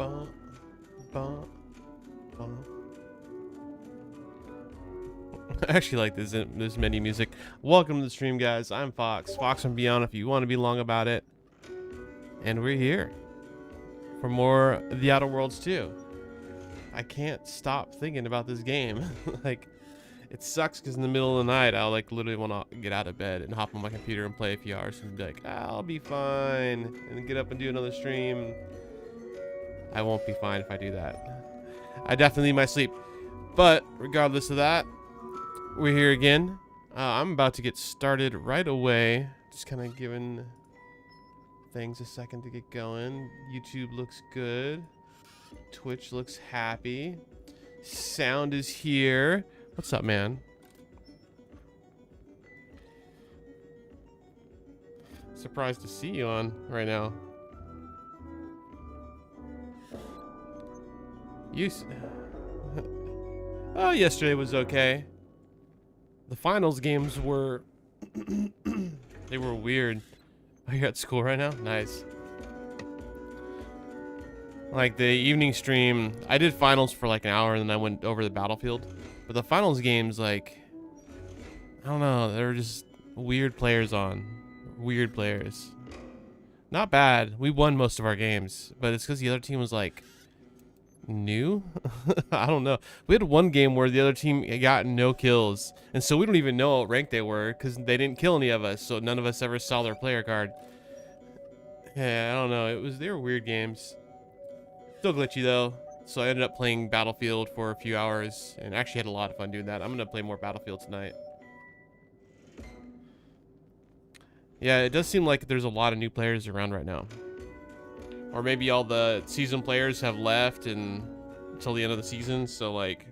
Bum, bum, bum. I actually like this menu music. Welcome to the stream, guys. I'm Fox from Beyond, if you want to be long about it. And we're here for more The Outer Worlds 2. I can't stop thinking about this game. Like, it sucks because in the middle of the night, I'll like literally want to get out of bed and hop on my computer and play a few hours and be like, I'll be fine, and then get up and do another stream. I won't be fine if I do that. I definitely need my sleep. But regardless of that, we're here again. I'm about to get started right away. Just kind of giving things a second to get going. YouTube looks good. Twitch looks happy. Sound is here. What's up, man? Surprised to see you on right now. Oh, yesterday was okay. The finals games were they were weird. Oh, you're at school right now? Nice. Like the evening stream, I did finals for like an hour and then I went over the battlefield. But the finals games, like, I don't know, they were just weird players on. Weird players. Not bad. We won most of our games, but it's because the other team was like new. I don't know. We had one game where the other team got no kills, and so we don't even know what rank they were because they didn't kill any of us, so none of us ever saw their player card. Yeah, I don't know. They were weird games. Still glitchy though. So I ended up playing Battlefield for a few hours and actually had a lot of fun doing that. I'm gonna play more Battlefield tonight. Yeah, it does seem like there's a lot of new players around right now. Or maybe all the season players have left and until the end of the season, so like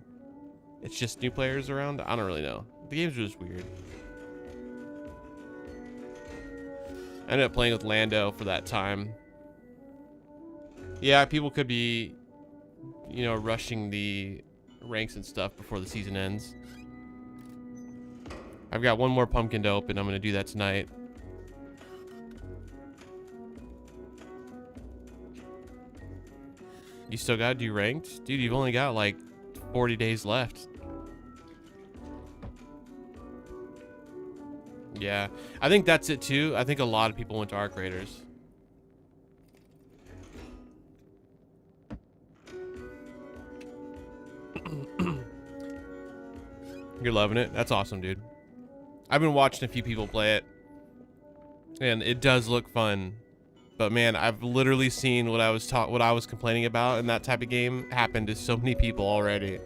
it's just new players around. I don't really know. The game's just weird. I ended up playing with Lando for that time. Yeah, people could be, you know, rushing the ranks and stuff before the season ends. I've got one more pumpkin to open. I'm gonna do that tonight. You still gotta do ranked? Dude, you've only got like 40 days left. Yeah, I think that's it too. I think a lot of people went to Arc Raiders. You're loving it? That's awesome, dude. I've been watching a few people play it, and it does look fun. But man, I've literally seen what I was complaining about in that type of game happen to so many people already.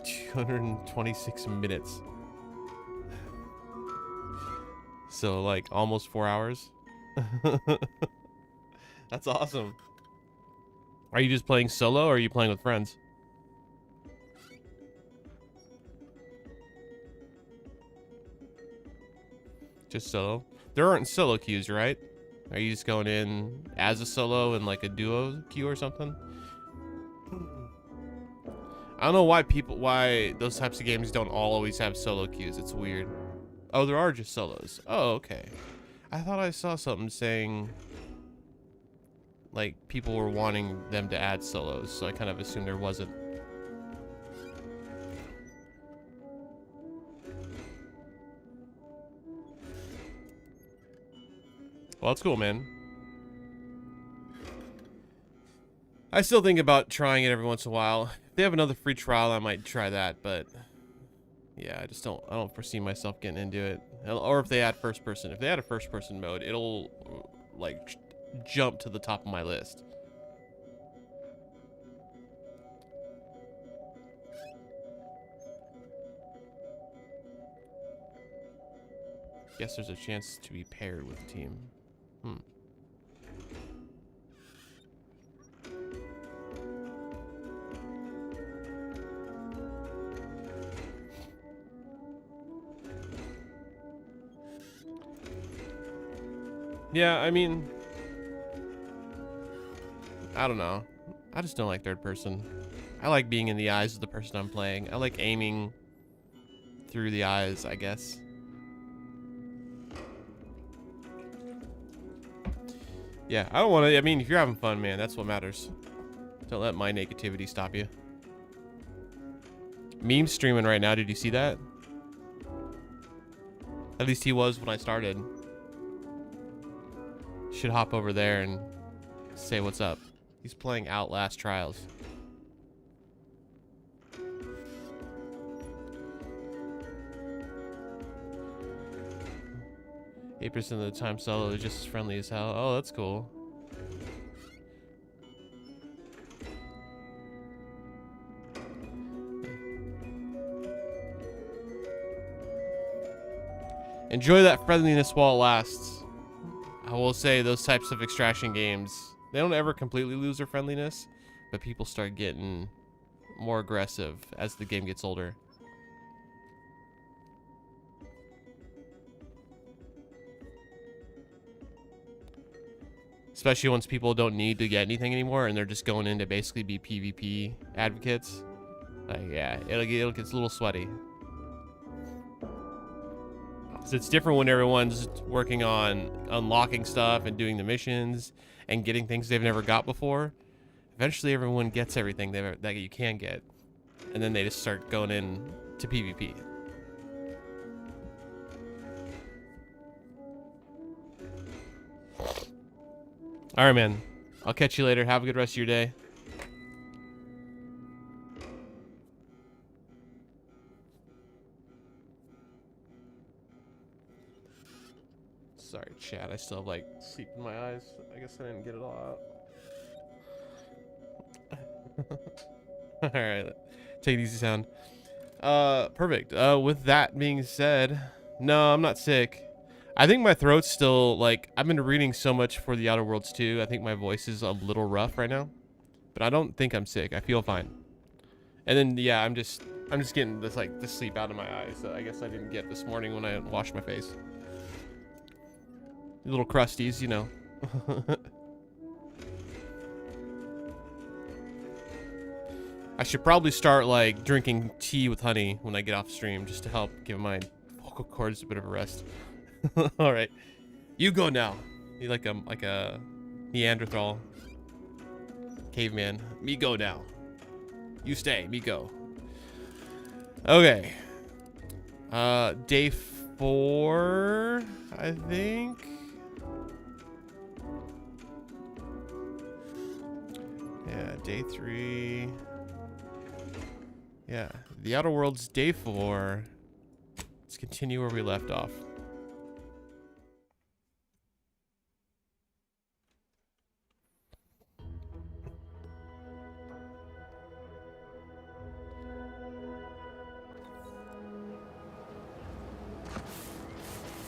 226 minutes. So like almost 4 hours. That's awesome. Are you just playing solo or are you playing with friends? Just solo? There aren't solo queues, right? Are you just going in as a solo in like a duo queue or something? I don't know why those types of games don't all always have solo queues. It's weird. Oh, there are just solos. Oh, okay. I thought I saw something saying like people were wanting them to add solos, so I kind of assumed there wasn't. Well, that's cool, man. I still think about trying it every once in a while. If they have another free trial, I might try that, but yeah, I don't foresee myself getting into it. Or if they add first person. If they add a first person mode, it'll like jump to the top of my list. Guess there's a chance to be paired with a team. Yeah, I mean, I don't know. I just don't like third person. I like being in the eyes of the person I'm playing. I like aiming through the eyes, I guess. Yeah, I don't want to. I mean, if you're having fun, man, that's what matters. Don't let my negativity stop you. Meme streaming right now. Did you see that? At least he was when I started. Should hop over there and say what's up. He's playing Outlast Trials. 8% of the time solo is just as friendly as hell. Oh, that's cool. Enjoy that friendliness while it lasts. I will say those types of extraction games, they don't ever completely lose their friendliness, but people start getting more aggressive as the game gets older. Especially once people don't need to get anything anymore and they're just going in to basically be PvP advocates. Like, yeah, it gets a little sweaty. So it's different when everyone's working on unlocking stuff and doing the missions and getting things they've never got before. Eventually everyone gets everything that you can get. And then they just start going in to PvP. All right, man. I'll catch you later. Have a good rest of your day. Sorry, chat. I still have, like, sleep in my eyes. I guess I didn't get it all out. All right. Take it easy, sound. Perfect. With that being said, no, I'm not sick. I think my throat's still, like, I've been reading so much for the Outer Worlds 2. I think my voice is a little rough right now. But I don't think I'm sick. I feel fine. And then, yeah, I'm just getting this, like, the sleep out of my eyes that I guess I didn't get this morning when I washed my face. Little crusties, you know. I should probably start, like, drinking tea with honey when I get off stream just to help give my vocal cords a bit of a rest. All right, you go now. You like a Neanderthal caveman. Me go now. You stay. Me go. Okay. Day 4, I think. Yeah, day 3. Yeah, the Outer Worlds, day 4. Let's continue where we left off.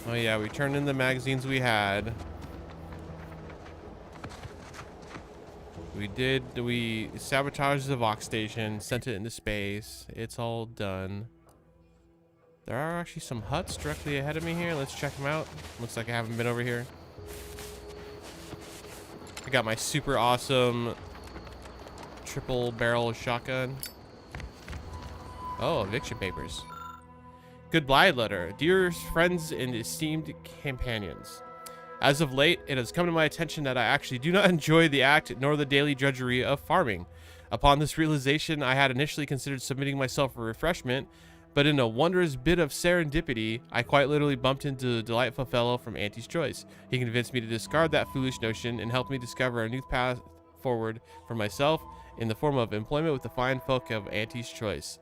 Oh yeah, we turned in the magazines we had. We sabotaged the Vox station, sent it into space. It's all done. There are actually some huts directly ahead of me here. Let's check them out. Looks like I haven't been over here. I got my super awesome triple barrel shotgun. Oh, eviction papers. Goodbye letter. Dear friends and esteemed companions. As of late, it has come to my attention that I actually do not enjoy the act nor the daily drudgery of farming. Upon this realization, I had initially considered submitting myself for refreshment, but in a wondrous bit of serendipity, I quite literally bumped into a delightful fellow from Auntie's Choice. He convinced me to discard that foolish notion and helped me discover a new path forward for myself in the form of employment with the fine folk of Auntie's Choice.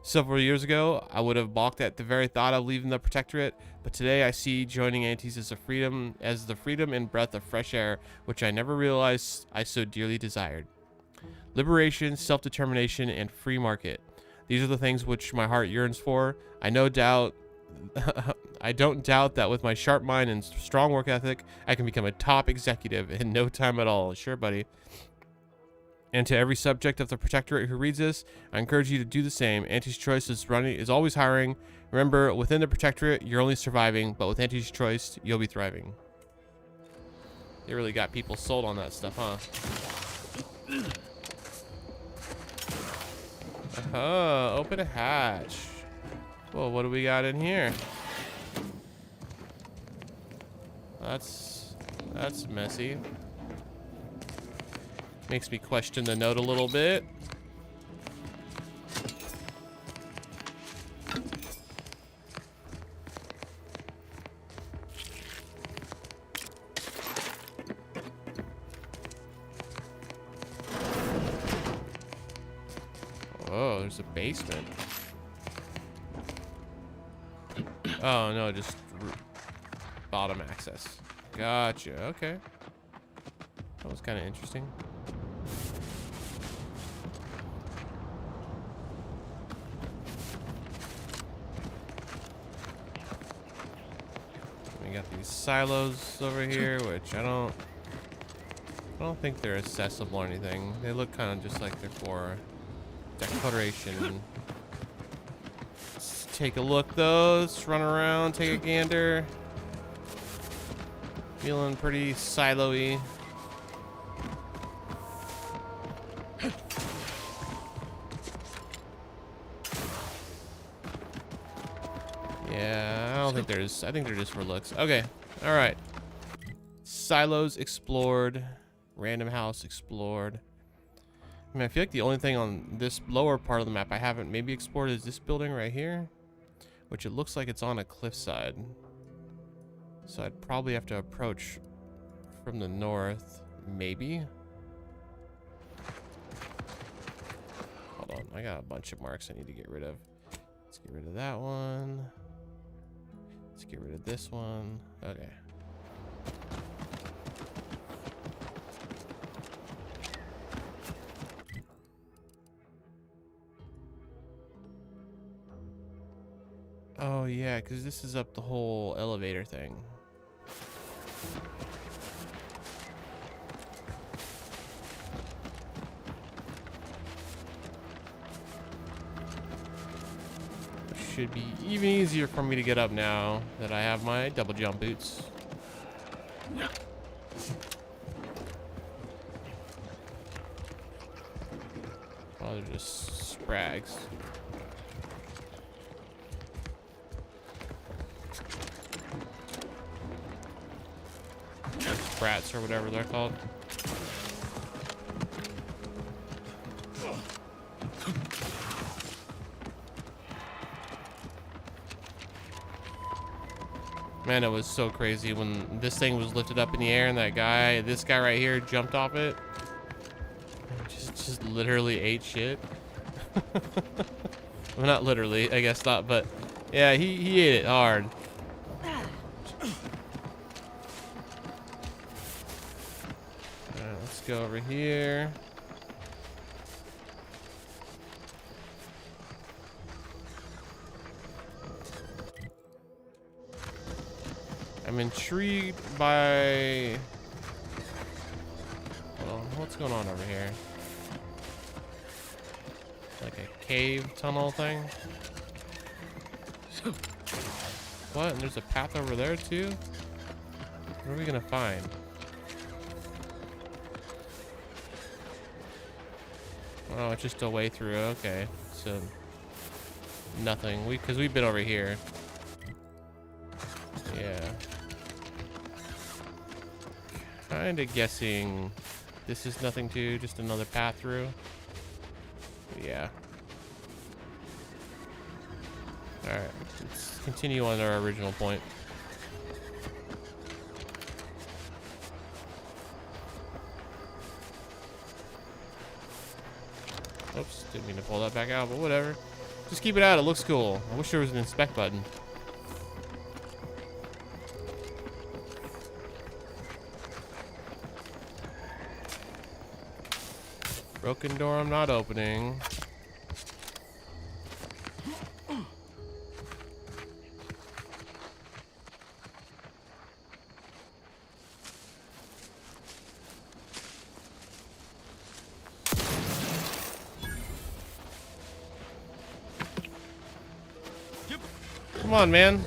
Several years ago, I would have balked at the very thought of leaving the Protectorate, but today I see joining Auntie's as the freedom and breath of fresh air, which I never realized I so dearly desired. Liberation, self-determination, and free market. These are the things which my heart yearns for. I don't doubt that with my sharp mind and strong work ethic, I can become a top executive in no time at all. Sure, buddy. And to every subject of the Protectorate who reads this, I encourage you to do the same. Auntie's Choice is always hiring. Remember, within the Protectorate, you're only surviving, but with Auntie's Choice, you'll be thriving. They really got people sold on that stuff, huh? Open a hatch. Well, what do we got in here? That's messy. Makes me question the note a little bit. Oh, there's a basement. Oh, no, just bottom access. Gotcha, okay. That was kind of interesting. We got these silos over here, which I don't think they're accessible or anything. They look kind of just like they're for decoration. Let's take a look though. Let's run around, take a gander. Feeling pretty silo-y. Yeah, I don't think there's, I think they're just for looks. Okay, all right. Silos explored. Random house explored. I mean, I feel like the only thing on this lower part of the map I haven't maybe explored is this building right here, which it looks like it's on a cliffside. So I'd probably have to approach from the north, maybe. Hold on, I got a bunch of marks I need to get rid of. Let's get rid of that one. Let's get rid of this one. Okay. Oh yeah, because this is up the whole elevator thing. It should be even easier for me to get up now that I have my double jump boots. Oh, they're just sprags. Brats or whatever they're called. Man, it was so crazy when this thing was lifted up in the air and this guy right here jumped off it. Just literally ate shit. Well, not literally, I guess not, but yeah, he ate it hard. Let's go over here. I'm intrigued by... Well, what's going on over here? Like a cave tunnel thing? What? And there's a path over there too? What are we gonna find? Oh, it's just a way through. Okay, so nothing. Because we've been over here. Yeah. Kind of guessing this is nothing too. Just another path through. Yeah. All right. Let's continue on our original point. Oops, didn't mean to pull that back out, but whatever. Just keep it out, it looks cool. I wish there was an inspect button. Broken door I'm not opening. Come on, man.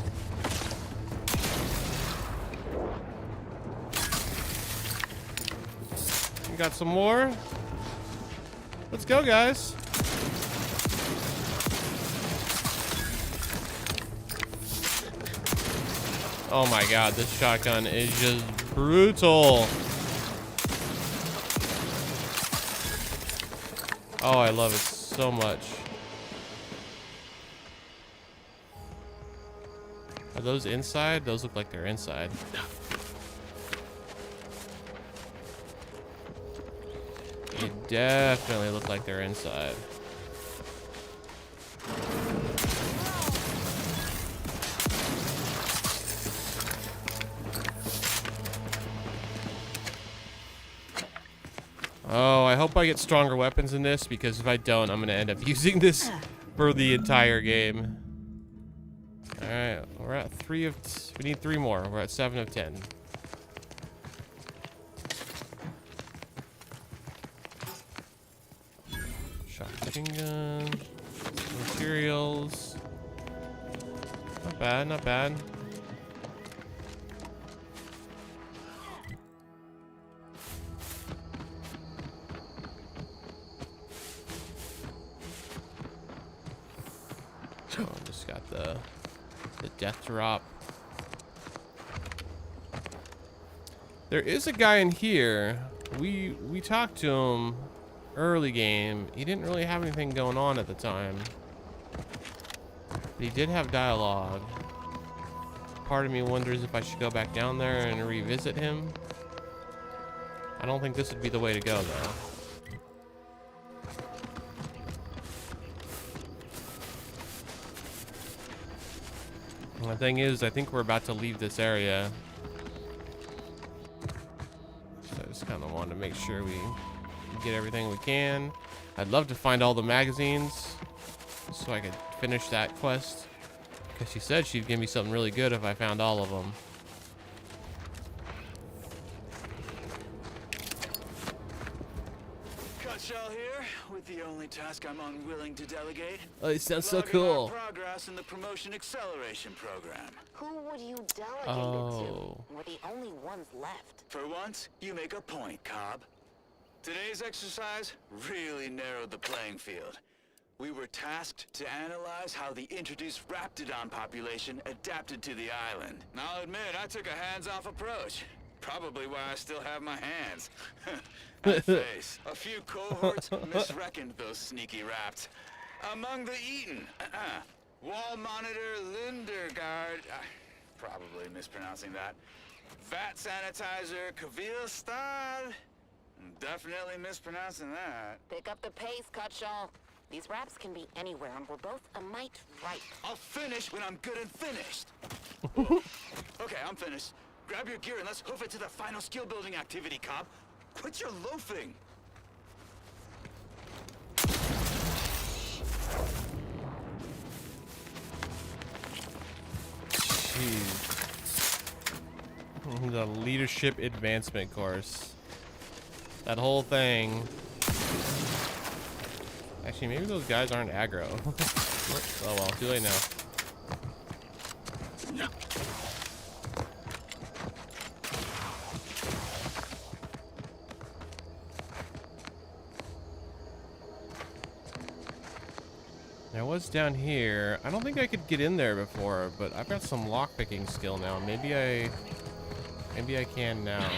We got some more. Let's go, guys. Oh my god, this shotgun is just brutal. Oh, I love it so much. Are those inside? Those look like they're inside. They definitely look like they're inside. Oh, I hope I get stronger weapons in this, because if I don't, I'm going to end up using this for the entire game. Alright, we're at 3 of... we need 3 more. We're at 7 of 10. Shotgun gun. Materials. Not bad, not bad. Oh, just got the death drop. There is a guy in here. We talked to him early game. He didn't really have anything going on at the time. But he did have dialogue. Part of me wonders if I should go back down there and revisit him. I don't think this would be the way to go, though. And the thing is, I think we're about to leave this area. So I just kind of want to make sure we get everything we can. I'd love to find all the magazines so I could finish that quest. Because she said she'd give me something really good if I found all of them. Shell here with the only task I'm unwilling to delegate. Oh, it sounds so Logging cool. our progress in the promotion acceleration program. Who would you delegate Oh. it to? We're the only ones left. For once, you make a point, Cobb. Today's exercise really narrowed the playing field. We were tasked to analyze how the introduced Raptidon population adapted to the island. I'll admit, I took a hands-off approach. Probably why I still have my hands. At face. A few cohorts misreckoned those sneaky raps. Among the Eaton, Wall Monitor Lindergaard, probably mispronouncing that. Vat Sanitizer Kavil Stad, definitely mispronouncing that. Pick up the pace, Cutshaw. These raps can be anywhere, and we're both a mite right. I'll finish when I'm good and finished. Okay, I'm finished. Grab your gear and let's hoof it to the final skill-building activity, Cobb. Quit your loafing. Jeez. The leadership advancement course. That whole thing. Actually, maybe those guys aren't aggro. Oh well, too late now. I was down here. I don't think I could get in there before, but I've got some lockpicking skill now. Maybe I can now.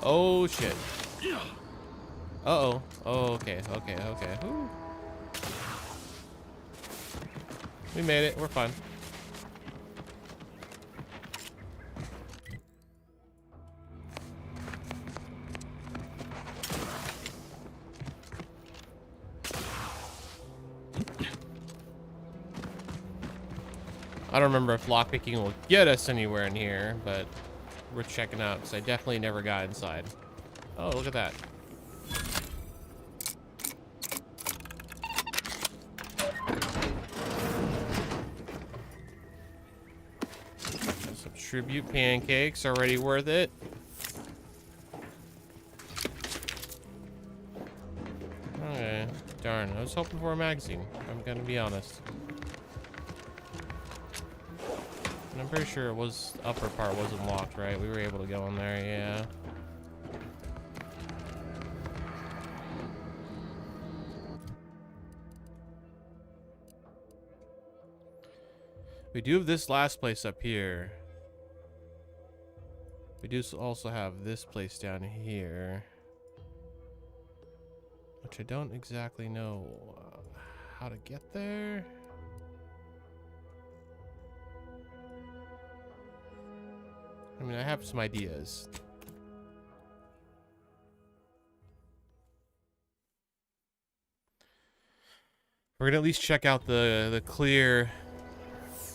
Oh shit. Uh-oh. Oh, okay. Ooh. We made it. We're fine. I don't remember if lockpicking will get us anywhere in here, but we're checking out because I definitely never got inside. Oh, look at that. Some tribute pancakes, already worth it. Okay, darn, I was hoping for a magazine. I'm gonna be honest. And I'm pretty sure it was, upper part wasn't locked, right? We were able to go in there, yeah. We do have this last place up here. We do also have this place down here, which I don't exactly know how to get there. I mean, I have some ideas. We're gonna at least check out the clear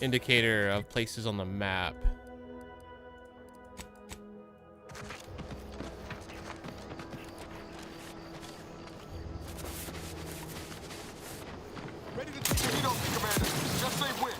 indicator of places on the map. Ready to take it off, Commander. Just say when.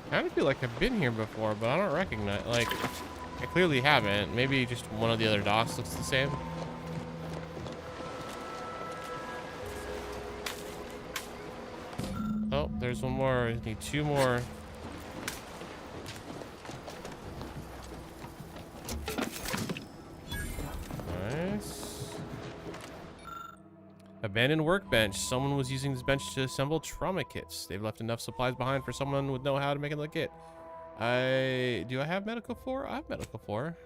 I kind of feel like I've been here before, but I don't recognize. Like, I clearly haven't. Maybe just one of the other docks looks the same. Oh, there's one more. I need two more. Nice. Abandoned workbench. Someone was using this bench to assemble trauma kits. They've left enough supplies behind for someone would know how to make another kit. Do I have medical 4? I have medical 4.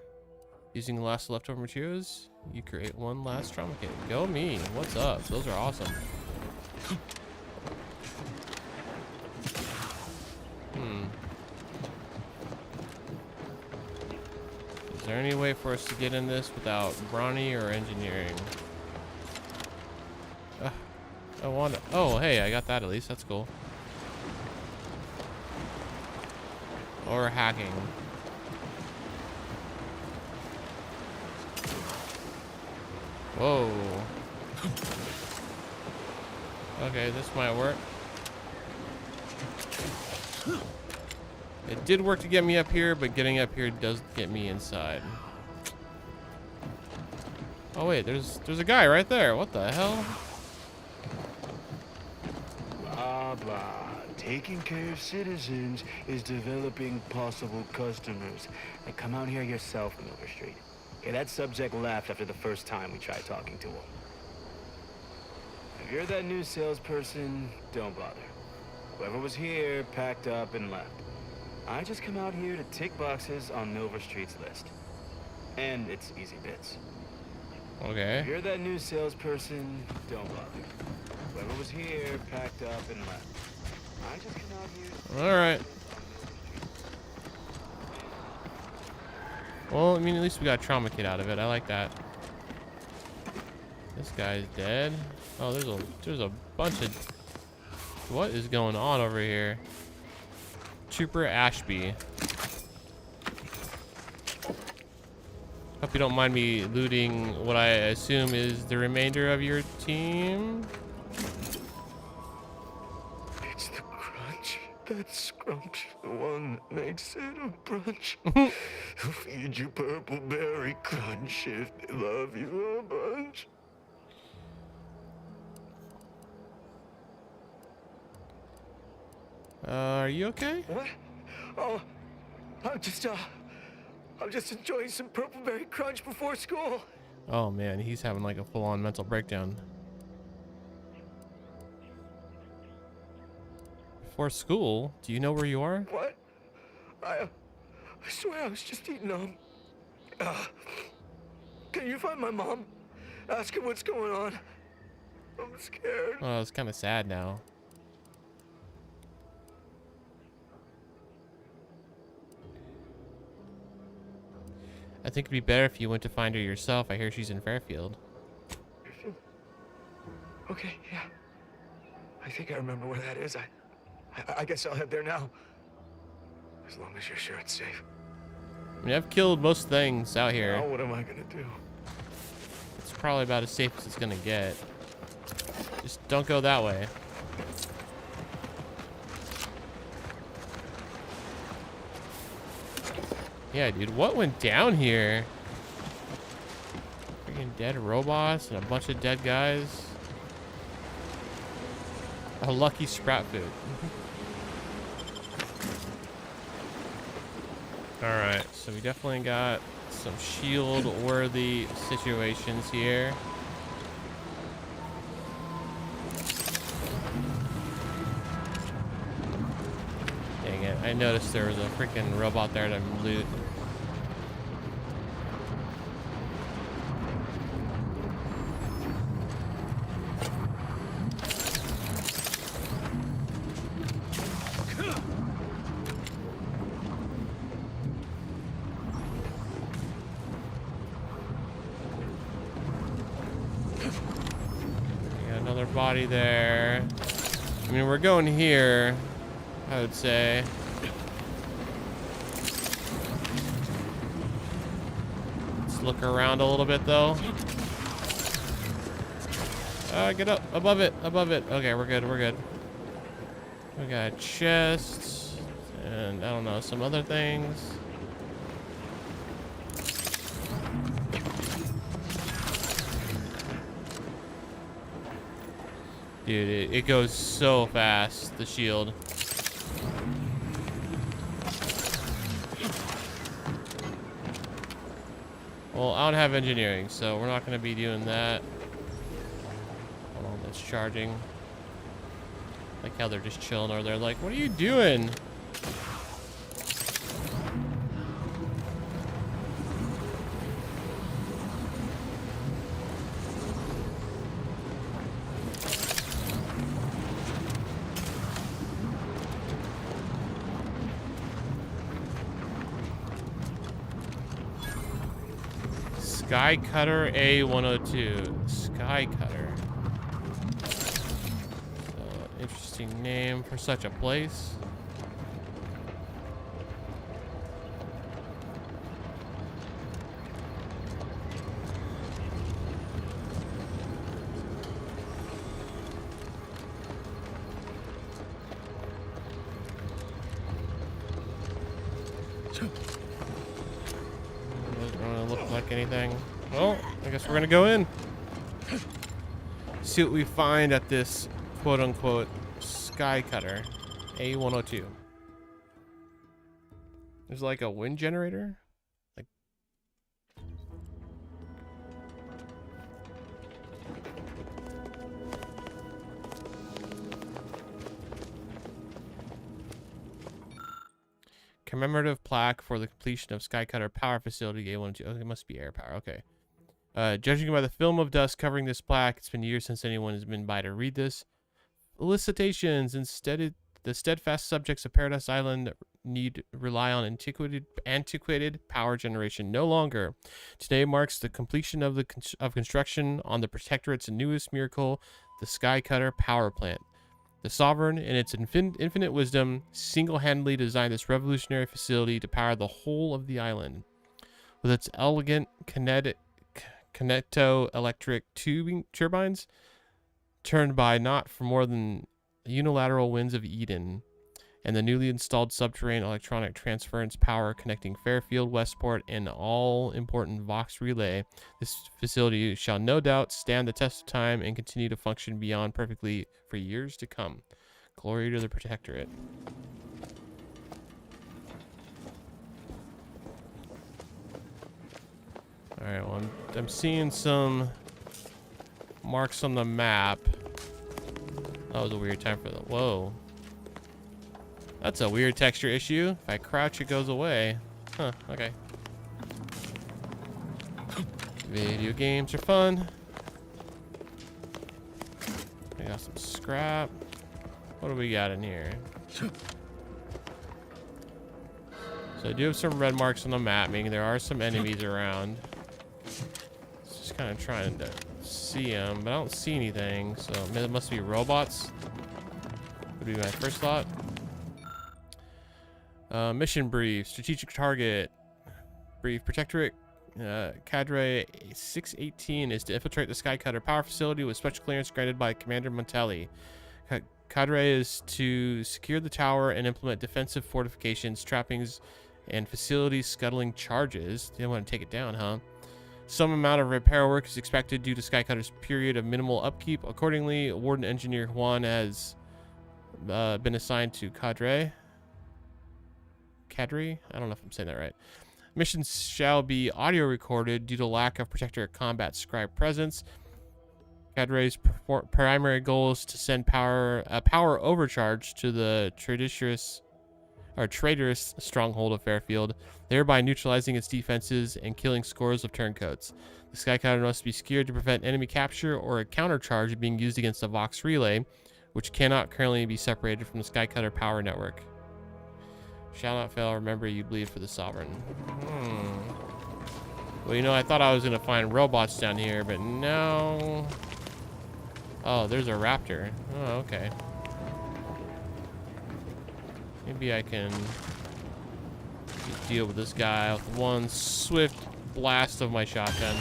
Using the last leftover materials, you create one last trauma kit. Go me. What's up? Those are awesome. Is there any way for us to get in this without brawny or engineering? I want to. Oh, hey, I got that at least. That's cool. Or hacking. Whoa. Okay, this might work. It did work to get me up here, but getting up here does get me inside. Oh wait, there's a guy right there. What the hell? Blah, blah. Taking care of citizens is developing possible customers. And come out here yourself, Milver Street. Okay, that subject left after the first time we tried talking to him. If you're that new salesperson, don't bother. Whoever was here packed up and left. I just come out here to tick boxes on Milver Street's list. And it's easy bits. Okay. If you're that new salesperson, don't bother. Whoever was here packed up and left. I just come out here. All right. Well, I mean, at least we got a trauma kit out of it. I like that. This guy's dead. Oh, there's a bunch of. What is going on over here? Trooper Ashby. Hope you don't mind me looting what I assume is the remainder of your team. It's the crunch. That scrump, the one that makes it a brunch. Who feed you purple berry crunch if they love you a bunch. Are you okay? What? Oh, I'm just enjoying some purple berry crunch before school. Oh man, he's having like a full-on mental breakdown. Before school? Do you know where you are? What? I swear I was just eating, can you find my mom? Ask her what's going on. I'm scared. Oh, it's kind of sad now. I think it'd be better if you went to find her yourself. I hear she's in Fairfield. Okay, yeah. I think I remember where that is. I guess I'll head there now. As long as you're sure it's safe. I mean, I've killed most things out here. Now what am I gonna do? It's probably about as safe as it's gonna get. Just don't go that way. Yeah, dude, what went down here? Freaking dead robots and a bunch of dead guys. A lucky sprout food. Alright, so we definitely got some shield-worthy situations here. Dang it, I noticed there was a freaking robot there to loot. Another body there. I mean, we're going here, I would say. Let's look around a little bit, though. Get up, above it. Okay, we're good, We got a chest, and I don't know, some other things. Dude, it goes so fast, the shield. Well, I don't have engineering, so we're not going to be doing that. Hold on, it's charging. Like how they're just chilling over there. Like, what are you doing? Sky Cutter A102. Sky Cutter. Interesting name for such a place. Anything. Well, I guess we're gonna go in. See what we find at this quote-unquote Sky Cutter A102. There's like a wind generator. Like commemorative plaque for the completion of Sky Cutter power facility A102. Oh, it must be air power. Okay. Judging by the film of dust covering this plaque, it's been years since anyone has been by to read this. Felicitations. Instead, the steadfast subjects of Paradise Island need rely on antiquated power generation no longer. Today marks the completion of construction on the Protectorate's newest miracle, the Sky Cutter power plant. The Sovereign, in its infinite wisdom, single-handedly designed this revolutionary facility to power the whole of the island. With its elegant kineto-electric turbines, turned by not for more than unilateral winds of Eden, and the newly installed subterranean electronic transference power connecting Fairfield, Westport, and all-important Vox relay, this facility shall no doubt stand the test of time and continue to function beyond perfectly for years to come. Glory to the Protectorate. Alright, well, I'm seeing some marks on the map. That was a weird time for the... Whoa. That's a weird texture issue. If I crouch, it goes away. Huh, okay. Video games are fun. I got some scrap. What do we got in here? So I do have some red marks on the map, meaning there are some enemies around. Just kind of trying to see them, but I don't see anything. So it must be robots. Would be my first thought. Mission brief. Strategic target. Brief. Protectorate Cadre 618 is to infiltrate the Sky Cutter power facility with special clearance granted by Commander Montelli. Cadre is to secure the tower and implement defensive fortifications, trappings, and facilities scuttling charges. They want to take it down, huh? Some amount of repair work is expected due to Sky Cutter's period of minimal upkeep. Accordingly, Warden Engineer Juan has been assigned to Cadre. I don't know if I'm saying that right. Missions shall be audio recorded due to lack of Protectorate combat scribe presence. Cadre's primary goal is to send power overcharge to the traitorous stronghold of Fairfield, thereby neutralizing its defenses and killing scores of turncoats. The Skycutter must be secured to prevent enemy capture or a countercharge being used against the Vox relay, which cannot currently be separated from the Skycutter power network. Shall not fail. Remember, you bleed for the Sovereign. Well, you know, I thought I was going to find robots down here, but no. Oh, there's a raptor. Oh, okay. Maybe I can deal with this guy with one swift blast of my shotgun.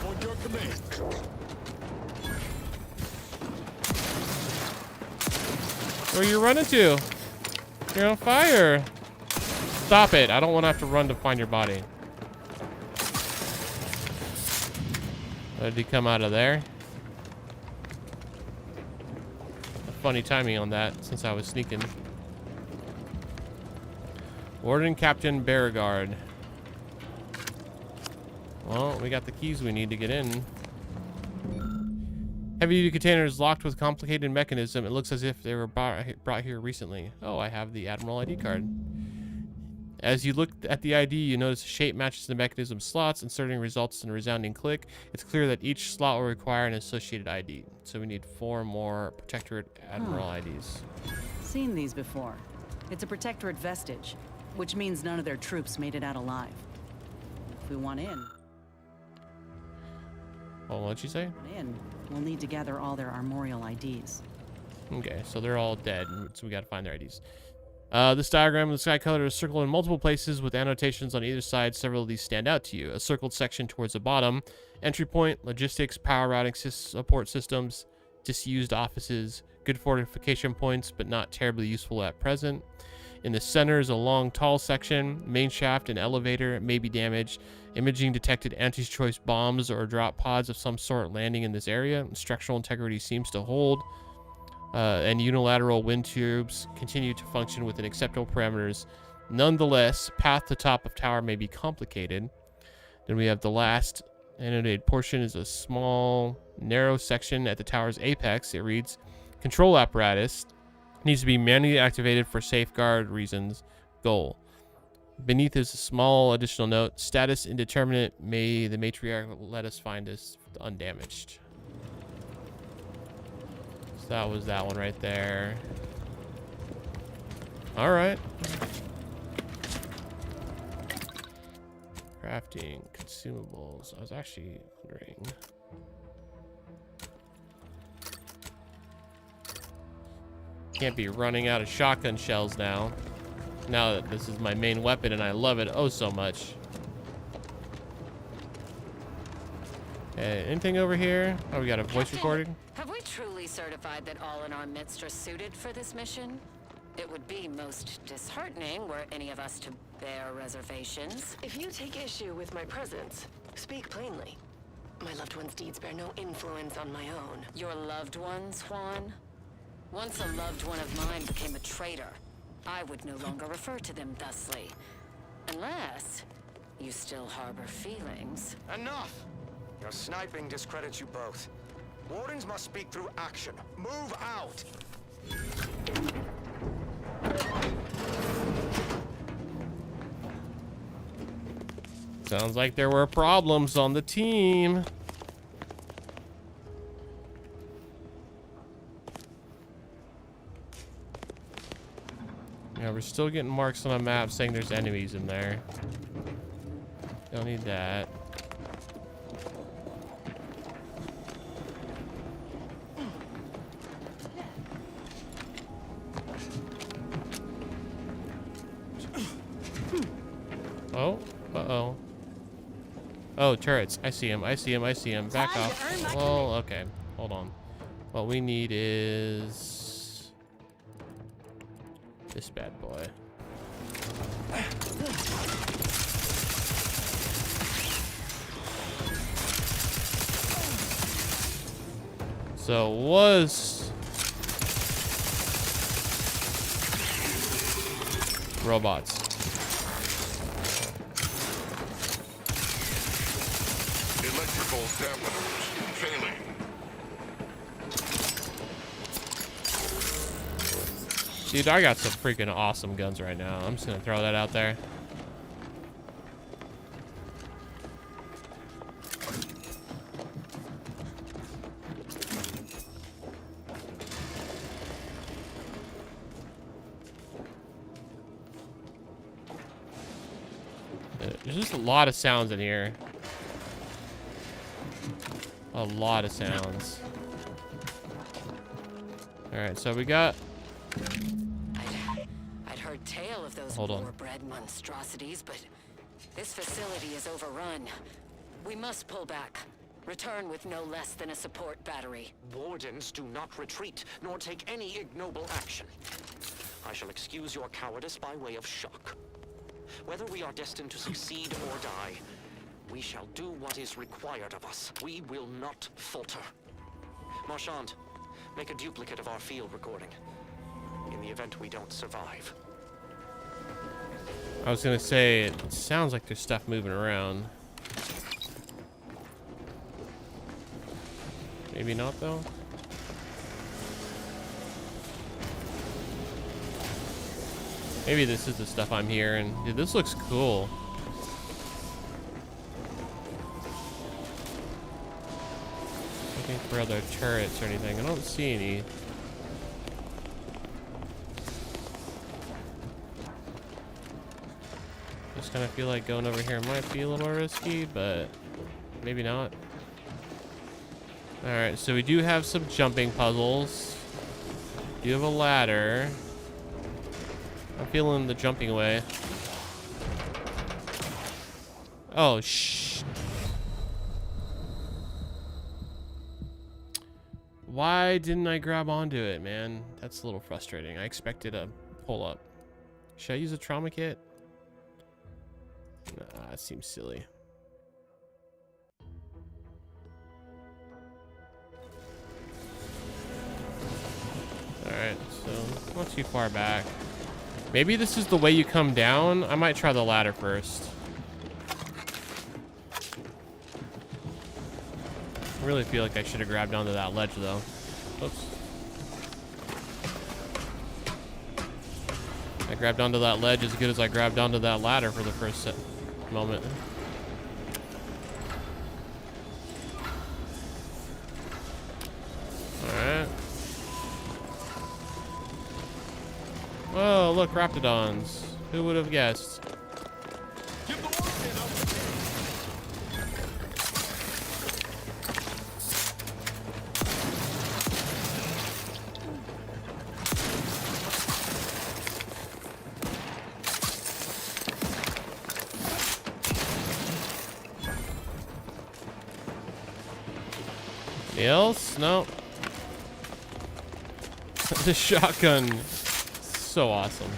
On your command. Where are you running to? You're on fire. Stop it. I don't want to have to run to find your body. Did he come out of there? Funny timing on that, since I was sneaking. Warden Captain Beauregard. Well, we got the keys we need to get in. Heavy-duty containers locked with complicated mechanism. It looks as if they were brought here recently. Oh, I have the Admiral ID card. As you look at the ID, you notice the shape matches the mechanism slots. Inserting results in a resounding click. It's clear that each slot will require an associated ID. So we need 4 more Protectorate Admiral IDs. Seen these before. It's a Protectorate vestige, which means none of their troops made it out alive. If we want in... Well, what'd you say? We'll need to gather all their armorial IDs. Okay, so they're all dead, so we gotta find their IDs. This diagram of the Skycutter is circled in multiple places with annotations on either side. Several of these stand out to you. A circled section towards the bottom. Entry point, logistics, power routing support systems, disused offices, good fortification points, but not terribly useful at present. In the center is a long, tall section. Main shaft and elevator may be damaged. Imaging detected anti-choice bombs or drop pods of some sort landing in this area. Structural integrity seems to hold. And unilateral wind tubes continue to function within acceptable parameters. Nonetheless, path to top of tower may be complicated. Then we have the last annotated portion is a small, narrow section at the tower's apex. It reads, control apparatus needs to be manually activated for safeguard reasons. Goal. Beneath is a small additional note. Status indeterminate. May the matriarch let us find us undamaged. So that was that one right there. All right. Crafting consumables. I was actually wondering. Can't be running out of shotgun shells now. Now that this is my main weapon and I love it oh so much. Okay, anything over here? Oh, we got a voice recording. Have we truly certified that all in our midst are suited for this mission? It would be most disheartening were any of us to bear reservations. If you take issue with my presence, speak plainly. My loved one's deeds bear no influence on my own. Your loved ones, Juan? Once a loved one of mine became a traitor, I would no longer refer to them thusly. Unless you still harbor feelings. Enough! Your sniping discredits you both. Wardens must speak through action. Move out! Sounds like there were problems on the team. Yeah, we're still getting marks on a map saying there's enemies in there. Don't need that. Oh, uh-oh. Oh, turrets. I see him. I see him. I see him. Back off. Well, okay. Hold on. What we need is this bad boy. So was robots. Electrical dampeners failing. Dude, I got some freaking awesome guns right now. I'm just gonna throw that out there. There's just a lot of sounds in here. A lot of sounds. Alright, so we got... I'd heard tale of those Hold on. war-bred monstrosities, but this facility is overrun. We must pull back. Return with no less than a support battery. Wardens do not retreat, nor take any ignoble action. I shall excuse your cowardice by way of shock. Whether we are destined to succeed or die, we shall do what is required of us. We will not falter. Marchand, make a duplicate of our field recording, in the event we don't survive. I was gonna say, it sounds like there's stuff moving around. Maybe not, though. Maybe this is the stuff I'm hearing. Dude, this looks cool. Looking for other turrets or anything. I don't see any. Just kind of feel like going over here might be a little risky, but maybe not. Alright, so we do have some jumping puzzles. We do have a ladder. I'm feeling the jumping way. Oh, shh. Why didn't I grab onto it, man? That's a little frustrating. I expected a pull up. Should I use a trauma kit? Nah, that seems silly. Alright, so not too far back. Maybe this is the way you come down. I might try the ladder first. I really feel like I should have grabbed onto that ledge, though. Oops. I grabbed onto that ledge as good as I grabbed onto that ladder for the first moment. Alright. Whoa, look, Raptidons. Who would have guessed? Anything else? No. The shotgun. So awesome.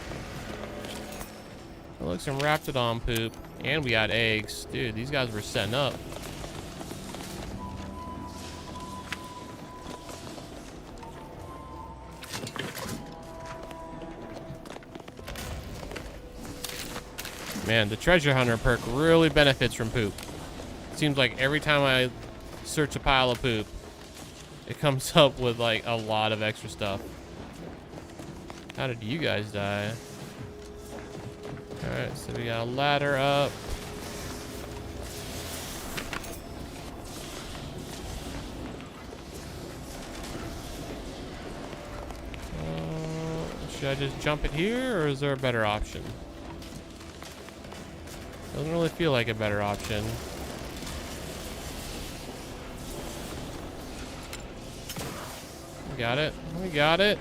Look, some Raptidon poop. And we got eggs. Dude, these guys were setting up. Man, the treasure hunter perk really benefits from poop. It seems like every time I search a pile of poop, it comes up with like a lot of extra stuff. How did you guys die? Alright, so we got a ladder up. Should I just jump it here, or is there a better option? Doesn't really feel like a better option. We got it. We got it.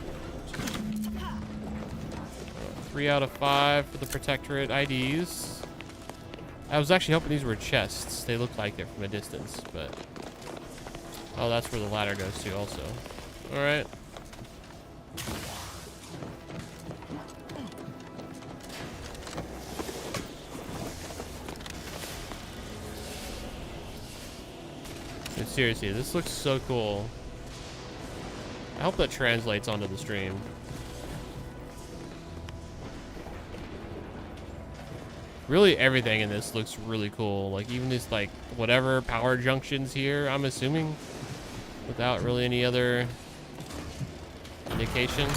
3 out of 5 for the Protectorate IDs. I was actually hoping these were chests. They look like they're from a distance, but... Oh, that's where the ladder goes to also. Alright. Dude, seriously, this looks so cool. I hope that translates onto the stream. Really, everything in this looks really cool. Like, even these, like, whatever power junctions here, I'm assuming, without really any other indication.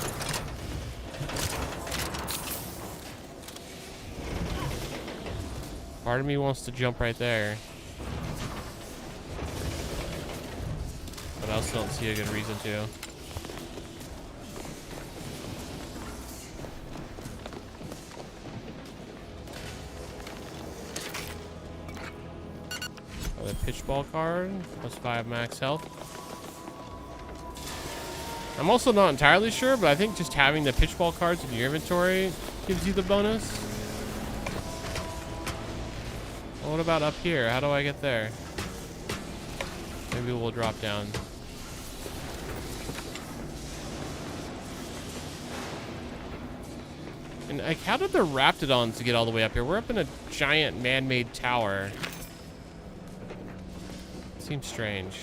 Part of me wants to jump right there, but I also don't see a good reason to. A pitch ball card, plus 5 max health. I'm also not entirely sure, but I think just having the pitch ball cards in your inventory gives you the bonus. Well, what about up here? How do I get there? Maybe we'll drop down. And like, how did the Raptidons get all the way up here? We're up in a giant man-made tower. Seems strange.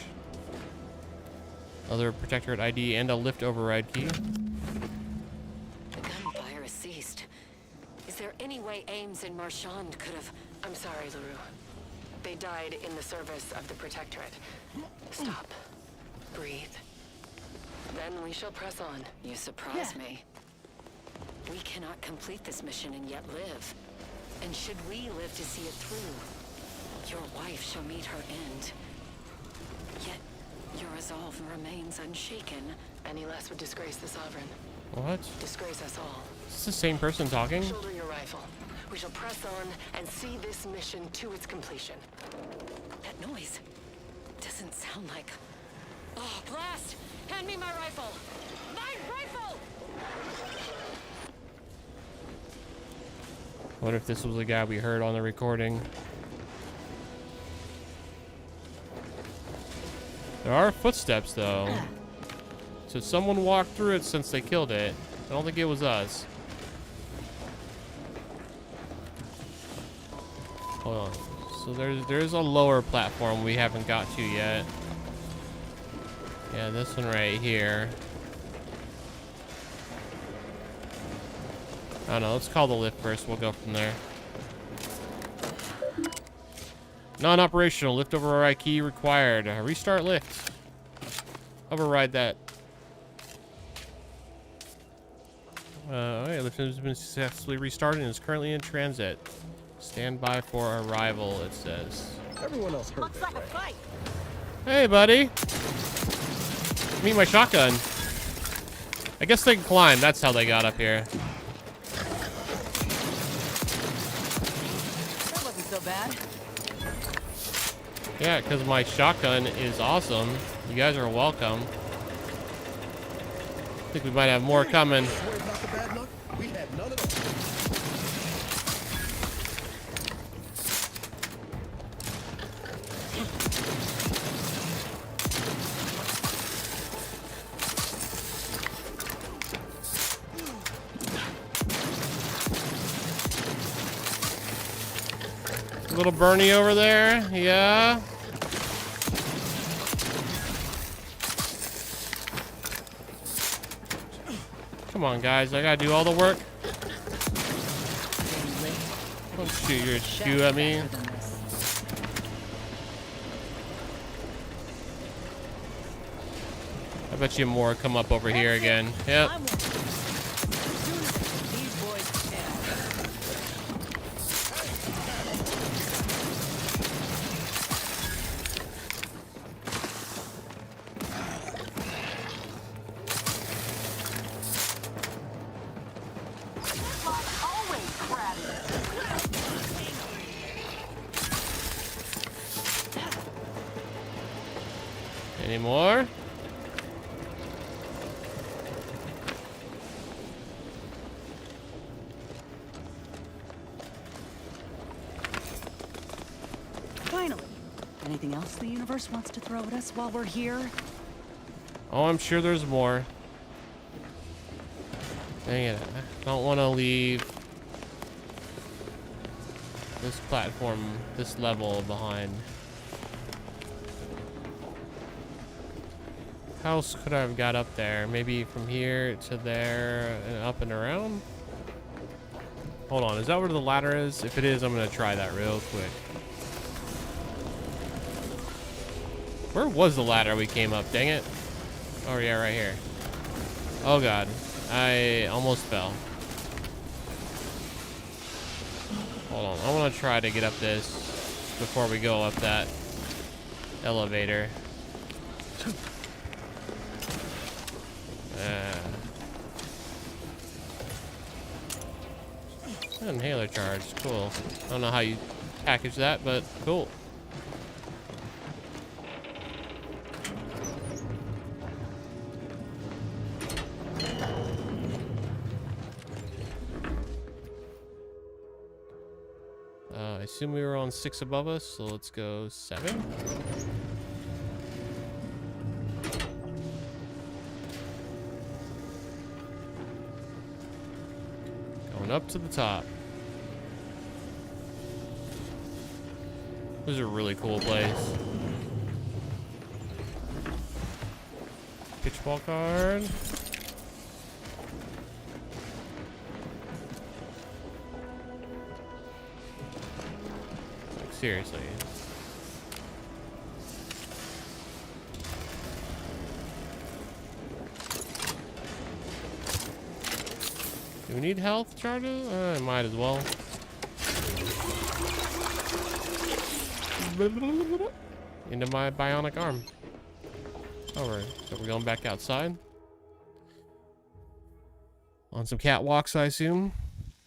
Other Protectorate ID and a lift override key. The gunfire has ceased. Is there any way Ames and Marchand could have... I'm sorry, LaRue. They died in the service of the Protectorate. Stop. Breathe. Then we shall press on. You surprise me. We cannot complete this mission and yet live. And should we live to see it through, your wife shall meet her end. Yet, your resolve remains unshaken. Any less would disgrace the Sovereign. What? Disgrace us all. Is this the same person talking? Shoulder your rifle. We shall press on and see this mission to its completion. That noise doesn't sound like... Oh, blast! Hand me my rifle! My rifle! What if this was the guy we heard on the recording? There are footsteps, though. So someone walked through it since they killed it. I don't think it was us. Hold on. So there's a lower platform we haven't got to yet. Yeah, this one right here. I don't know. Let's call the lift first. We'll go from there. Non-operational. Lift override key required. Restart lift. Override that. Okay, lift has been successfully restarted and is currently in transit. Stand by for arrival, it says. Everyone else heard that, right? Hey, buddy. Meet my shotgun. I guess they can climb. That's how they got up here. That wasn't so bad. Yeah, because my shotgun is awesome. You guys are welcome. I think we might have more coming. Worry about the bad luck? We had none of that. Little Bernie over there, yeah. Come on, guys, I gotta do all the work. Don't shoot your shoe at me. I bet you more come up over here again. Yep. Any more? Finally. Anything else the universe wants to throw at us while we're here? Oh, I'm sure there's more. Dang it. I don't want to leave this platform, this level behind. How else could I have got up there? Maybe from here to there and up and around? Hold on, is that where the ladder is? If it is, I'm gonna try that real quick. Where was the ladder we came up? Dang it. Oh, yeah, right here. Oh, God. I almost fell. Hold on. I want to try to get up this before we go up that elevator. Inhaler charge. Cool. I don't know how you package that, but cool. I assume we were on 6 above us, so let's go 7. Going up to the top. This is a really cool place. Pitchball card. Like, seriously. Do we need health charges? I might as well. Into my bionic arm. Over. So we're going back outside. On some catwalks, I assume.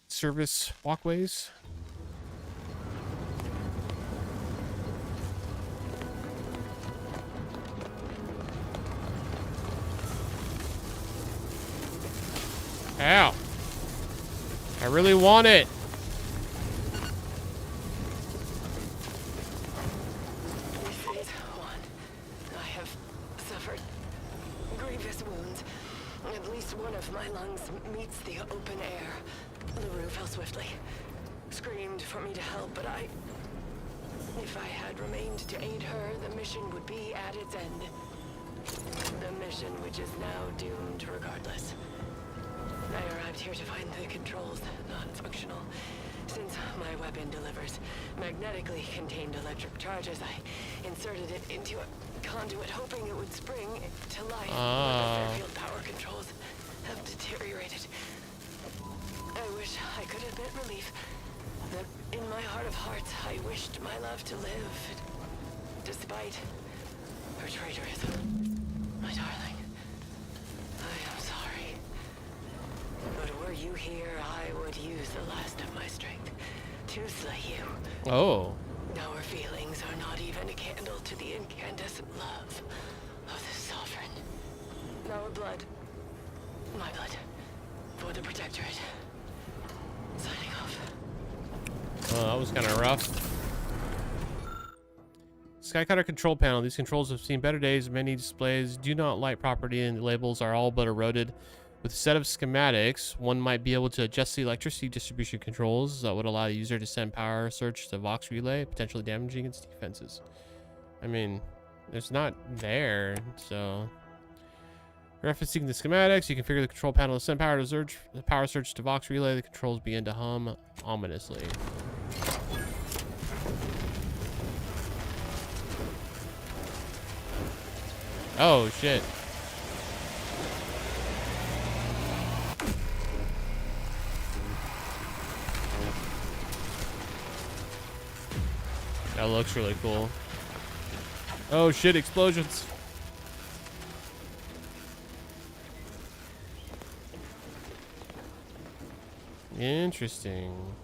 Service walkways. Ow. I really want it. Phase 1. I have suffered grievous wounds. At least one of my lungs meets the open air. LaRue fell swiftly. Screamed for me to help, but if I had remained to aid her, the mission would be at its end. The mission which is now doomed regardless. I arrived here to find the controls not functional. Since my weapon delivers magnetically contained electric charges, I inserted it into a conduit hoping it would spring to life. But the field power controls have deteriorated. I wish I could admit relief that in my heart of hearts I wished my love to live despite her traitorism. My darling, I am sorry. But were you here, I would use the last of my strength to slay you. Oh. Our feelings are not even a candle to the incandescent love of the Sovereign. Our blood, my blood, for the Protectorate. Signing off. Oh, that was kind of rough. Skycutter control panel. These controls have seen better days. Many displays do not light properly and the labels are all but eroded. With a set of schematics, one might be able to adjust the electricity distribution controls that would allow the user to send power surge to Vox relay, potentially damaging its defenses. I mean, it's not there, so... Referencing the schematics, you configure the control panel to send power surge to Vox relay. The controls begin to hum ominously. Oh, shit. That looks really cool. Oh shit, explosions. Interesting.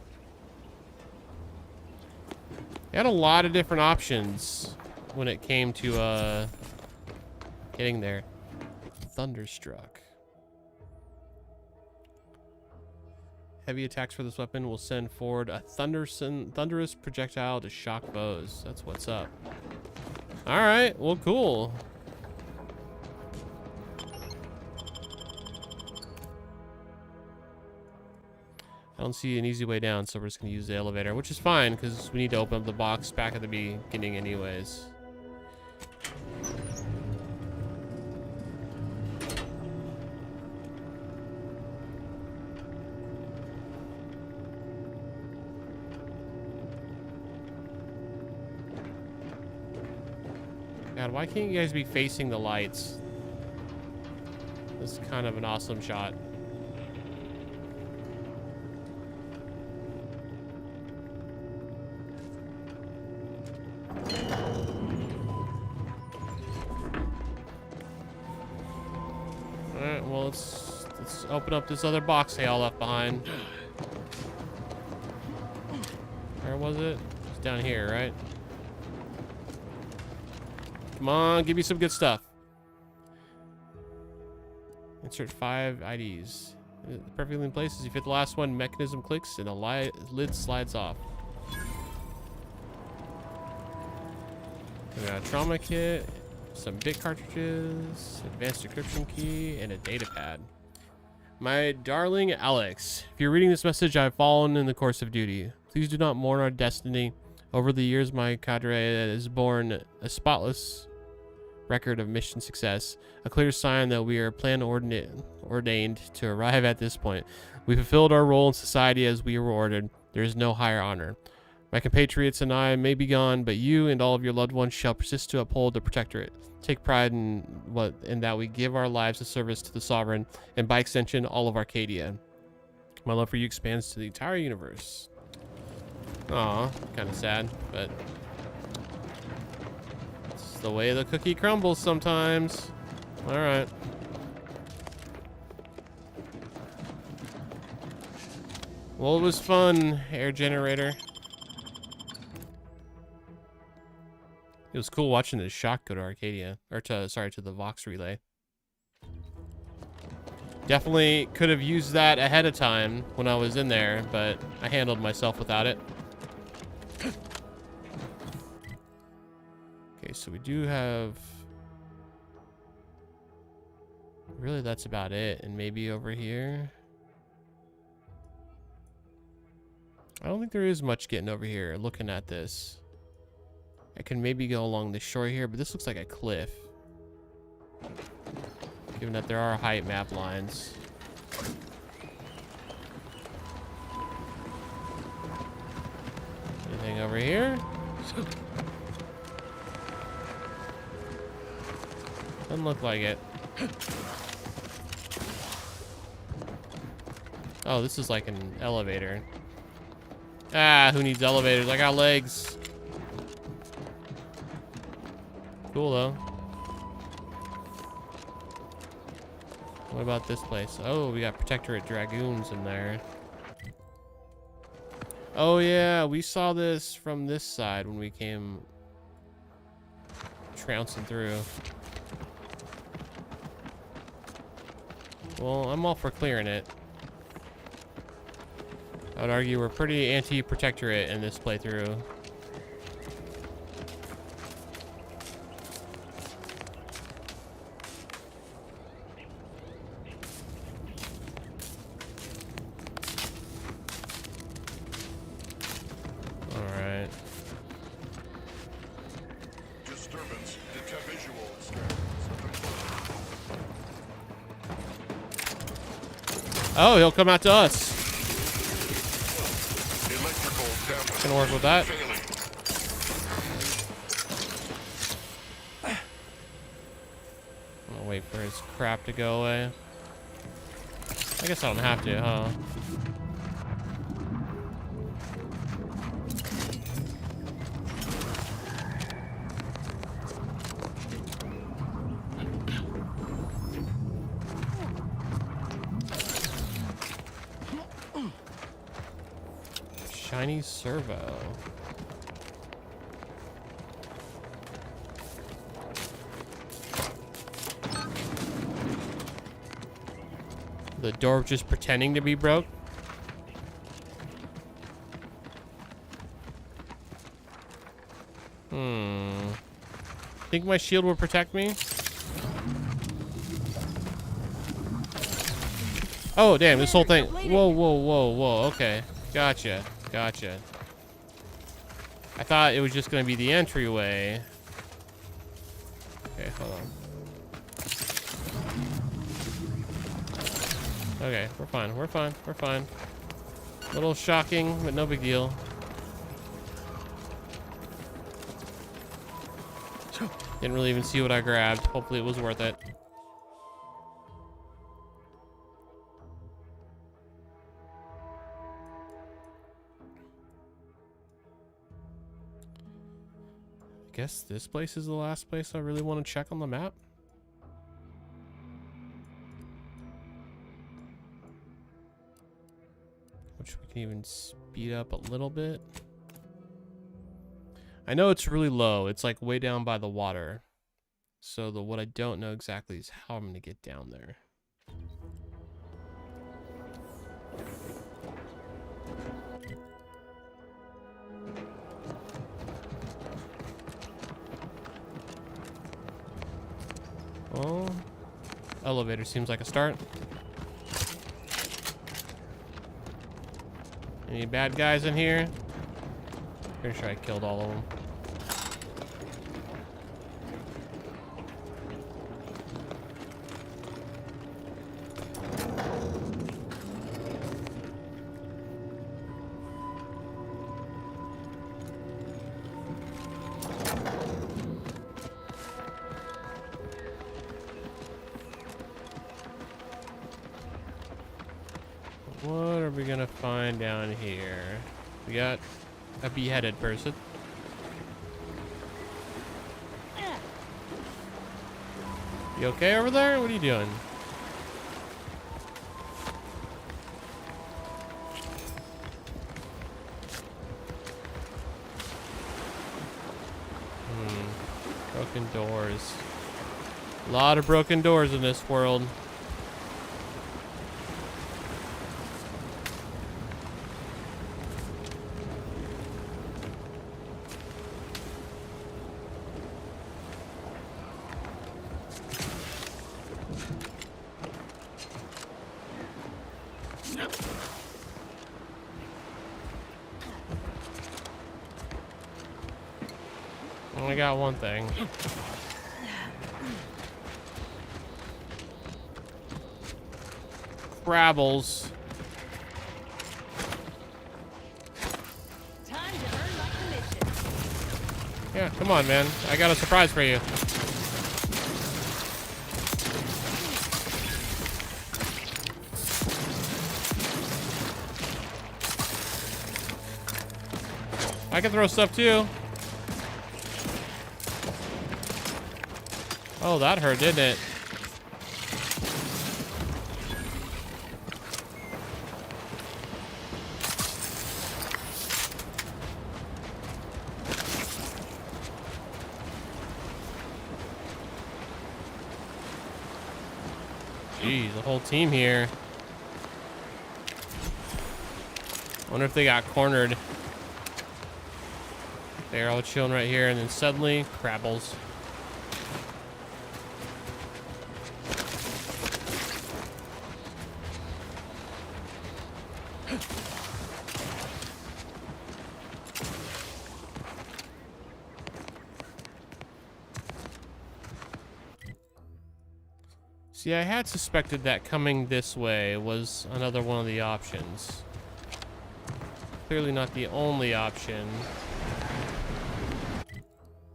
They had a lot of different options when it came to getting there. Thunderstruck. Heavy attacks for this weapon will send forward a thunderous projectile to shock foes. That's what's up. All right, well, cool. I don't see an easy way down, so we're just gonna use the elevator, which is fine because we need to open up the box back at the beginning anyways. God, why can't you guys be facing the lights? This is kind of an awesome shot. Alright, well, let's open up this other box they all left behind. Where was it? It's down here, right? Come on, give me some good stuff. Insert 5 IDs. Perfectly in place. As you fit the last one, mechanism clicks and the lid slides off. We got a trauma kit, some bit cartridges, advanced decryption key, and a data pad. My darling Alex, if you're reading this message, I've fallen in the course of duty. Please do not mourn our destiny. Over the years, my cadre has borne a spotless record of mission success, a clear sign that we are ordained to arrive at this point. We fulfilled our role in society as we were ordered. There is no higher honor. My compatriots and I may be gone, but you and all of your loved ones shall persist to uphold the protectorate. Take pride in that we give our lives of service to the sovereign, and by extension, all of Arcadia. My love for you expands to the entire universe. Aw, kind of sad, but it's the way the cookie crumbles sometimes. All right. Well, it was fun, air generator. It was cool watching the shock go to Arcadia, or to the Vox relay. Definitely could have used that ahead of time when I was in there, but I handled myself without it. Okay, so we do have... Really, that's about it. And maybe over here... I don't think there is much getting over here looking at this. I can maybe go along the shore here, but this looks like a cliff. Given that there are height map lines. Anything over here? Doesn't look like it. Oh, this is like an elevator. Ah, who needs elevators? I got legs. Cool though. What about this place? Oh, we got Protectorate Dragoons in there. Oh yeah, we saw this from this side when we came trouncing through. Well, I'm all for clearing it. I would argue we're pretty anti-Protectorate in this playthrough. Alright. Disturbance. Detect visuals. Oh, he'll come out to us. Electrical damage. Gonna work with that. Failing. I'm gonna wait for his crap to go away. I guess I don't have to, huh? Shiny servo. The door just pretending to be broke. Think my shield will protect me? Oh, damn, this whole thing. Whoa, whoa, whoa, whoa. Okay. Gotcha. Gotcha. I thought it was just going to be the entryway. Okay, hold on. Okay, we're fine. We're fine. We're fine. A little shocking, but no big deal. Didn't really even see what I grabbed. Hopefully it was worth it. I guess this place is the last place I really want to check on the map. Which we can even speed up a little bit. I know it's really low. It's like way down by the water. So what I don't know exactly is how I'm going to get down there. Oh, elevator seems like a start. Any bad guys in here? Pretty sure I killed all of them. What are we gonna find down here? We got a beheaded person. You okay over there? What are you doing? Broken doors. A lot of broken doors in this world. Only got one thing. Crabbles. Time to earn my commission. Yeah, come on, man. I got a surprise for you. I can throw stuff too. Oh, that hurt, didn't it? Jeez, the whole team here. Wonder if they got cornered. They're all chilling right here, and then suddenly, crabbles. See, I had suspected that coming this way was another one of the options. Clearly not the only option. I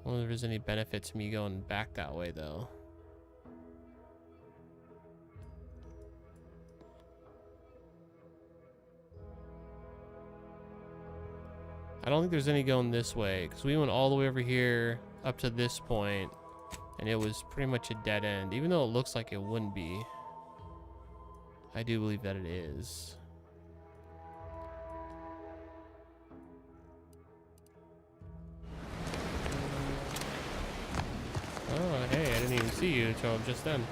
wonder if there's any benefit to me going back that way, though. I don't think there's any going this way, because we went all the way over here up to this point, and it was pretty much a dead end. Even though it looks like it wouldn't be, I do believe that it is. Oh, hey, I didn't even see you until just then.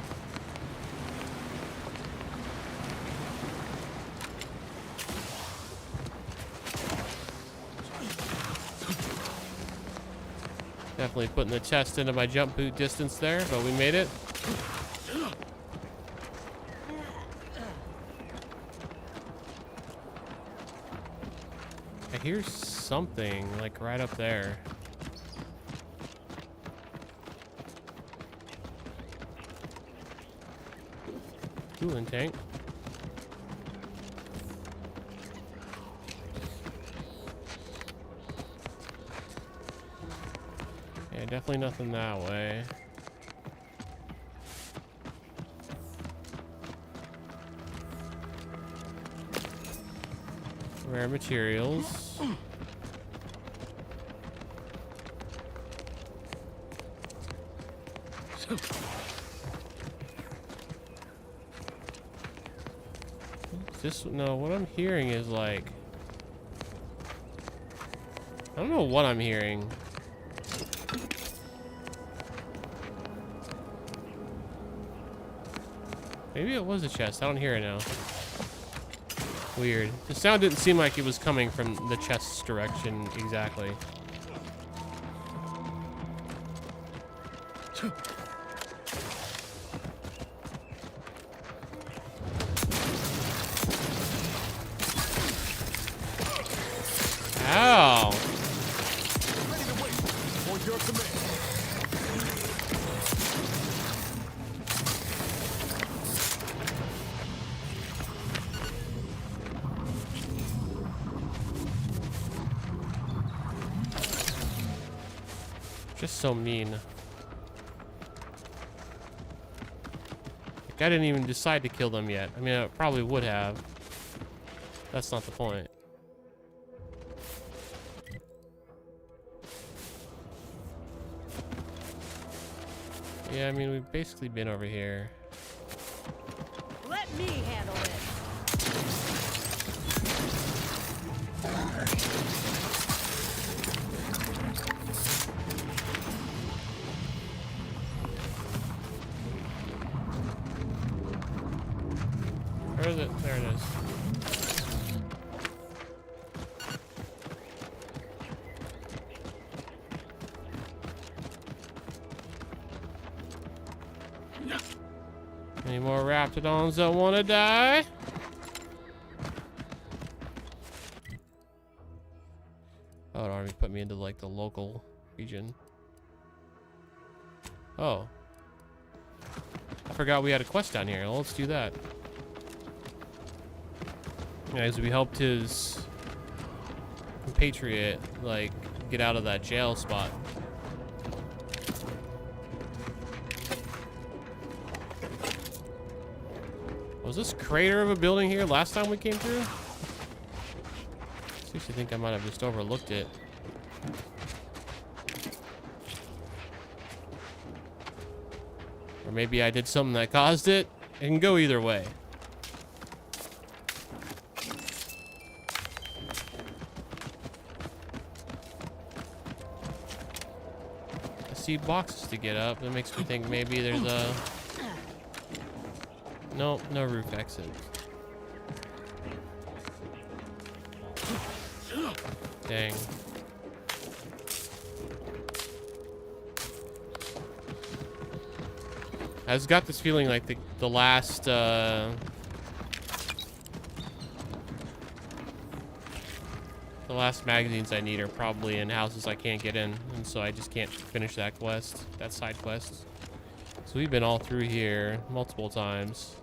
Definitely putting the chest into my jump boot distance there, but we made it. I hear something like right up there. Cooling tank. Yeah, definitely nothing that way. Rare materials. No, what I'm hearing is like, I don't know what I'm hearing. Maybe it was a chest. I don't hear it now. Weird. The sound didn't seem like it was coming from the chest's direction exactly. Ow! Ready to wait for your command. Just so mean. Like, I didn't even decide to kill them yet. I mean, I probably would have. That's not the point. Yeah, I mean, we've basically been over here. Let me handle it. Where is it? There it is. Any more raptidons that want to die? Oh, it already put me into like the local region. Oh. I forgot we had a quest down here. Well, let's do that. As we helped his compatriot, like, get out of that jail spot. Was this crater of a building here last time we came through? I seriously think I might have just overlooked it. Or maybe I did something that caused it. It can go either way. I see boxes to get up. That makes me think maybe there's a... Nope, no roof exit. Dang. I just got this feeling like the last magazines I need are probably in houses I can't get in, and so I just can't finish that quest, that side quest. So we've been all through here multiple times.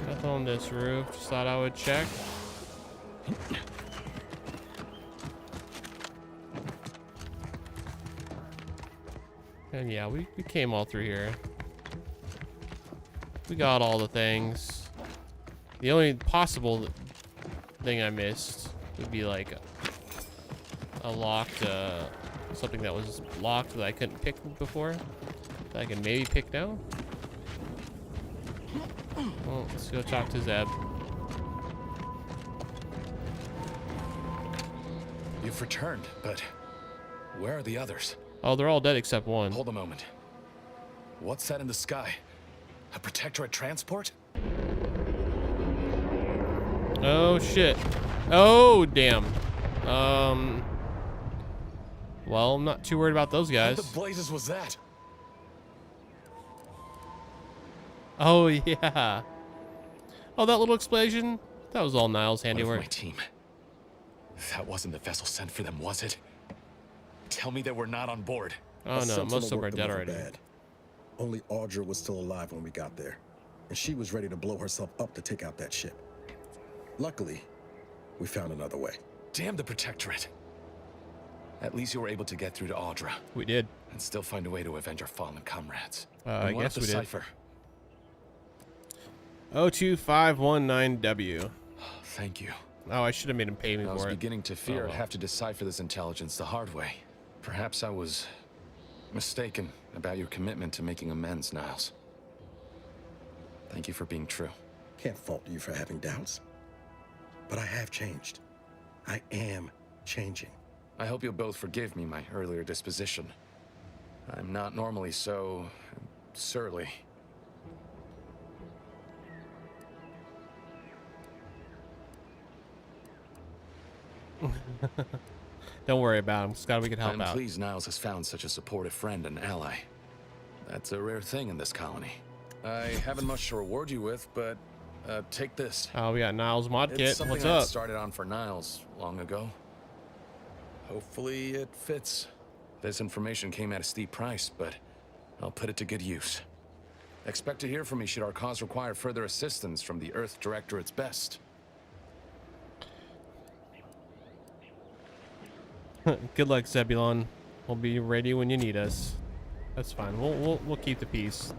Nothing on this roof, just thought I would check. And yeah, we came all through here. We got all the things. The only possible thing I missed would be like a locked, something that was locked that I couldn't pick before, that I can maybe pick now. Well, let's go talk to Zeb. You've returned, but where are the others? Oh, they're all dead except one. Hold a moment. What's that in the sky? A protectorate transport? Oh shit. Oh damn. Well, I'm not too worried about those guys. What the blazes was that? Oh yeah. Oh, that little explosion? That was all Niles' handiwork. My team. That wasn't the vessel sent for them, was it? Tell me they were not on board. Oh no, most of them are dead already. Bad. Only Audra was still alive when we got there. and she was ready to blow herself up to take out that ship. Luckily, we found another way. Damn the Protectorate. At least you were able to get through to Audra. We did. And still find a way to avenge our fallen comrades. I guess we did. Cipher. 02519W. Thank you. Oh, I should have made him pay me I was for it. beginning to fear I'd have to decipher this intelligence the hard way. Perhaps I was mistaken about your commitment to making amends, Niles. Thank you for being true. Can't fault you for having doubts. But I have changed. I am changing. I hope you'll both forgive me my earlier disposition. I'm not normally so surly. Don't worry about him. Scott, we can help I'm out. pleased Niles has found such a supportive friend and ally. That's a rare thing in this colony. I haven't much to reward you with, but take this. Oh, we got Niles mod It's kit. something What's I up? started on for Niles long ago. Hopefully it fits. This information came at a steep price, but I'll put it to good use. Expect to hear from me should our cause require further assistance from the Earth Directorate's best. Good luck, Zebulon. We'll be ready when you need us. That's fine. We'll keep the peace.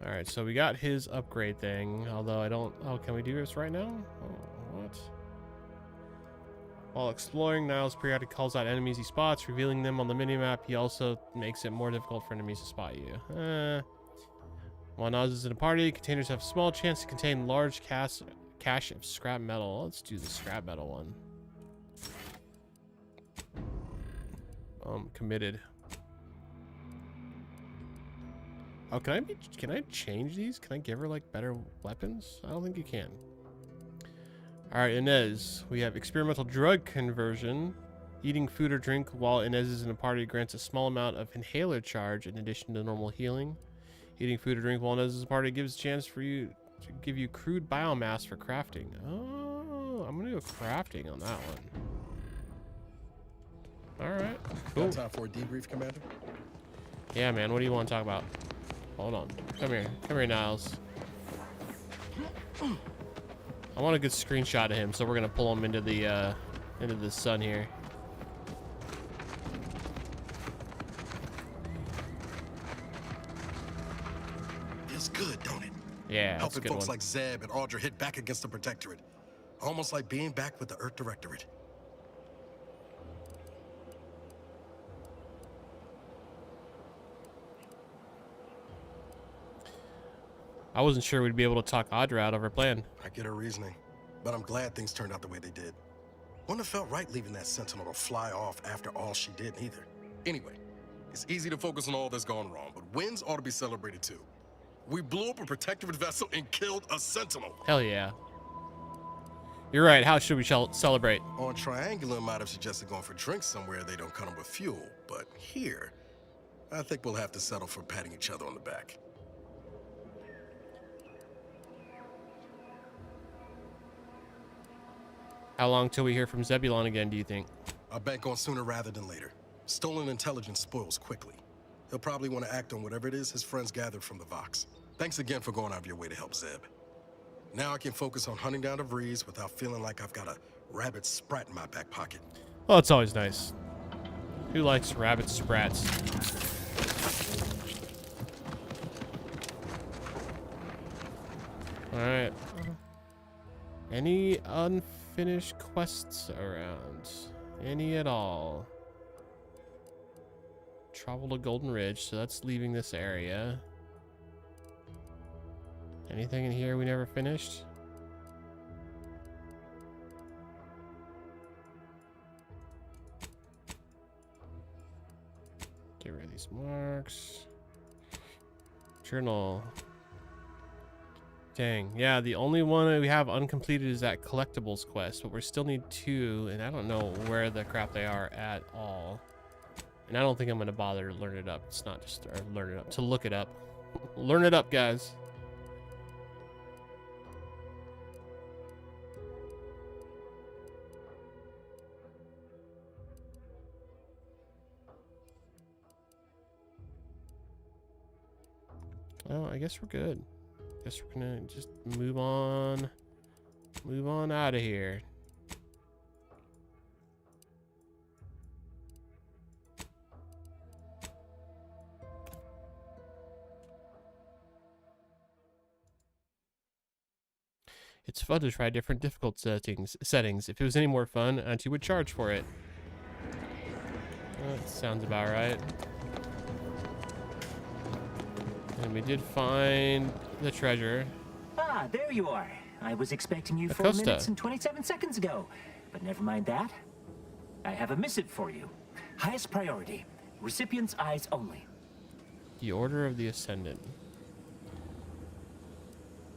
All right, so we got his upgrade thing. Although I don't. Oh, can we do this right now? Oh, what? While exploring, Niles periodically calls out enemies he spots, revealing them on the minimap. He also makes it more difficult for enemies to spot you. While Niles is in a party, containers have a small chance to contain large cache of scrap metal. Let's do the scrap metal one. Committed. Oh, can I change these? Can I give her like better weapons? I don't think you can. All right, Inez. We have experimental drug conversion. Eating food or drink while Inez is in a party grants a small amount of inhaler charge in addition to normal healing. Eating food or drink while Inez is in a party gives a chance for you to give you crude biomass for crafting. Oh, I'm gonna go crafting on that one. All right, cool. Got time for a debrief, Commander? Yeah, man. What do you want to talk about? Hold on. Come here, Niles. I want a good screenshot of him, so we're gonna pull him into the sun here. Feels good, don't it? Yeah, that's a helping good folks one. like Zeb and Audra hit back against the Protectorate. Almost like being back with the Earth Directorate. I wasn't sure we'd be able to talk Audra out of her plan. I get her reasoning, but I'm glad things turned out the way they did. Wouldn't have felt right leaving that Sentinel to fly off after all she did either. Anyway, it's easy to focus on all that's gone wrong, but wins ought to be celebrated too. We blew up a Protectorate vessel and killed a Sentinel. Hell yeah. You're right. How should we celebrate? On Triangular might have suggested going for drinks somewhere they don't come with fuel, but here, I think we'll have to settle for patting each other on the back. How long till we hear from Zebulon again, do you think? I'll bank on sooner rather than later. Stolen intelligence spoils quickly. He'll probably want to act on whatever it is his friends gathered from the Vox. Thanks again for going out of your way to help Zeb. Now I can focus on hunting down the Vrees without feeling like I've got a rabbit sprat in my back pocket. Well, it's always nice. Who likes rabbit sprats? All right. Any unfinished quests around? Any at all? Travel to Golden Ridge, so that's leaving this area. Anything in here we never finished? Get rid of these marks. Journal. Dang. Yeah, the only one we have uncompleted is that collectibles quest, but we still need 2, and I don't know where the crap they are at all. And I don't think I'm going to bother to learn it up. It's not just learn it up, to look it up. Learn it up, guys. No, I guess we're good. Guess we're gonna just move on out of here. It's fun to try different difficult settings. If it was any more fun, Auntie would charge for it. That sounds about right. And we did find the treasure. Ah, there you are. I was expecting you 4 Acosta. minutes and 27 seconds ago. But never mind that. I have a missive for you. Highest priority. Recipient's eyes only. The Order of the Ascendant.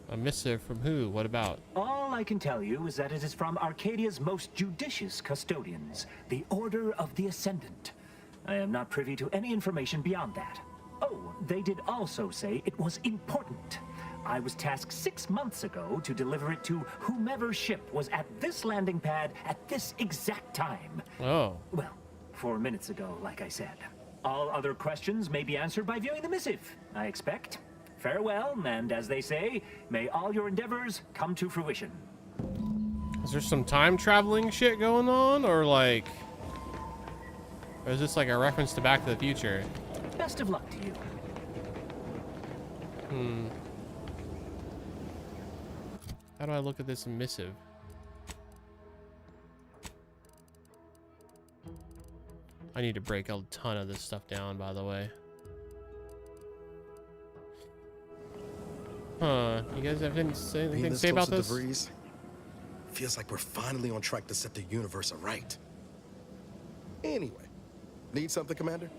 A missive from who? What about? All I can tell you is that it is from Arcadia's most judicious custodians, the Order of the Ascendant. I am not privy to any information beyond that. Oh, they did also say it was important. I was tasked 6 months ago to deliver it to whomever ship was at this landing pad at this exact time. Oh. Well, 4 minutes ago, like I said. All other questions may be answered by viewing the missive, I expect. Farewell, and as they say, may all your endeavors come to fruition. Is there some time traveling shit going on, or like, or is this like a reference to Back to the Future? Best of luck to you. How do I look at this missive? I need to break a ton of this stuff down, by the way. Huh? You guys have anything to say about this? DeVries, feels like we're finally on track to set the universe aright. Anyway, need something, Commander?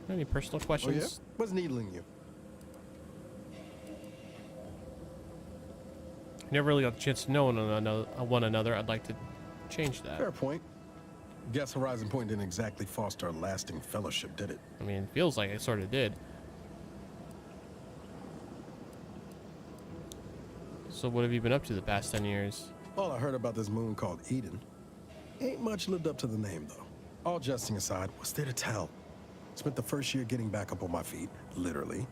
Any personal Oh questions? yeah? What's needling you? Never really got the chance to know one another. I'd like to change that. Fair point. Guess Horizon Point didn't exactly foster a lasting fellowship, did it? I mean, it feels like it sort of did. So what have you been up to the past 10 years? All I heard about this moon called Eden. Ain't much lived up to the name, though. All jesting aside, what's there to tell? Spent the first year getting back up on my feet, literally.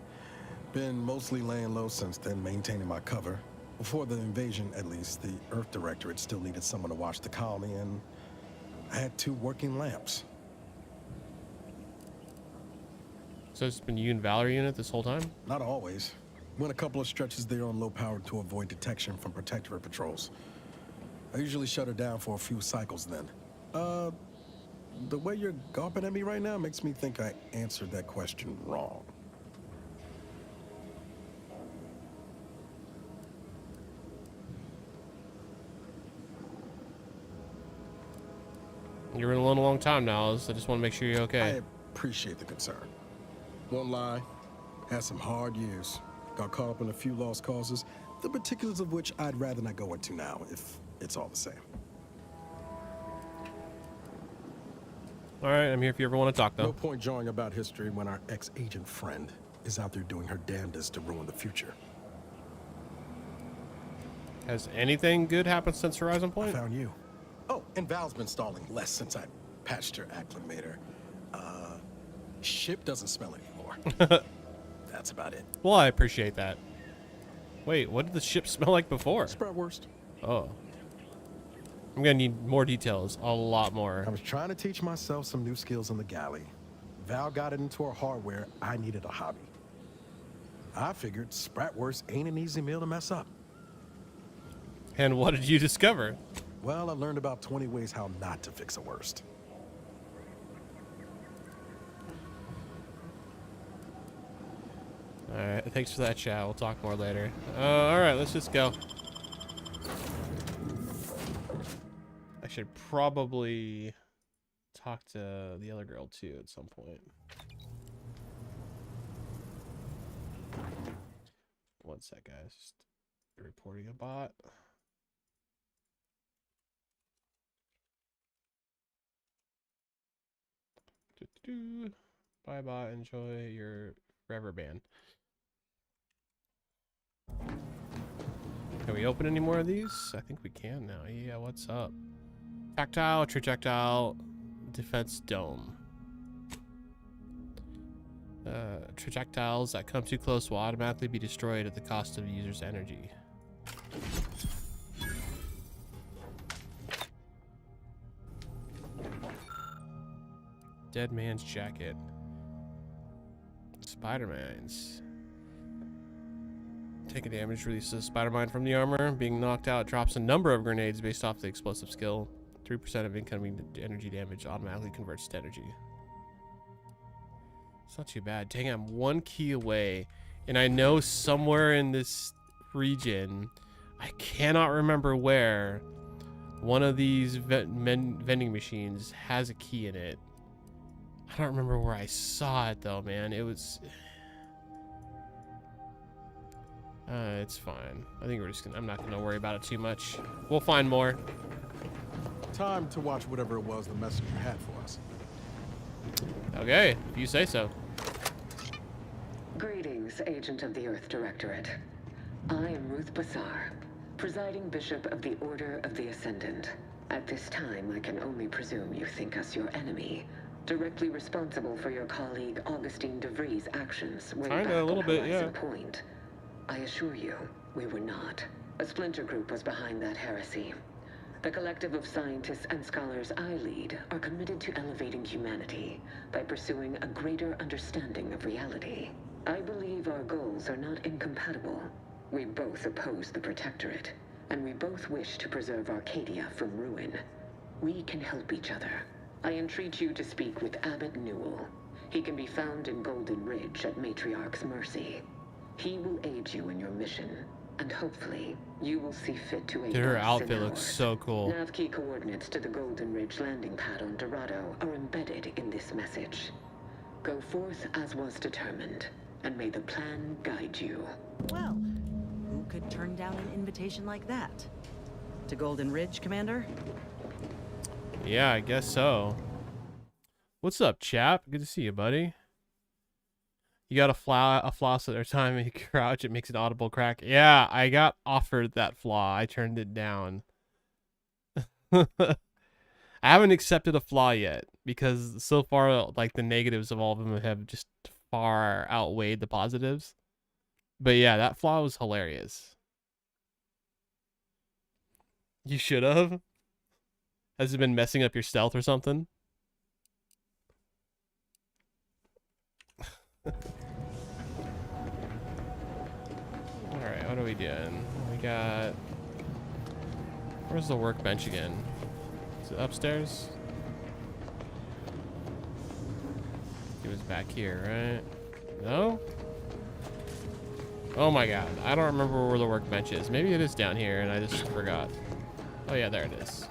Been mostly laying low since then, maintaining my cover. Before the invasion, at least, the Earth Directorate still needed someone to watch the colony, and I had 2 working lamps. So it's been you and Valerie in it this whole time? Not always. Went a couple of stretches there on low power to avoid detection from Protectorate patrols. I usually shut her down for a few cycles then. The way you're gawping at me right now makes me think I answered that question wrong. You're in alone a long time now, so I just want to make sure you're okay. I appreciate the concern. Won't lie, had some hard years. Got caught up in a few lost causes, the particulars of which I'd rather not go into now, if it's all the same. All right, I'm here if you ever want to talk, though. No point jawing about history when our ex-agent friend is out there doing her damnedest to ruin the future. Has anything good happened since Horizon I Point? found you. Oh, and Val's been stalling less since I patched her acclimator. Ship doesn't smell anymore. That's about it. Well, I appreciate that. Wait, what did the ship smell like before? Spratwurst. Oh. I'm gonna need more details, a lot more. I was trying to teach myself some new skills in the galley. Val got it into her hardware. I needed a hobby. I figured Spratwurst ain't an easy meal to mess up. And what did you discover? Well, I learned about 20 ways how not to fix a worst. Alright, thanks for that, chat. We'll talk more later. Alright, let's just go. I should probably talk to the other girl, too, at some point. One sec, guys. Just reporting a bot. Bye bye. Enjoy your forever ban. Can we open any more of these? I think we can now. Yeah, what's up? Tactile, trajectile, defense dome. Trajectiles that come too close will automatically be destroyed at the cost of the user's energy. Dead man's jacket. Spider-Mines. Taking damage releases Spider-Mine from the armor. Being knocked out drops a number of grenades based off the explosive skill. 3% of incoming energy damage automatically converts to energy. It's not too bad. Dang, I'm one key away. And I know somewhere in this region, I cannot remember where, one of these vending machines has a key in it. I don't remember where I saw it though, man. It was... it's fine. I think we're just gonna... I'm not gonna worry about it too much. We'll find more. Time to watch whatever it was the messenger had for us. Okay, if you say so. Greetings, Agent of the Earth Directorate. I am Ruth Bassar, presiding Bishop of the Order of the Ascendant. At this time, I can only presume you think us your enemy, directly responsible for your colleague Augustine DeVries' actions way back a little on bit, yeah. Horizon Point. I assure you, we were not. A splinter group was behind that heresy. The collective of scientists and scholars I lead are committed to elevating humanity by pursuing a greater understanding of reality. I believe our goals are not incompatible. We both oppose the Protectorate, and we both wish to preserve Arcadia from ruin. We can help each other. I entreat you to speak with Abbot Newell. He can be found in Golden Ridge at Matriarch's mercy. He will aid you in your mission, and hopefully, you will see fit to aid Dude, her us outfit in looks ours. so cool. Nav key coordinates to the Golden Ridge landing pad on Dorado are embedded in this message. Go forth as was determined, and may the plan guide you. Well, who could turn down an invitation like that? To Golden Ridge, Commander? Yeah, I guess so. What's up, chap? Good to see you, buddy. You got a floss at a time and you crouch, it makes an audible crack. Yeah, I got offered that flaw. I turned it down. I haven't accepted a flaw yet because so far, like, the negatives of all of them have just far outweighed the positives. But yeah, that flaw was hilarious. You should have. Has it been messing up your stealth or something? Alright, what are we doing? We got... Where's the workbench again? Is it upstairs? It was back here, right? No? Oh my god, I don't remember where the workbench is. Maybe it is down here and I just forgot. Oh yeah, there it is.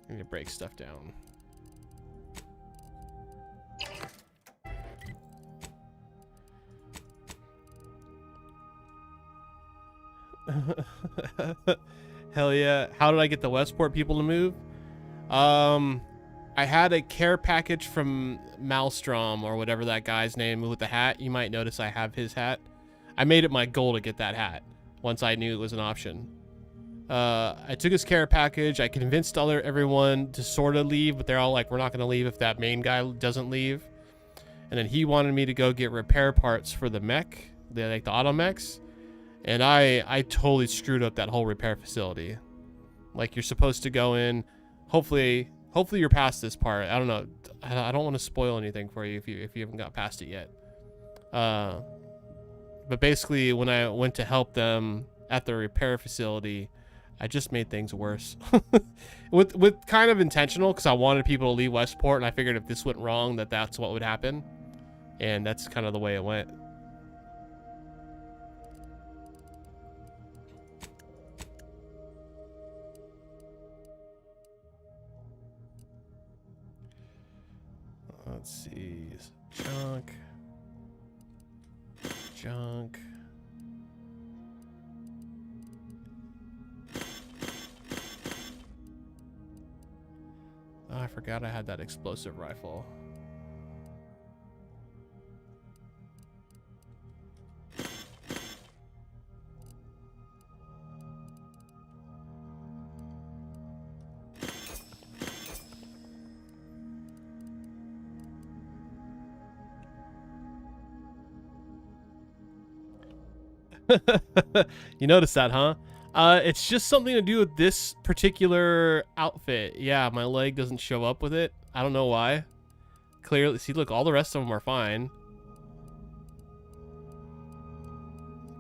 I need to break stuff down. Hell yeah. How did I get the Westport people to move? I had a care package from Maelstrom or whatever that guy's name with the hat. You might notice I have his hat. I made it my goal to get that hat once I knew it was an option. I took his care package. I convinced everyone to sort of leave, but they're all like, we're not going to leave if that main guy doesn't leave. And then he wanted me to go get repair parts for the mech, like the auto mechs. And I totally screwed up that whole repair facility. Like, you're supposed to go in, hopefully you're past this part. I don't know. I don't want to spoil anything for you if you haven't got past it yet. But basically, when I went to help them at the repair facility, I just made things worse. with kind of intentional, because I wanted people to leave Westport, and I figured if this went wrong, that's what would happen. And that's kind of the way it went. Let's see. Junk. Oh, I forgot I had that explosive rifle. You noticed that, huh? It's just something to do with this particular outfit. Yeah, my leg doesn't show up with it. I don't know why. Clearly, see, look, all the rest of them are fine.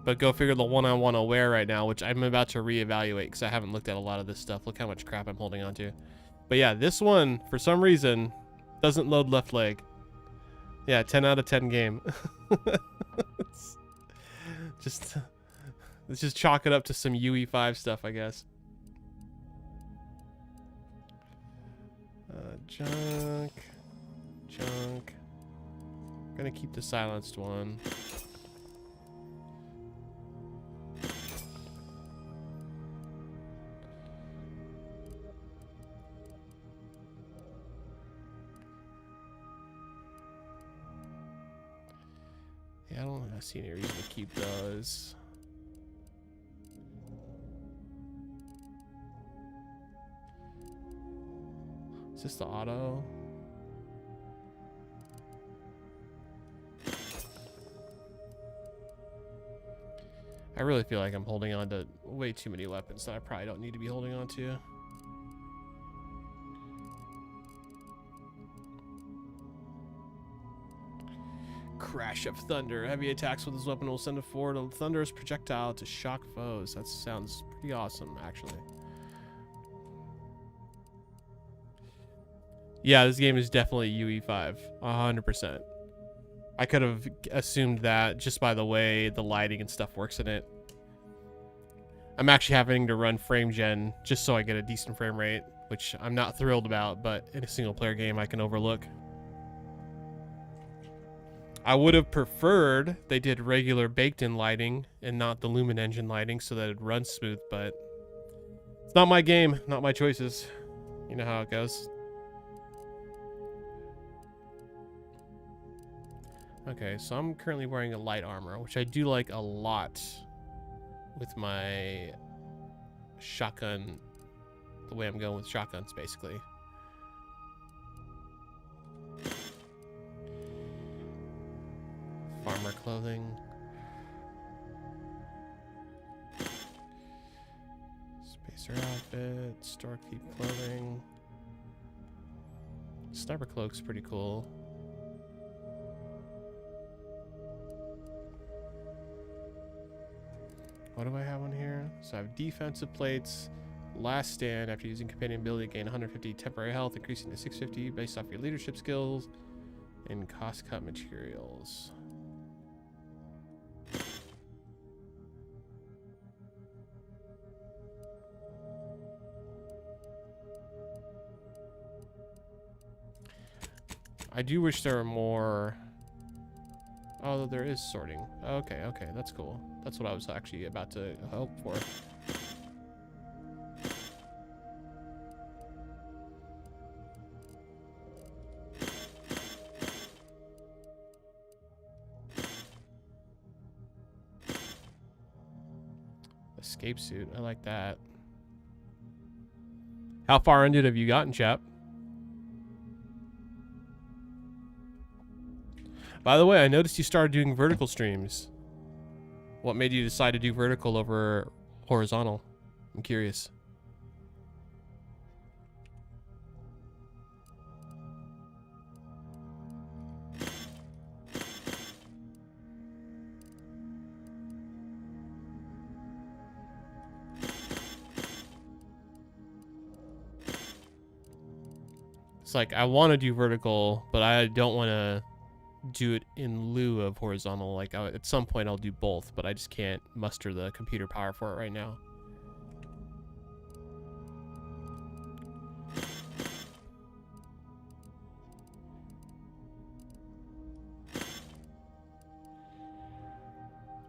But go figure the one I want to wear right now, which I'm about to reevaluate because I haven't looked at a lot of this stuff. Look how much crap I'm holding on to. But yeah, this one, for some reason, doesn't load left leg. Yeah, 10 out of 10 game. Let's just chalk it up to some UE5 stuff, I guess. Junk. I'm gonna keep the silenced one. Yeah, I don't see any reason to keep those. Is this the auto? I really feel like I'm holding on to way too many weapons that I probably don't need to be holding on to. Crash of Thunder. Heavy attacks with this weapon will send a forward a thunderous projectile to shock foes. That sounds pretty awesome, actually. Yeah, this game is definitely UE5. 100%. I could have assumed that just by the way the lighting and stuff works in it. I'm actually having to run frame gen just so I get a decent frame rate, which I'm not thrilled about, but in a single player game I can overlook. I would have preferred they did regular baked-in lighting and not the Lumen Engine lighting so that it runs smooth, but it's not my game, not my choices. You know how it goes. Okay, so I'm currently wearing a light armor, which I do like a lot with my shotgun, the way I'm going with shotguns, basically. Farmer clothing. Spacer outfit, storekeep clothing. Sniper cloak's pretty cool. What do I have on here? So I have defensive plates, last stand after using companion ability, gain 150 temporary health, increasing to 650 based off your leadership skills, and cost cut materials. I do wish there were more. Oh, there is sorting. Okay, okay, that's cool. That's what I was actually about to hope for. Escape suit, I like that. How far into it have you gotten, chap? By the way, I noticed you started doing vertical streams. What made you decide to do vertical over horizontal? I'm curious. It's like, I want to do vertical, but I don't want to do it in lieu of horizontal. Like at some point I'll do both, but I just can't muster the computer power for it right now.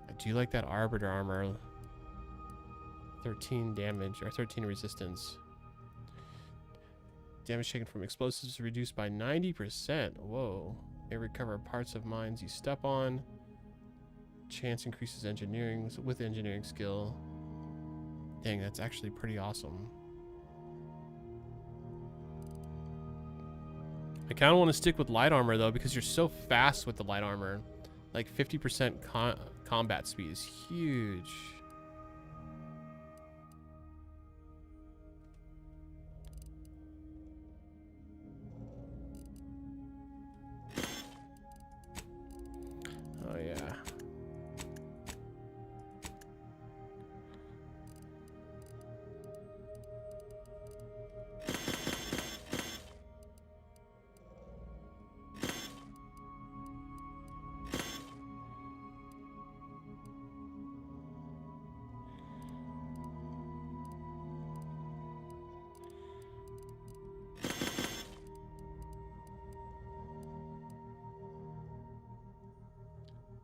I do like that Arbiter armor. 13 damage or 13 resistance. Damage taken from explosives reduced by 90%. Whoa. May recover parts of mines you step on. Chance increases engineering with engineering skill. Dang, that's actually pretty awesome. I kind of want to stick with light armor though, because you're so fast with the light armor. Like 50% combat speed is huge. Oh yeah.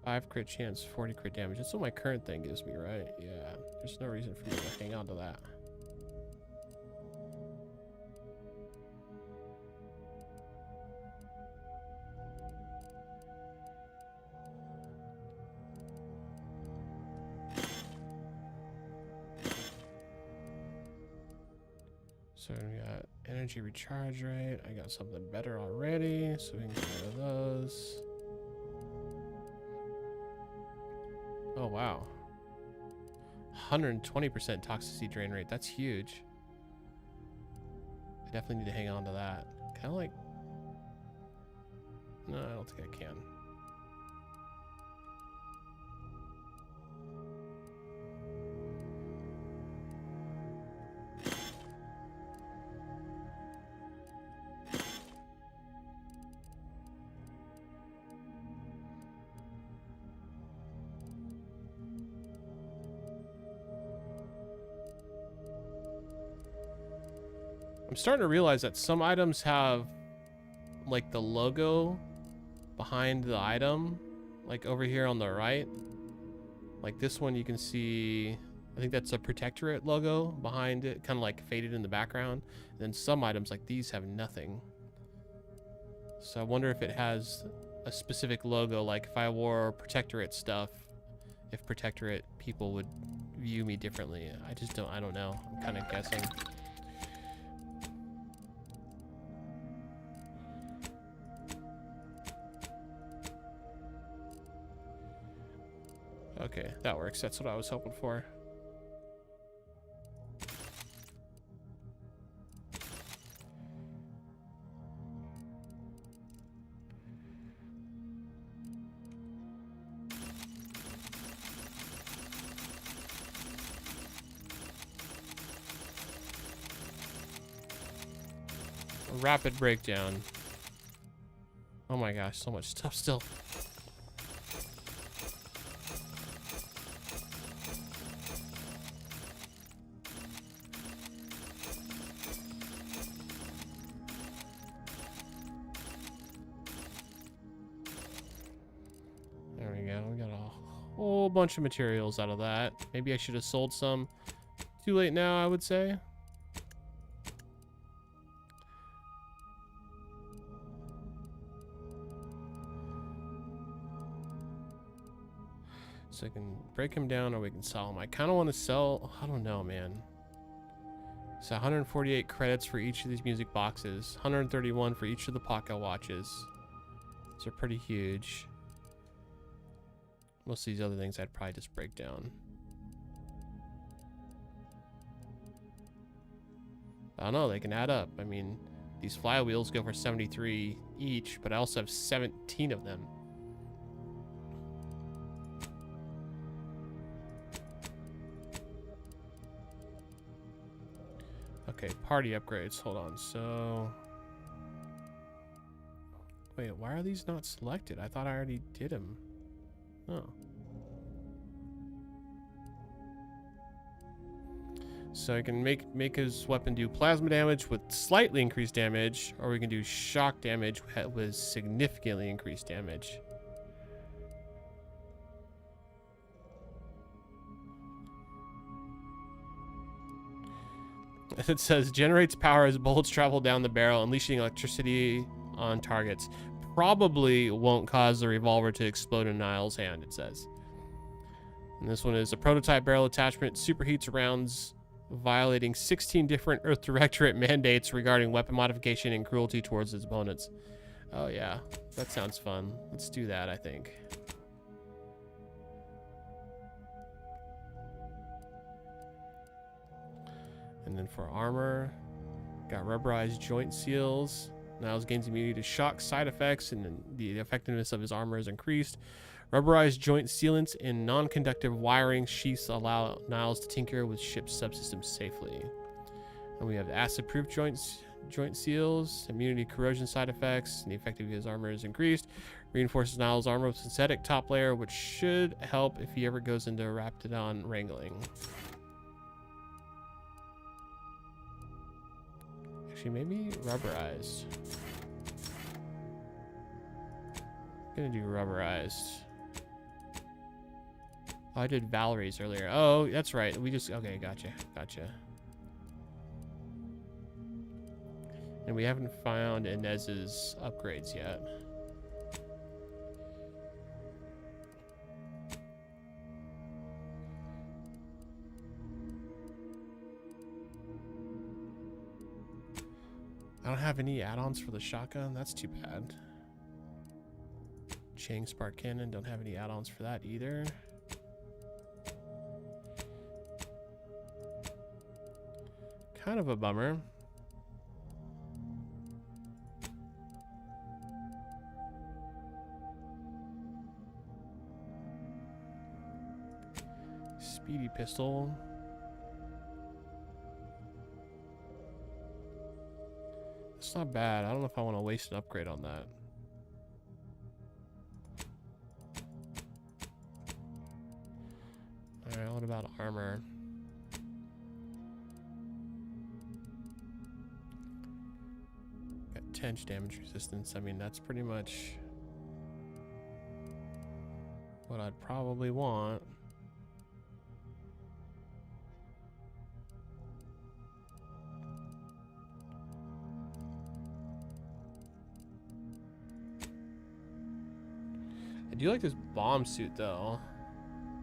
Five crit chance, 40 crit damage. That's what my current thing gives me, right? Yeah. There's no reason for me to hang on to that. So we got energy recharge rate. I got something better already, so we can get rid of those. Oh wow. 120% toxicity drain rate. That's huge. I definitely need to hang on to that. Kind of like... No, I don't think I can. I'm starting to realize that some items have like the logo behind the item, like over here on the right. Like this one you can see, I think that's a Protectorate logo behind it, kind of like faded in the background. And then some items like these have nothing. So I wonder if it has a specific logo, like if I wore Protectorate stuff, if Protectorate people would view me differently. I don't know. I'm kind of guessing. Okay, that works. That's what I was hoping for. A rapid breakdown. Oh my gosh, so much stuff still. Bunch of materials out of that. Maybe I should have sold some. Too late now, I would say. So I can break him down or we can sell him. I kind of want to sell. I don't know, man. So 148 credits for each of these music boxes. 131 for each of the pocket watches. These are pretty huge. Most of these other things I'd probably just break down. I don't know, they can add up. I mean, these flywheels go for 73 each, but I also have 17 of them. Okay, party upgrades. Hold on. So... Wait, why are these not selected? I thought I already did them. Oh. So I can make his weapon do plasma damage with slightly increased damage, or we can do shock damage with significantly increased damage. It says generates power as bullets travel down the barrel, unleashing electricity on targets. Probably won't cause the revolver to explode in Niall's hand, it says. And this one is a prototype barrel attachment, superheats rounds, violating 16 different Earth Directorate mandates regarding weapon modification and cruelty towards its opponents. Oh yeah, that sounds fun. Let's do that, I think. And then for armor, got rubberized joint seals. Niles gains immunity to shock side effects, and then the effectiveness of his armor is increased. Rubberized joint sealants and non-conductive wiring sheaths allow Niles to tinker with ship's subsystems safely. And we have acid-proof joint seals, immunity to corrosion side effects, and the effectiveness of his armor is increased. Reinforces Niles' armor with synthetic top layer, which should help if he ever goes into Raptidon wrangling. Actually, maybe rubberized. I'm gonna do rubberized. Oh, I did Valerie's earlier. Oh, that's right. We just, okay, gotcha. And we haven't found Inez's upgrades yet. I don't have any add-ons for the shotgun. That's too bad. Chang Spark Cannon. Don't have any add-ons for that either. Kind of a bummer. Speedy pistol. It's not bad. I don't know if I want to waste an upgrade on that. Alright, what about armor? Got 10 damage resistance. I mean, that's pretty much what I'd probably want. I do like this bomb suit though.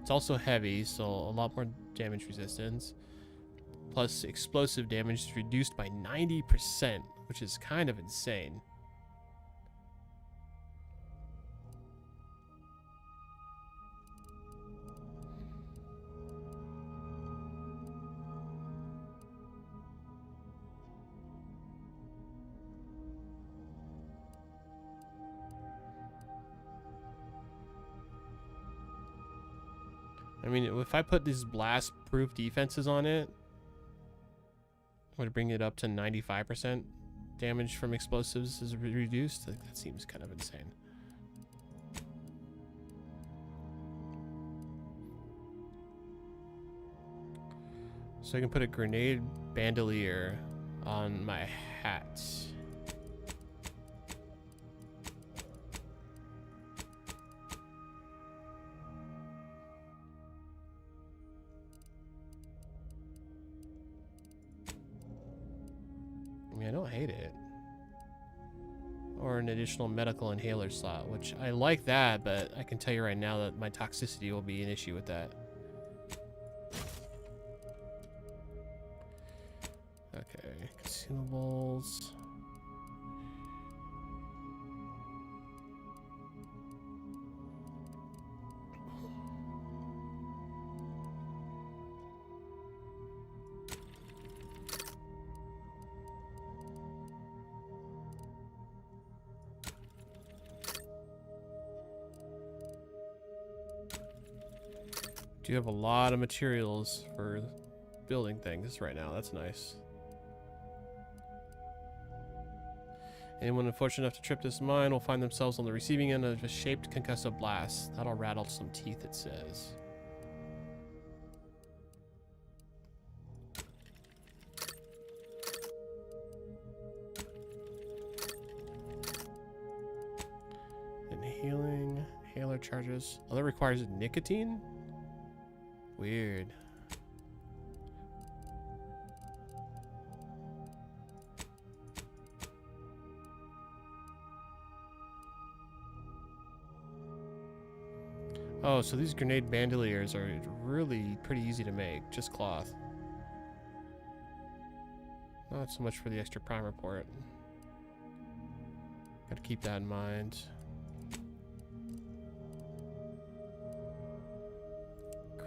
It's also heavy, so a lot more damage resistance. Plus explosive damage is reduced by 90%, which is kind of insane. I mean, if I put these blast-proof defenses on it, would bring it up to 95% damage from explosives is reduced. Like, that seems kind of insane. So I can put a grenade bandolier on my hat. I mean, I don't hate it. Or an additional medical inhaler slot, which I like that, but I can tell you right now that my toxicity will be an issue with that. Okay, consumables. Do have a lot of materials for building things right now. That's nice. Anyone unfortunate enough to trip this mine will find themselves on the receiving end of a shaped concussive blast. That'll rattle some teeth, it says. Inhaler charges. Oh, that requires nicotine? Weird. Oh, so these grenade bandoliers are really pretty easy to make. Just cloth. Not so much for the extra primer port. Gotta keep that in mind.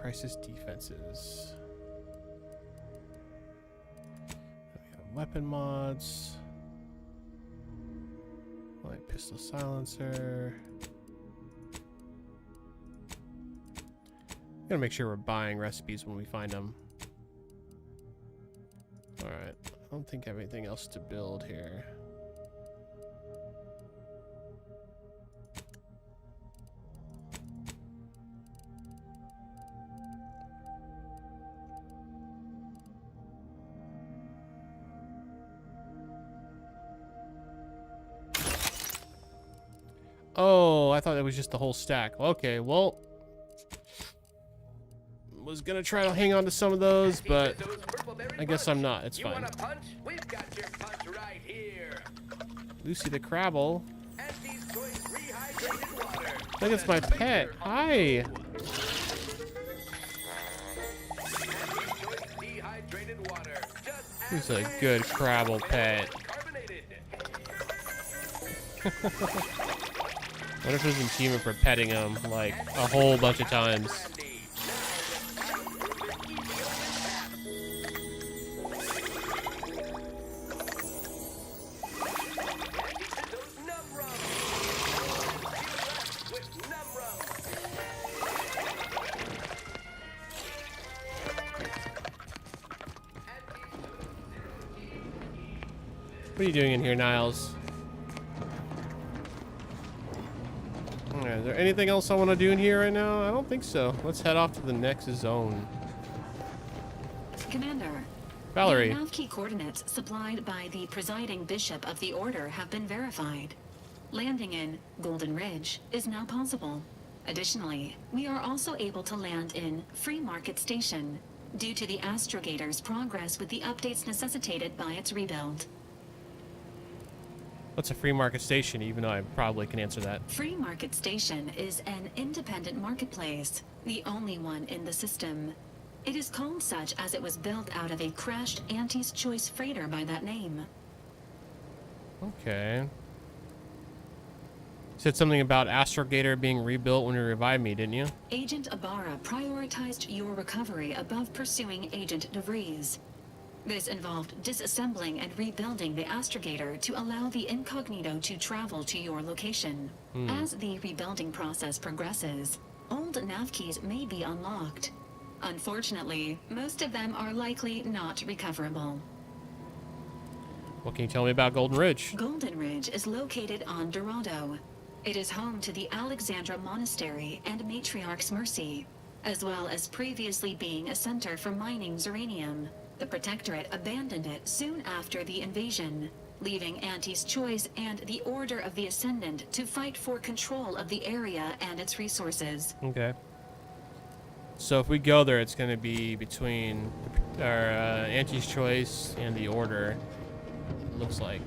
Crisis defenses. weapon mods. Light pistol silencer. Gotta make sure we're buying recipes when we find them. Alright, I don't think I have anything else to build here. Oh, I thought it was just the whole stack. Okay, well, was gonna try to hang on to some of those, but I guess I'm not. It's fine. Lucy the Crabble. I think it's my pet. Hi. Who's a good Crabble pet? What if there's an achievement for petting him, like, a whole bunch of times? What are you doing in here, Niles? Is there anything else I want to do in here right now? I don't think so. Let's head off to the next zone. Commander, Valerie. the nav key coordinates supplied by the presiding bishop of the Order have been verified. Landing in Golden Ridge is now possible. Additionally, we are also able to land in Free Market Station due to the Astrogator's progress with the updates necessitated by its rebuild. What's a free market station, even though I probably can answer that? Free Market Station is an independent marketplace, the only one in the system. It is called such as it was built out of a crashed Auntie's Choice freighter by that name. Okay. You said something about Astrogator being rebuilt when you revived me, didn't you? Agent Ibarra prioritized your recovery above pursuing Agent DeVries. This involved disassembling and rebuilding the Astrogator to allow the Incognito to travel to your location. As the rebuilding process progresses, old nav keys may be unlocked. Unfortunately, most of them are likely not recoverable. What can you tell me about Golden Ridge? Golden Ridge is located on Dorado. It is home to the Alexandra Monastery and Matriarch's Mercy, as well as previously being a center for mining Zeranium. The Protectorate abandoned it soon after the invasion, leaving Auntie's Choice and the Order of the Ascendant to fight for control of the area and its resources. Okay. So if we go there, it's going to be between our Auntie's Choice and the Order, it looks like.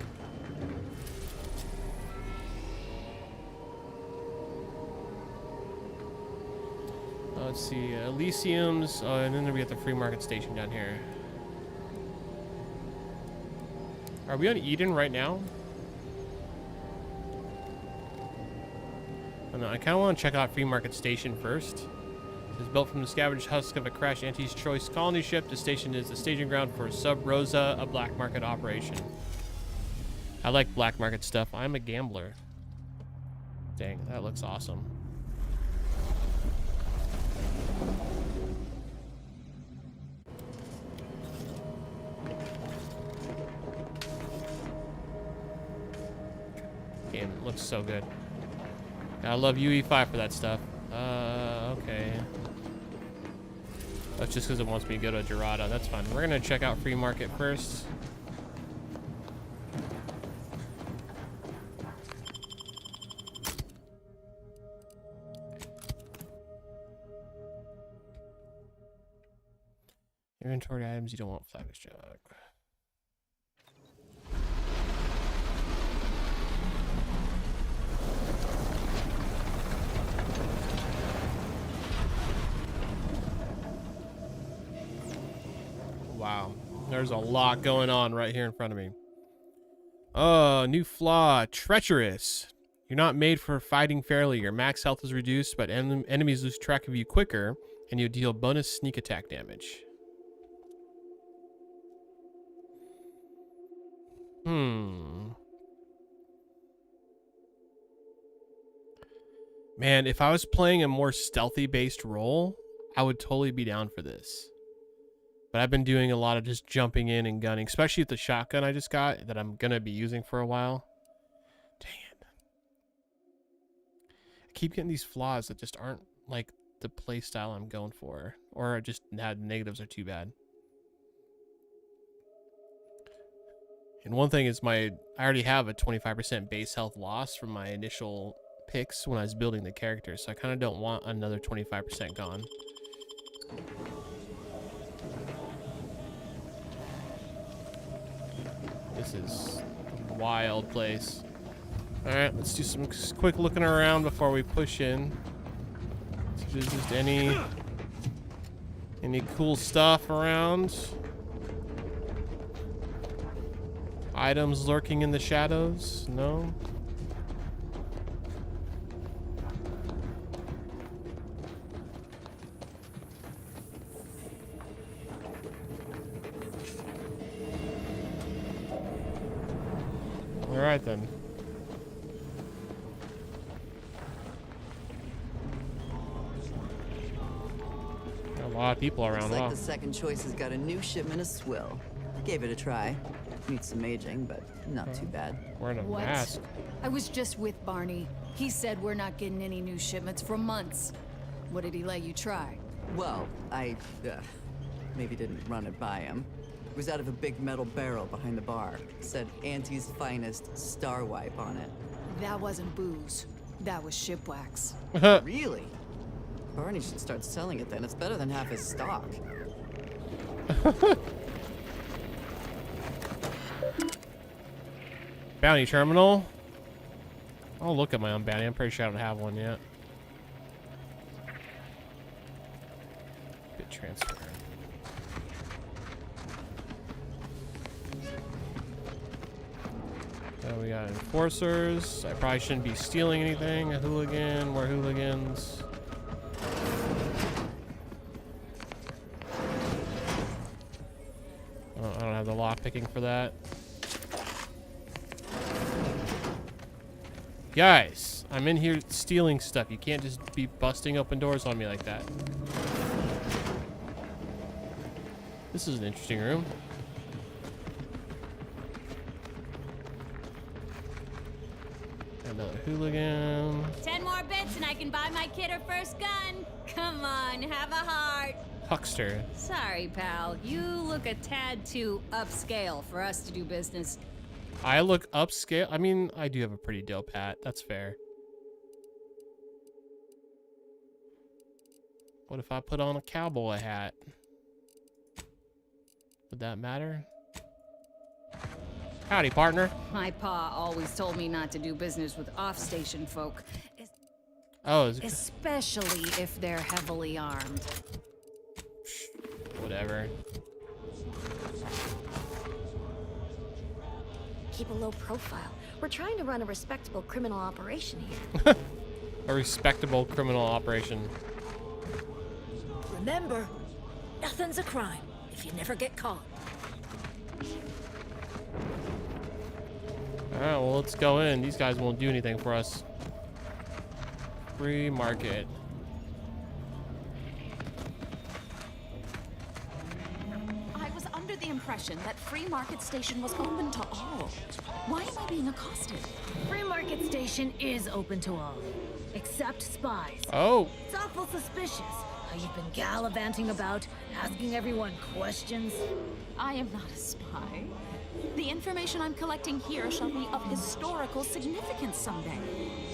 Let's see, Elysium's, and then we got the Free Market Station down here. Are we on Eden right now? Oh, no, I kind of want to check out Free Market Station first. It's built from the scavenged husk of a crashed Auntie's Choice colony ship. The station is the staging ground for Sub Rosa, a black market operation. I like black market stuff. I'm a gambler. Dang, that looks awesome. Game looks so good. I love UE5 for that stuff. Okay. That's just because it wants me to go to Dorado. That's fine. We're gonna check out Free Market first. Inventory items, you don't want Flavish Jug. Wow, there's a lot going on right here in front of me. Oh, new flaw, treacherous. You're not made for fighting fairly. Your max health is reduced, but enemies lose track of you quicker, and you deal bonus sneak attack damage. Man, if I was playing a more stealthy-based role, I would totally be down for this. But I've been doing a lot of just jumping in and gunning, especially with the shotgun I just got that I'm going to be using for a while. Dang it. I keep getting these flaws that just aren't like the play style I'm going for. Or just negatives are too bad. And one thing is I already have a 25% base health loss from my initial picks when I was building the character, so I kind of don't want another 25% gone. This is a wild place. Alright, let's do some quick looking around before we push in. See if there's just any cool stuff around. Items lurking in the shadows? No? Alright then. Got a lot of people around. Looks like the second choice has got a new shipment of swill. Gave it a try. Needs some aging, but not too bad. Wearing a What? mask. I was just with Barney. He said we're not getting any new shipments for months. What did he let you try? Well, I maybe didn't run it by him. It was out of a big metal barrel behind the bar. Said Auntie's finest star wipe on it. That wasn't booze. That was ship wax. Really? Barney should start selling it then. It's better than half his stock. Bounty terminal. I'll look at my own bounty. I'm pretty sure I don't have one yet. Bit transfer. So we got enforcers. I probably shouldn't be stealing anything. A hooligan. More hooligans. Oh, I don't have the lock picking for that. Guys, I'm in here stealing stuff. You can't just be busting open doors on me like that. This is an interesting room. Another hooligan. 10 more bits and I can buy my kid her first gun. Come on, have a heart. Huckster. Sorry, pal. You look a tad too upscale for us to do business. I look upscale. I mean, I do have a pretty dope hat. That's fair. What if I put on a cowboy hat? Would that matter? Howdy, partner. My pa always told me not to do business with off-station folk. Oh, is it... Especially if they're heavily armed. Whatever. Keep a low profile. We're trying to run a respectable criminal operation here. A respectable criminal operation. Remember, nothing's a crime if you never get caught. Alright, well, let's go in. These guys won't do anything for us. Free market. I was under the impression that Free Market Station was open to all. Why am I being accosted? Free Market Station is open to all, except spies. Oh. It's awful suspicious how you've been gallivanting about, asking everyone questions. I am not a spy. The information I'm collecting here shall be of historical significance someday.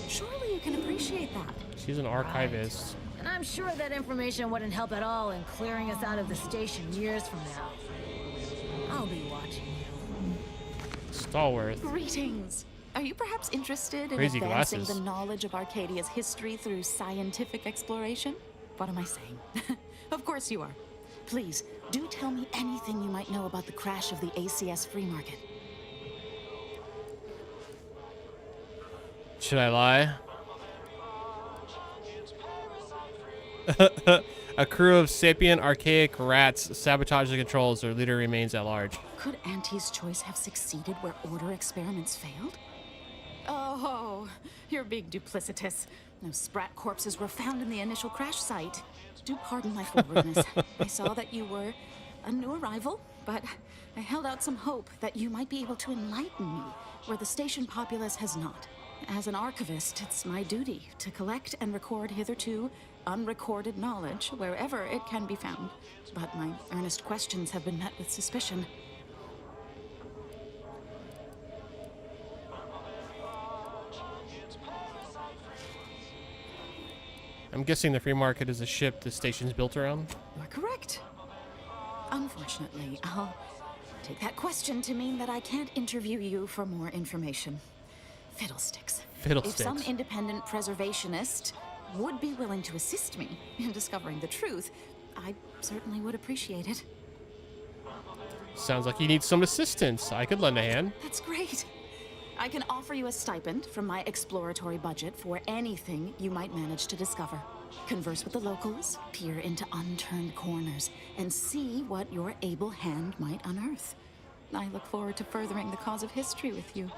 Surely you can appreciate that. She's an archivist. And I'm sure that information wouldn't help at all in clearing us out of the station years from now. I'll be watching you. Stalworth. Greetings. Are you perhaps interested in Crazy advancing glasses. the knowledge of Arcadia's history through scientific exploration? What am I saying? Of course you are. Please, do tell me anything you might know about the crash of the ACS Free Market. Should I lie? A crew of sapient archaic rats sabotage the controls. Their leader remains at large. Could Auntie's choice have succeeded where Order experiments failed? Oh, you're being duplicitous. No sprat corpses were found in the initial crash site. Do pardon my forwardness. I saw that you were a new arrival, but I held out some hope that you might be able to enlighten me where the station populace has not. As an archivist, it's my duty to collect and record hitherto unrecorded knowledge wherever it can be found. But my earnest questions have been met with suspicion. I'm guessing the free market is a ship the station's built around. You're correct. Unfortunately, I'll take that question to mean that I can't interview you for more information. Fiddlesticks. Fiddlesticks. If some independent preservationist would be willing to assist me in discovering the truth, I certainly would appreciate it. Sounds like you need some assistance. I could lend a hand. That's great. I can offer you a stipend from my exploratory budget for anything you might manage to discover. Converse with the locals, peer into unturned corners, and see what your able hand might unearth. I look forward to furthering the cause of history with you.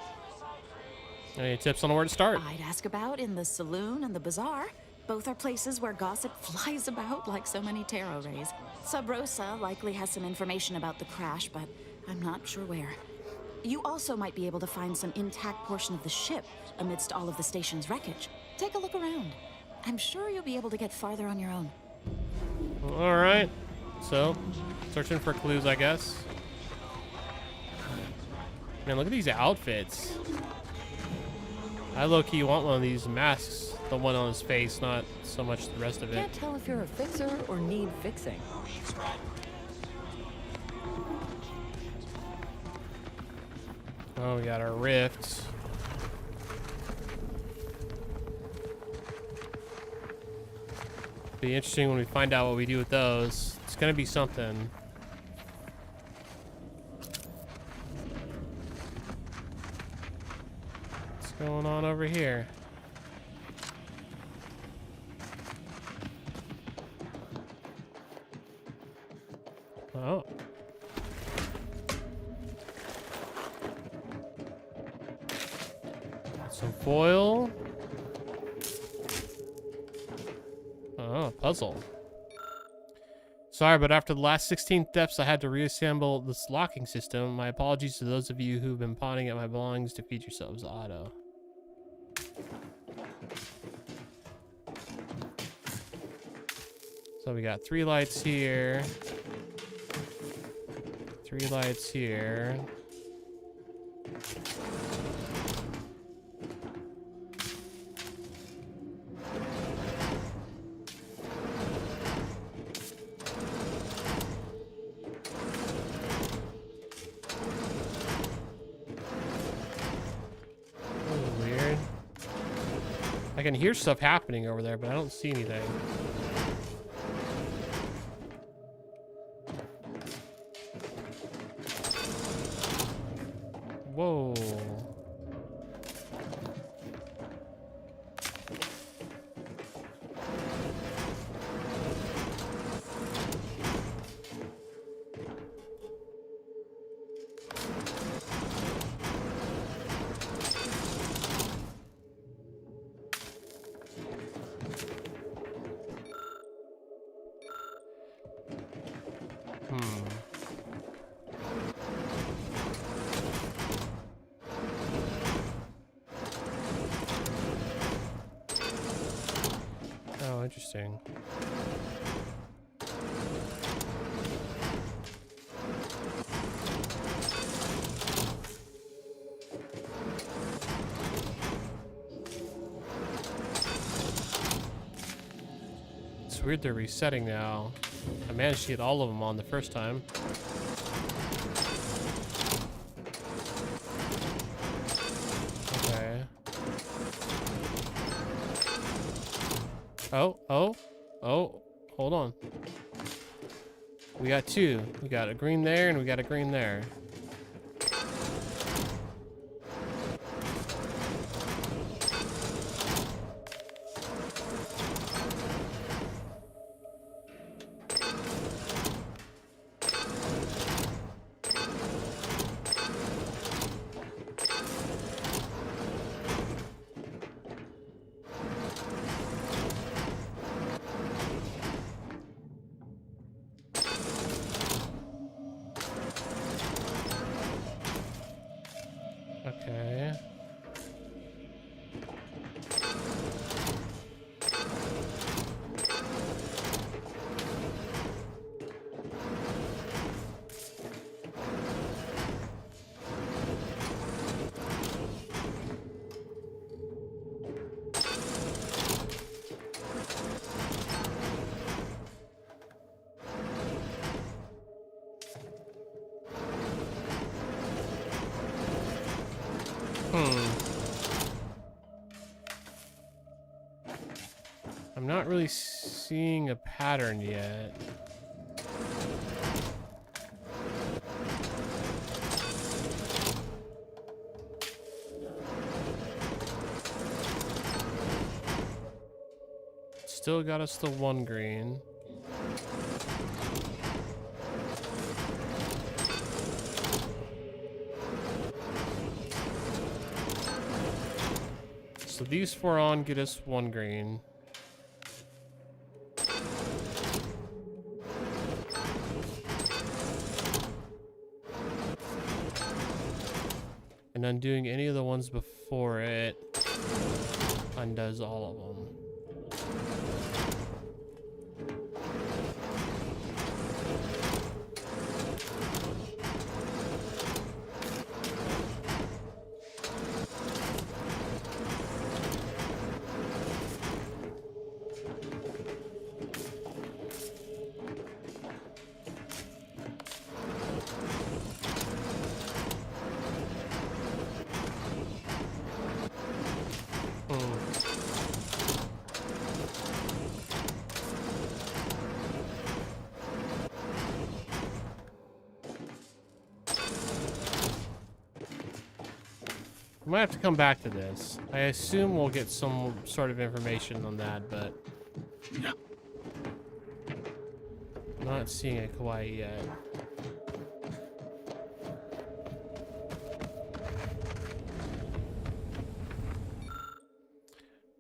Any tips on where to start? I'd ask about in the saloon and the bazaar. Both are places where gossip flies about like so many tarot rays. Sub Rosa likely has some information about the crash, but I'm not sure where. You also might be able to find some intact portion of the ship amidst all of the station's wreckage. Take a look around. I'm sure you'll be able to get farther on your own. All right. So, searching for clues, I guess. Man, look at these outfits. I low-key want one of these masks. The one on his face, not so much the rest of it. Can't tell if you're a fixer or need fixing. Oh, we got our rifts. Be interesting when we find out what we do with those. It's gonna be something. What's going on over here? Oh. Some foil. Oh, puzzle. Sorry, but after the last 16 thefts, I had to reassemble this locking system. My apologies to those of you who've been pawning at my belongings to feed yourselves, Otto. So we got 3 lights here. 3 lights here. I can hear stuff happening over there, but I don't see anything. Whoa. Oh, interesting. It's weird they're resetting now. I managed to get all of them on the first time. Okay. Oh, hold on. We got 2. We got a green there and we got a green there. Okay. I'm not really seeing a pattern yet. Still got us the 1 green. So these 4 on get us 1 green. And undoing any of the ones before it undoes all of them. I might have to come back to this. I assume we'll get some sort of information on that, but I'm not seeing a kawaii yet.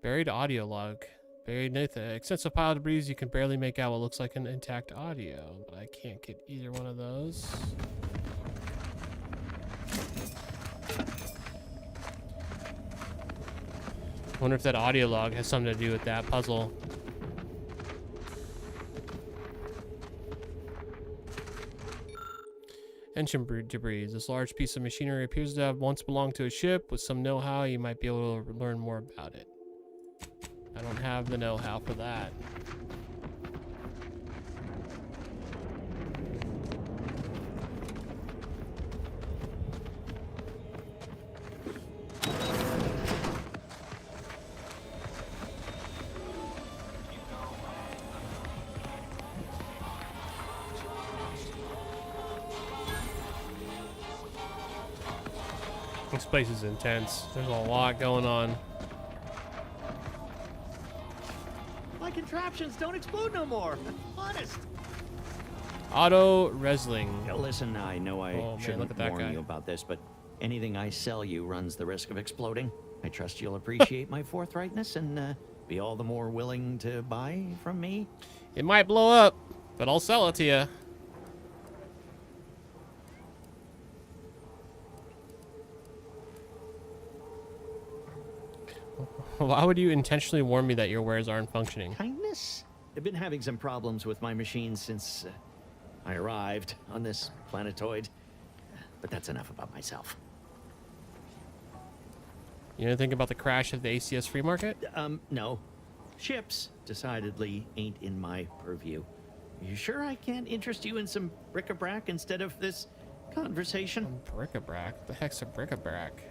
Buried audio log. Buried Nathan. Extensive pile of debris, you can barely make out what looks like an intact audio, but I can't get either one of those. Wonder if that audio log has something to do with that puzzle. Engine debris. This large piece of machinery appears to have once belonged to a ship. With some know-how, you might be able to learn more about it. I don't have the know-how for that. This place is intense. There's a lot going on. My contraptions don't explode no more. Honest. Auto wrestling. Now listen, I know I shouldn't warn you about this, but anything I sell you runs the risk of exploding. I trust you'll appreciate my forthrightness and be all the more willing to buy from me. It might blow up, but I'll sell it to you. Why would you intentionally warn me that your wares aren't functioning? Kindness? I've been having some problems with my machines since I arrived on this planetoid. But that's enough about myself. You know anything about the crash of the ACS free market? No. Ships decidedly ain't in my purview. You sure I can't interest you in some bric-a-brac instead of this conversation? Bric-a-brac? The heck's a bric-a-brac?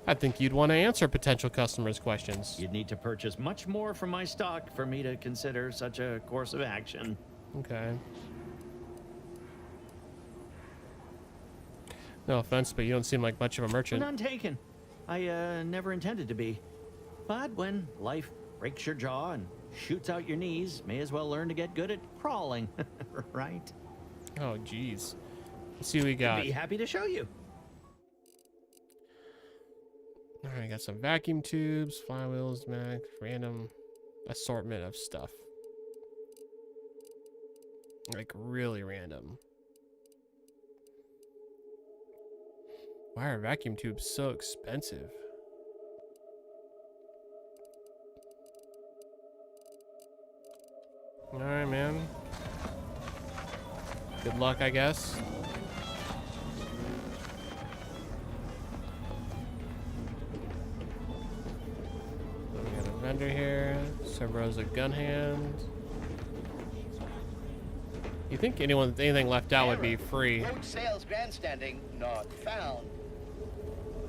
I think you'd want to answer potential customers' questions. You'd need to purchase much more from my stock for me to consider such a course of action. Okay. No offense, but you don't seem like much of a merchant. None taken. I never intended to be. But when life breaks your jaw and shoots out your knees, may as well learn to get good at crawling, right? Oh, jeez. Let's see what we got. I'd be happy to show you. All right, got some vacuum tubes, flywheels, mag, random assortment of stuff. Like really random. Why are vacuum tubes so expensive? Alright, man. Good luck, I guess. We got a vendor here. Cerberus a gun hand. You think anything left out would be free? Road sales grandstanding not found.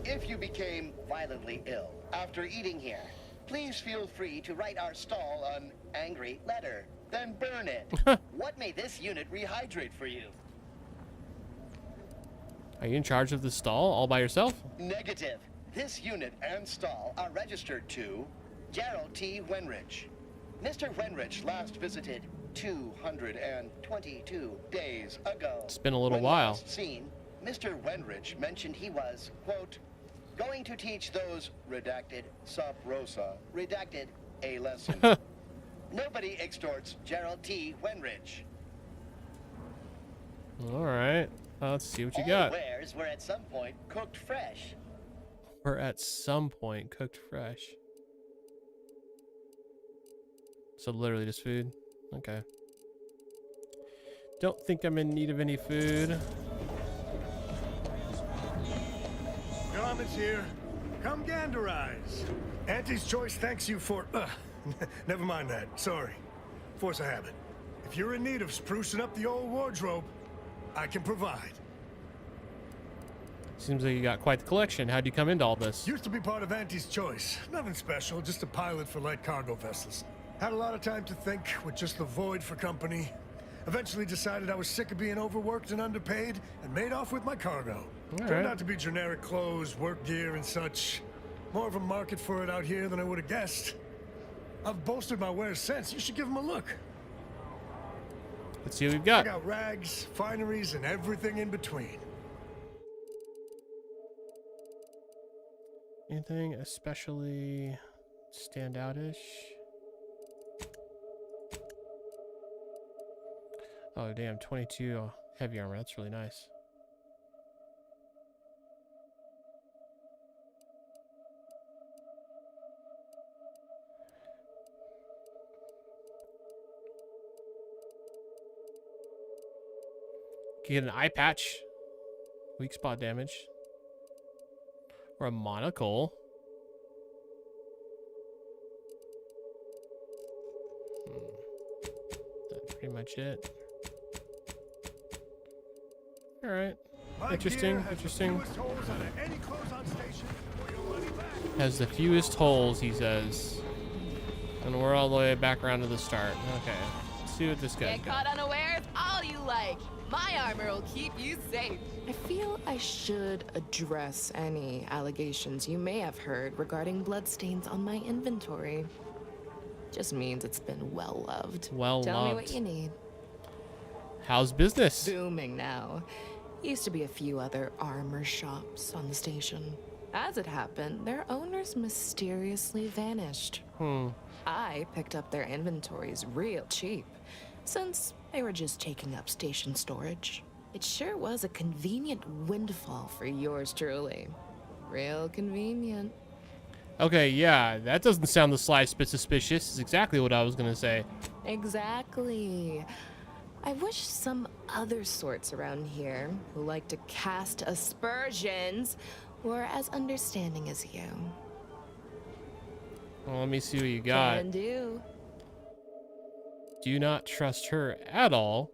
If you became violently ill after eating here, please feel free to write our stall an angry letter, then burn it. What may this unit rehydrate for you? Are you in charge of the stall all by yourself? Negative. This unit and stall are registered to Gerald T. Wenrich. Mr. Wenrich last visited 222 days ago. It's been a little When while. last seen, Mr. Wenrich mentioned he was, quote, going to teach those redacted sub rosa redacted a lesson. Nobody extorts Gerald T. Wenrich. All right. Let's see what you All got. wares were at some point cooked fresh. We're at some point cooked fresh. So literally just food. Okay. Don't think I'm in need of any food. Garment's here. Come ganderize. Auntie's Choice thanks you for... never mind that. Sorry. Force of habit. If you're in need of sprucing up the old wardrobe, I can provide. Seems like you got quite the collection. How'd you come into all this? Used to be part of Auntie's Choice. Nothing special, just a pilot for light cargo vessels. Had a lot of time to think with just the void for company. Eventually decided I was sick of being overworked and underpaid and made off with my cargo. Turned out to be generic clothes, work gear, and such. More of a market for it out here than I would have guessed. I've bolstered my wares since. You should give them a look. Let's see what we've got. I got rags, fineries, and everything in between. Anything especially standoutish? Oh damn, 22 heavy armor. That's really nice. Get an eye patch. Weak spot damage. Or a monocle. That's pretty much it. Alright. Interesting, interesting. Has the fewest holes, he says. And we're all the way back around to the start. Okay. Let's see what this guy's Get got. caught unawares all you like. My armor will keep you safe. I feel I should address any allegations you may have heard regarding bloodstains on my inventory. Just means it's been well loved. Well Tell me loved. what you need. How's business? Booming now. Used to be a few other armor shops on the station. As it happened, their owners mysteriously vanished. I picked up their inventories real cheap, since they were just taking up station storage. It sure was a convenient windfall for yours truly. Real convenient. Okay, yeah, that doesn't sound the slightest bit suspicious. It's exactly what I was gonna say. Exactly. I wish some other sorts around here who like to cast aspersions were as understanding as you. Well, let me see what you got. Can do. Do not trust her at all.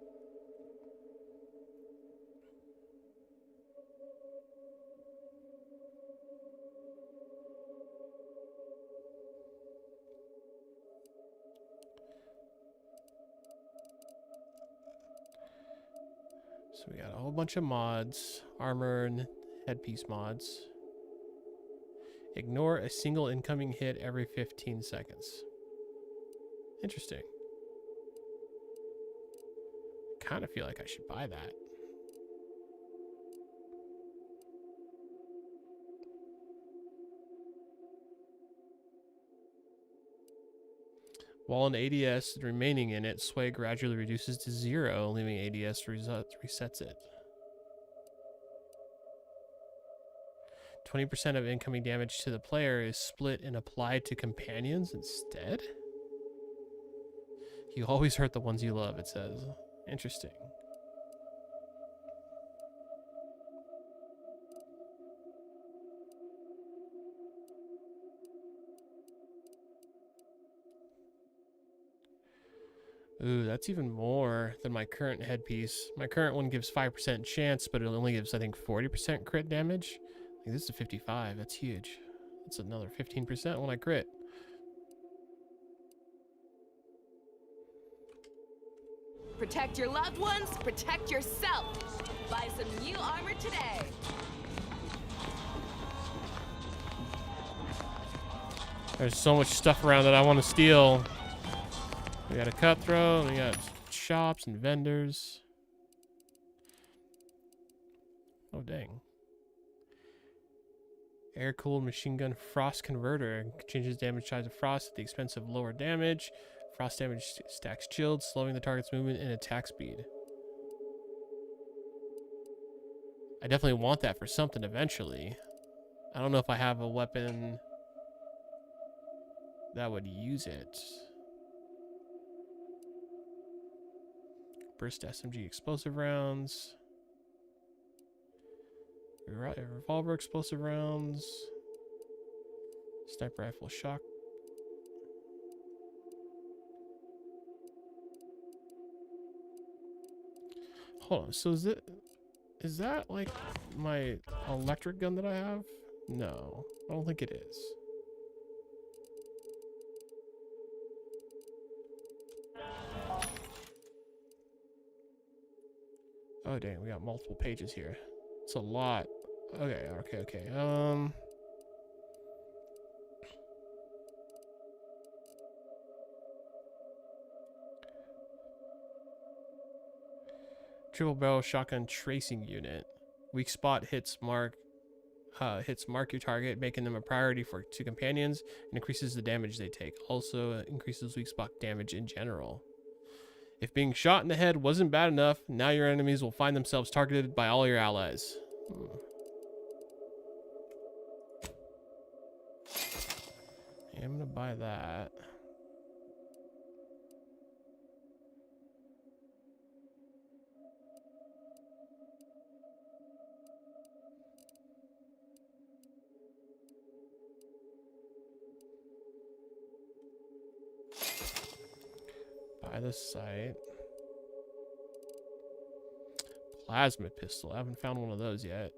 So we got a whole bunch of mods, armor and headpiece mods. Ignore a single incoming hit every 15 seconds. Interesting. Kind of feel like I should buy that. While an ADS remaining in it, sway gradually reduces to 0, leaving ADS resets it. 20% of incoming damage to the player is split and applied to companions instead? You always hurt the ones you love, it says. Interesting. Ooh, that's even more than my current headpiece. My current one gives 5% chance, but it only gives, I think, 40% crit damage. I think this is a 55. That's huge. That's another 15% when I crit. Protect your loved ones, protect yourself. Buy some new armor today. There's so much stuff around that I want to steal. We got a cutthroat, we got shops and vendors. Oh, dang. Air-cooled machine gun frost converter. Changes damage size of frost at the expense of lower damage. Frost damage stacks chilled, slowing the target's movement and attack speed. I definitely want that for something eventually. I don't know if I have a weapon that would use it. Burst SMG explosive rounds. Revolver explosive rounds. Sniper rifle shock. Hold on, so is that like my electric gun that I have? No, I don't think it is. Oh dang, we got multiple pages here. It's a lot. Okay. Triple barrel shotgun tracing unit. Weak spot hits mark your target, making them a priority to companions, and increases the damage they take. Also increases weak spot damage in general. If being shot in the head wasn't bad enough, now your enemies will find themselves targeted by all your allies. Yeah, I'm gonna buy that. Buy the site. Plasma pistol. I haven't found one of those yet.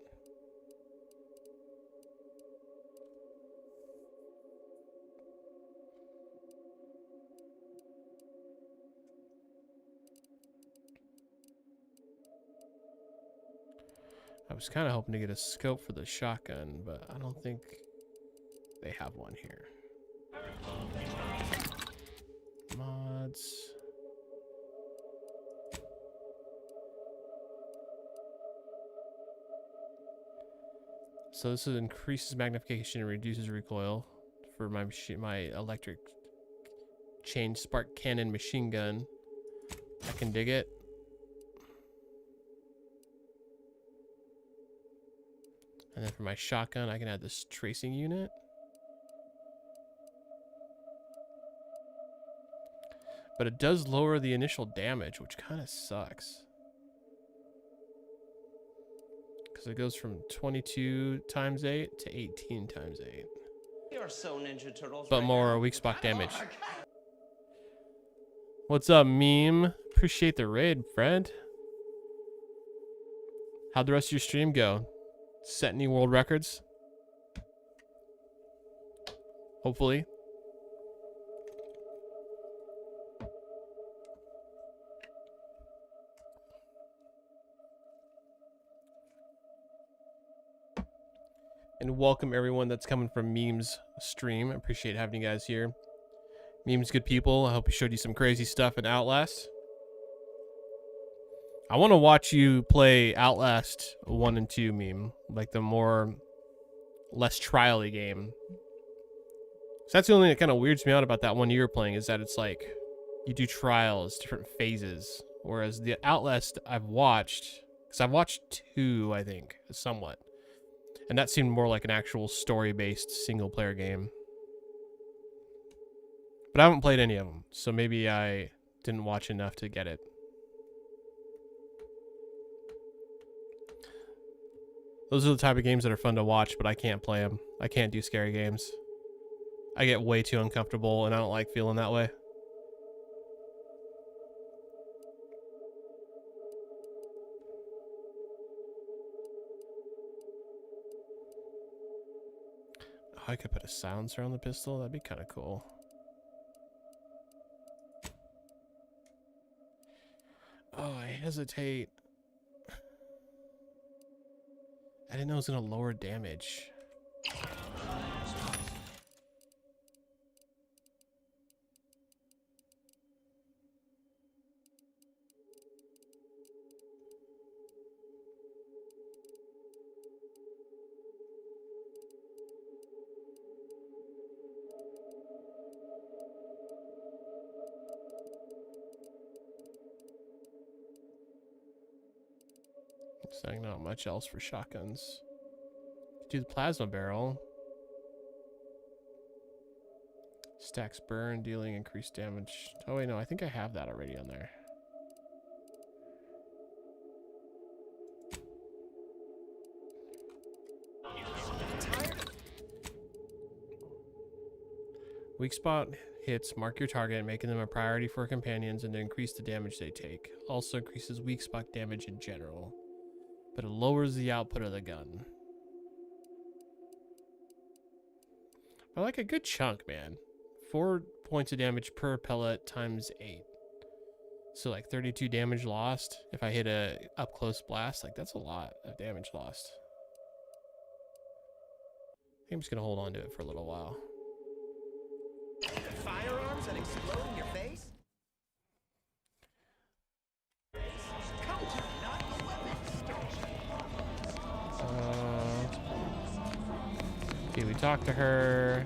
I was kind of hoping to get a scope for the shotgun, but I don't think they have one here. Mods. So this increases magnification and reduces recoil for my electric chain spark cannon machine gun. I can dig it. And then for my shotgun, I can add this tracing unit. But it does lower the initial damage, which kind of sucks. Because it goes from 22 times 8 to 18 times 8. You're so Ninja Turtles. But more weak spot damage. What's up, meme? Appreciate the raid, friend. How'd the rest of your stream go? Set any world records? Hopefully. And welcome everyone that's coming from Meme's stream. I appreciate having you guys here. Meme's good people. I hope he showed you some crazy stuff in Outlast. I want to watch you play Outlast 1 and 2, Meme. Like the less trial-y game. So that's the only thing that kind of weirds me out about that one you were playing, is that it's like you do trials, different phases. Whereas the Outlast I've watched, because I've watched 2, I think, somewhat. And that seemed more like an actual story-based single-player game. But I haven't played any of them, so maybe I didn't watch enough to get it. Those are the type of games that are fun to watch, but I can't play them. I can't do scary games. I get way too uncomfortable, and I don't like feeling that way. Oh, I could put a silencer on the pistol. That'd be kind of cool. Oh, I hesitate. I didn't know it was going to lower damage. It's like not much else for shotguns. Do the plasma barrel. Stacks burn, dealing increased damage. Oh wait, no, I think I have that already on there. Weak spot hits mark your target, making them a priority for companions and to increase the damage they take. Also increases weak spot damage in general, but it lowers the output of the gun. I like a good chunk, man. 4 points of damage per pellet times 8. So like 32 damage lost. If I hit a up close blast, like that's a lot of damage lost. I think I'm just gonna hold on to it for a little while. Firearms that explode in your face? Come to not the weapons store. Okay, we talked to her.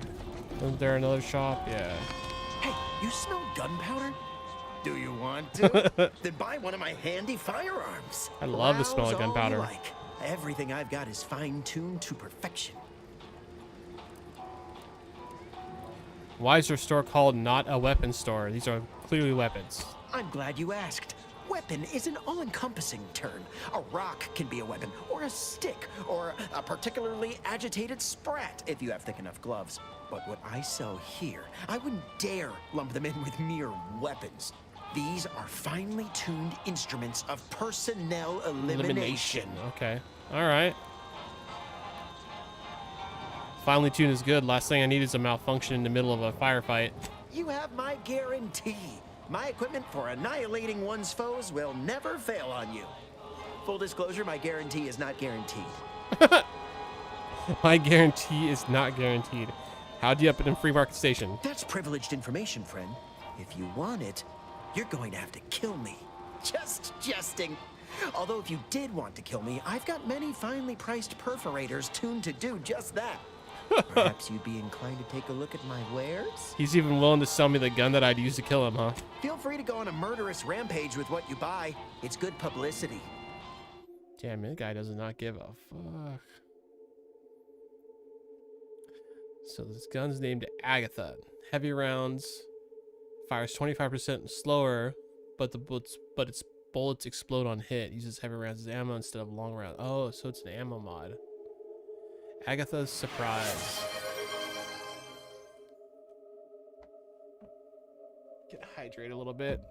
Wasn't there another shop? Yeah. Hey, you smell gunpowder? Do you want to? Then buy one of my handy firearms. I love the smell of Browse all gunpowder. you like. Everything I've got is fine-tuned to perfection. Why is your store called Not a Weapon Store? These are clearly weapons. I'm glad you asked. Weapon is an all-encompassing term. A rock can be a weapon, or a stick, or a particularly agitated sprat if you have thick enough gloves. But what I sell here, I wouldn't dare lump them in with mere weapons. These are finely tuned instruments of personnel elimination. Okay. All right. Finely tuned is good. Last thing I need is a malfunction in the middle of a firefight. You have my guarantee. My equipment for annihilating one's foes will never fail on you. Full disclosure, my guarantee is not guaranteed. My guarantee is not guaranteed. How'd you up it in Free Market Station? That's privileged information, friend. If you want it, you're going to have to kill me. Just jesting. Although if you did want to kill me, I've got many finely priced perforators tuned to do just that. Perhaps you'd be inclined to take a look at my wares? He's even willing to sell me the gun that I'd use to kill him, huh? Feel free to go on a murderous rampage with what you buy. It's good publicity. Damn, that guy does not give a fuck. So this gun's named Agatha. Heavy rounds. Fires 25% slower, but its bullets explode on hit. Uses heavy rounds as ammo instead of long rounds. Oh, so it's an ammo mod. Agatha's Surprise. Get hydrated a little bit.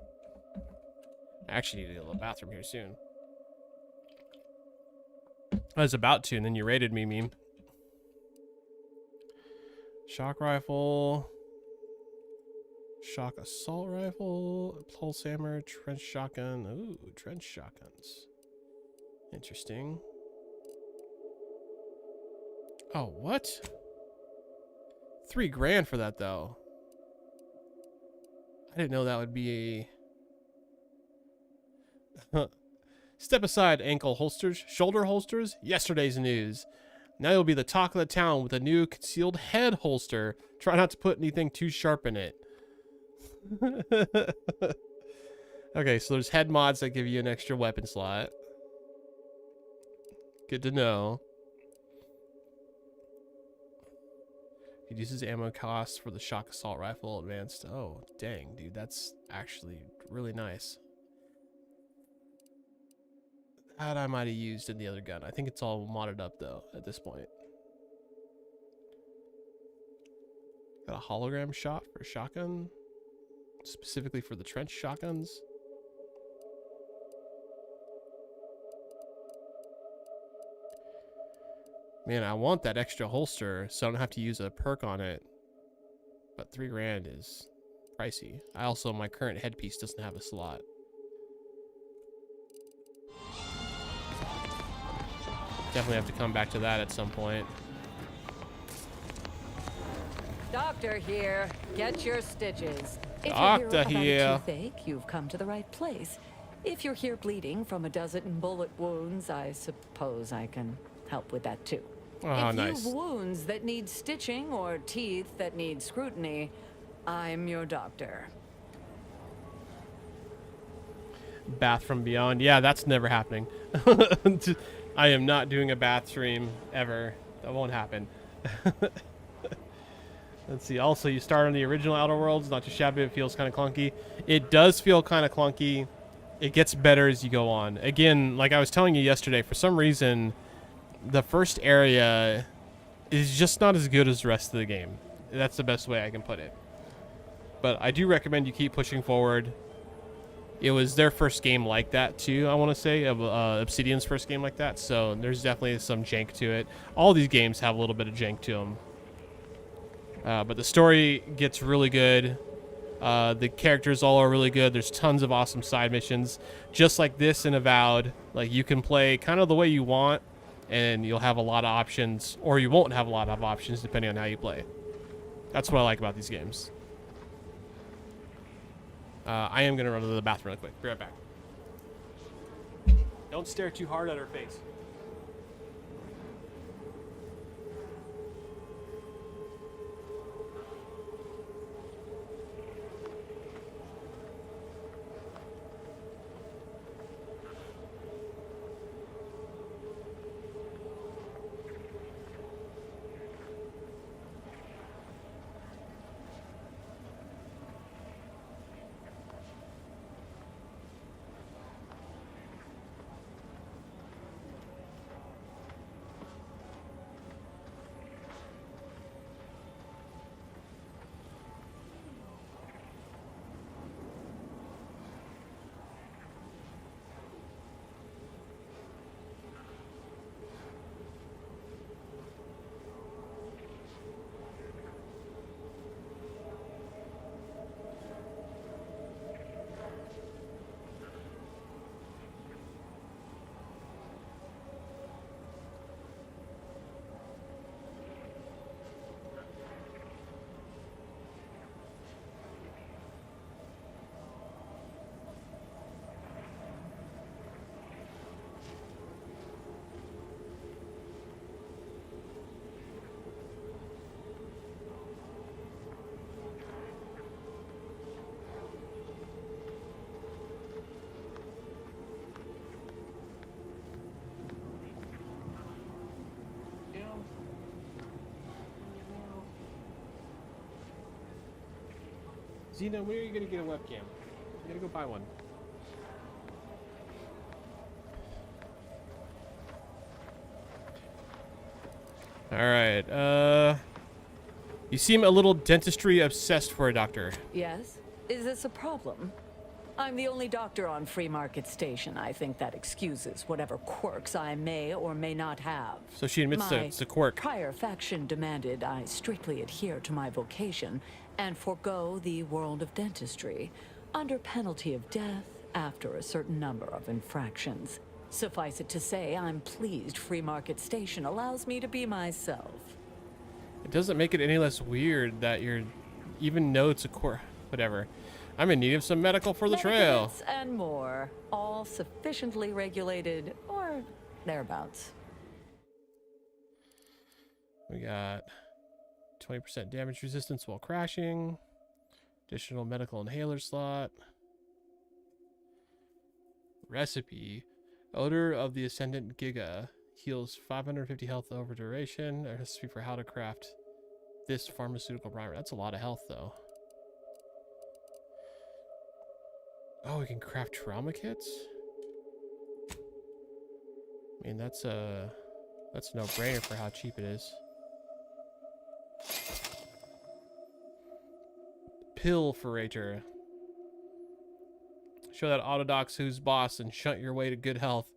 I actually need to go to the bathroom here soon. I was about to, and then you raided me, meme. Shock rifle. Shock assault rifle. Pulse hammer. Trench shotgun. Ooh, trench shotguns. Interesting. Oh, what? $3 grand for that, though. I didn't know that would be a... Step aside, ankle holsters. Shoulder holsters? Yesterday's news. Now you'll be the talk of the town with a new concealed head holster. Try not to put anything too sharp in it. Okay, so there's head mods that give you an extra weapon slot. Good to know. Reduces ammo costs for the shock assault rifle advanced. Oh, dang, dude. That's actually really nice. That I might have used in the other gun. I think it's all modded up, though, at this point. Got a hologram shot for a shotgun. Specifically for the trench shotguns. Man, I want that extra holster so I don't have to use a perk on it. But $3 grand is pricey. I also, my current headpiece doesn't have a slot. Definitely have to come back to that at some point. Doctor here. Get your stitches. If Doctor you're here here. about a toothache, you've come to the right place. If you're here bleeding from a dozen bullet wounds, I suppose I can help with that too. Oh, if nice. you've wounds that need stitching or teeth that need scrutiny, I'm your doctor. Bath from Beyond. Yeah, that's never happening. I am not doing a bath stream ever. That won't happen. Let's see. Also, you start on the original Outer Worlds. Not too shabby. It feels kind of clunky. It does feel kind of clunky. It gets better as you go on. Again, like I was telling you yesterday, for some reason, the first area is just not as good as the rest of the game. That's the best way I can put it. But I do recommend you keep pushing forward. It was their first game like that too, I want to say, Obsidian's first game like that. So there's definitely some jank to it. All these games have a little bit of jank to them. But the story gets really good. The characters all are really good. There's tons of awesome side missions. Just like this in Avowed, like you can play kind of the way you want, and you'll have a lot of options, or you won't have a lot of options depending on how you play. That's what I like about these games. I am going to run to the bathroom real quick. Be right back. Don't stare too hard at her face. Zena, when are you going to get a webcam? You got to go buy one. All right. You seem a little dentistry obsessed for a doctor. Yes? Is this a problem? I'm the only doctor on Free Market Station. I think that excuses whatever quirks I may or may not have. So she admits that it's a quirk. My prior faction demanded I strictly adhere to my vocation and forego the world of dentistry under penalty of death after a certain number of infractions. Suffice it to say, I'm pleased Free Market Station allows me to be myself. It doesn't make it any less weird that you're even know it's a quirk. Whatever. I'm in need of some medical for the trail. Medicaments and more, all sufficiently regulated or thereabouts. We got 20% damage resistance while crashing. Additional medical inhaler slot. Recipe. Odor of the Ascendant Giga. Heals 550 health over duration. A recipe for how to craft this pharmaceutical primer. That's a lot of health, though. Oh, we can craft trauma kits? I mean, that's a no-brainer for how cheap it is. Pilferator. Show that Autodox who's boss and shunt your way to good health.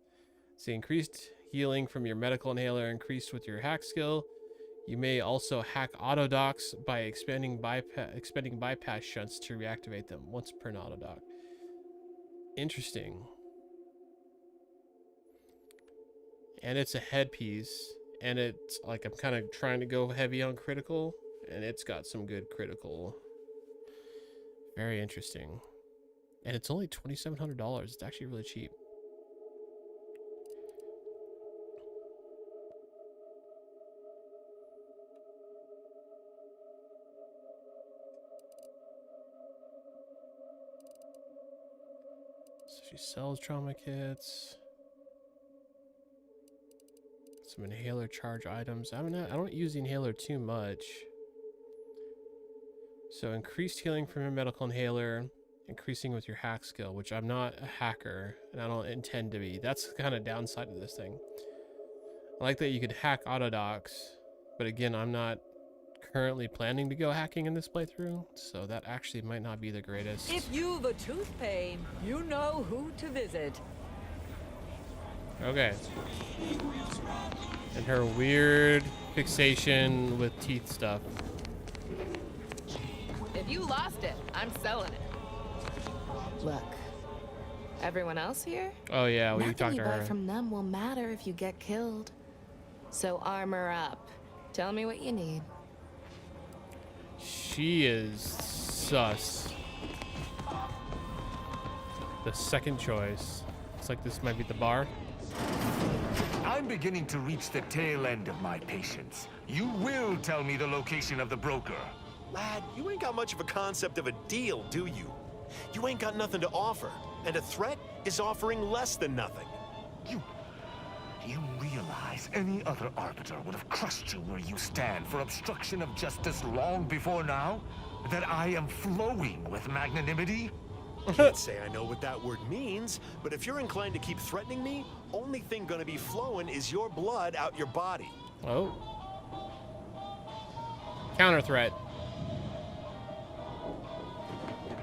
See, increased healing from your medical inhaler increased with your hack skill. You may also hack Autodox by expending bypass shunts to reactivate them once per Autodoc. Interesting. And it's a headpiece, and it's like I'm kind of trying to go heavy on critical, and it's got some good critical. Very interesting. And it's only $2,700. It's actually really cheap. So she sells trauma kits. Some inhaler charge items. I don't use the inhaler too much. So increased healing from your medical inhaler, increasing with your hack skill, which I'm not a hacker and I don't intend to be. That's the kind of downside of this thing. I like that you could hack Autodox, but again, I'm not currently planning to go hacking in this playthrough, so that actually might not be the greatest. If you've a tooth pain, you know who to visit. Okay. And her weird fixation with teeth stuff. If you lost it, I'm selling it. Look, everyone else here? Oh yeah, we talked Nothing to you buy her. from them will matter if you get killed. So armor up. Tell me what you need. She is sus. The second choice. Looks like this might be the bar. I'm beginning to reach the tail end of my patience. You will tell me the location of the broker. Lad, you ain't got much of a concept of a deal, do you? You ain't got nothing to offer, and a threat is offering less than nothing. You realize any other arbiter would have crushed you where you stand for obstruction of justice long before now? That I am flowing with magnanimity? Can't say I know what that word means, but if you're inclined to keep threatening me, only thing gonna be flowing is your blood out your body. Oh. Counter threat.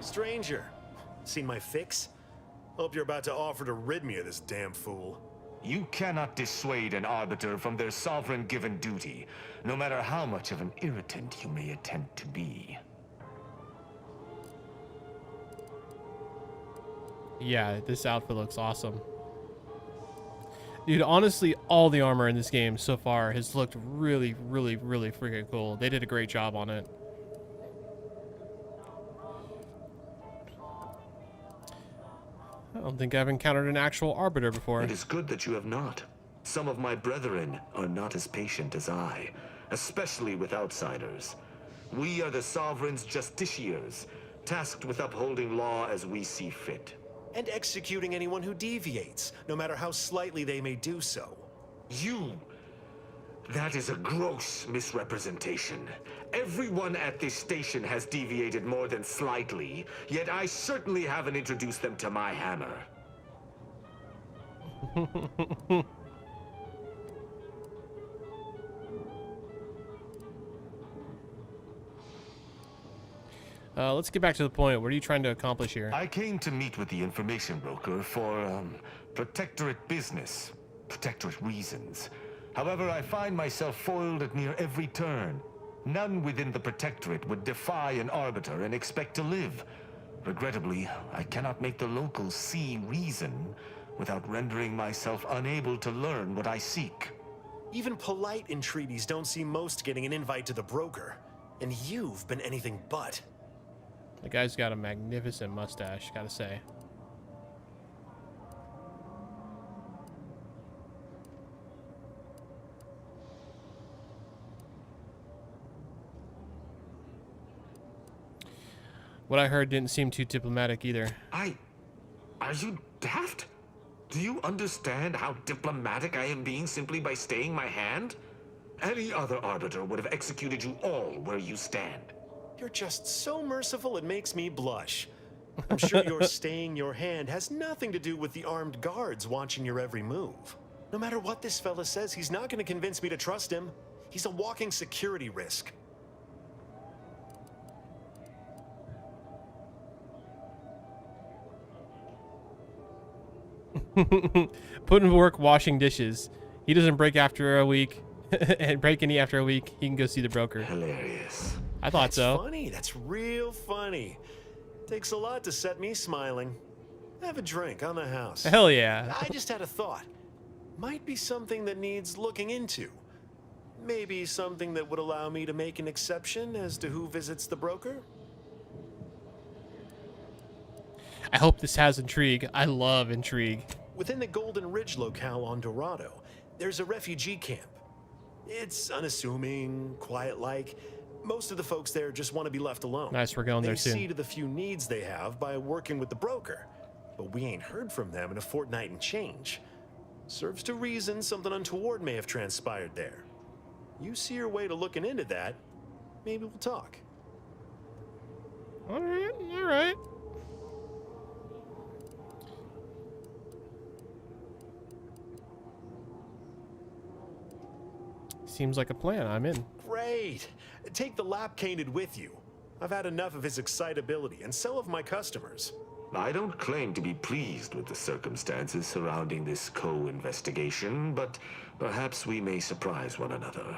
Stranger, seen my fix? Hope you're about to offer to rid me of this damn fool. You cannot dissuade an arbiter from their sovereign-given duty, no matter how much of an irritant you may attempt to be. Yeah, this outfit looks awesome. Dude, honestly, all the armor in this game so far has looked really, really, really freaking cool. They did a great job on it. I don't think I've encountered an actual arbiter before. It is good that you have not. Some of my brethren are not as patient as I, especially with outsiders. We are the Sovereign's justiciars, tasked with upholding law as we see fit. And executing anyone who deviates, no matter how slightly they may do so. That is a gross misrepresentation. Everyone at this station has deviated more than slightly, yet I certainly haven't introduced them to my hammer. Let's get back to the point. What are you trying to accomplish here? I came to meet with the information broker for, protectorate business, protectorate reasons. However, I find myself foiled at near every turn. None within the protectorate would defy an arbiter and expect to live. Regrettably, I cannot make the locals see reason without rendering myself unable to learn what I seek. Even polite entreaties don't see most getting an invite to the broker. And you've been anything but. The guy's got a magnificent mustache, gotta say. What I heard didn't seem too diplomatic either. Are you daft? Do you understand how diplomatic I am being simply by staying my hand? Any other arbiter would have executed you all where you stand. You're just so merciful it makes me blush. I'm sure your staying your hand has nothing to do with the armed guards watching your every move. No matter what this fella says, he's not going to convince me to trust him. He's a walking security risk. Put in work washing dishes. He doesn't break after a week, and break any after a week. He can go see the broker. Hilarious. I thought so. Funny. That's real funny. Takes a lot to set me smiling. Have a drink on the house. Hell yeah. I just had a thought. Might be something that needs looking into. Maybe something that would allow me to make an exception as to who visits the broker? I hope this has intrigue. I love intrigue. Within the Golden Ridge locale on Dorado, there's a refugee camp. It's unassuming, quiet-like. Most of the folks there just want to be left alone. Nice, we're going there soon. They see to the few needs they have by working with the broker. But we ain't heard from them in a fortnight and change. Serves to reason something untoward may have transpired there. You see your way to looking into that, maybe we'll talk. All right. Seems like a plan. I'm in. Great. Take the lap cainted with you. I've had enough of his excitability, and so have my customers. I don't claim to be pleased with the circumstances surrounding this co-investigation, but perhaps we may surprise one another.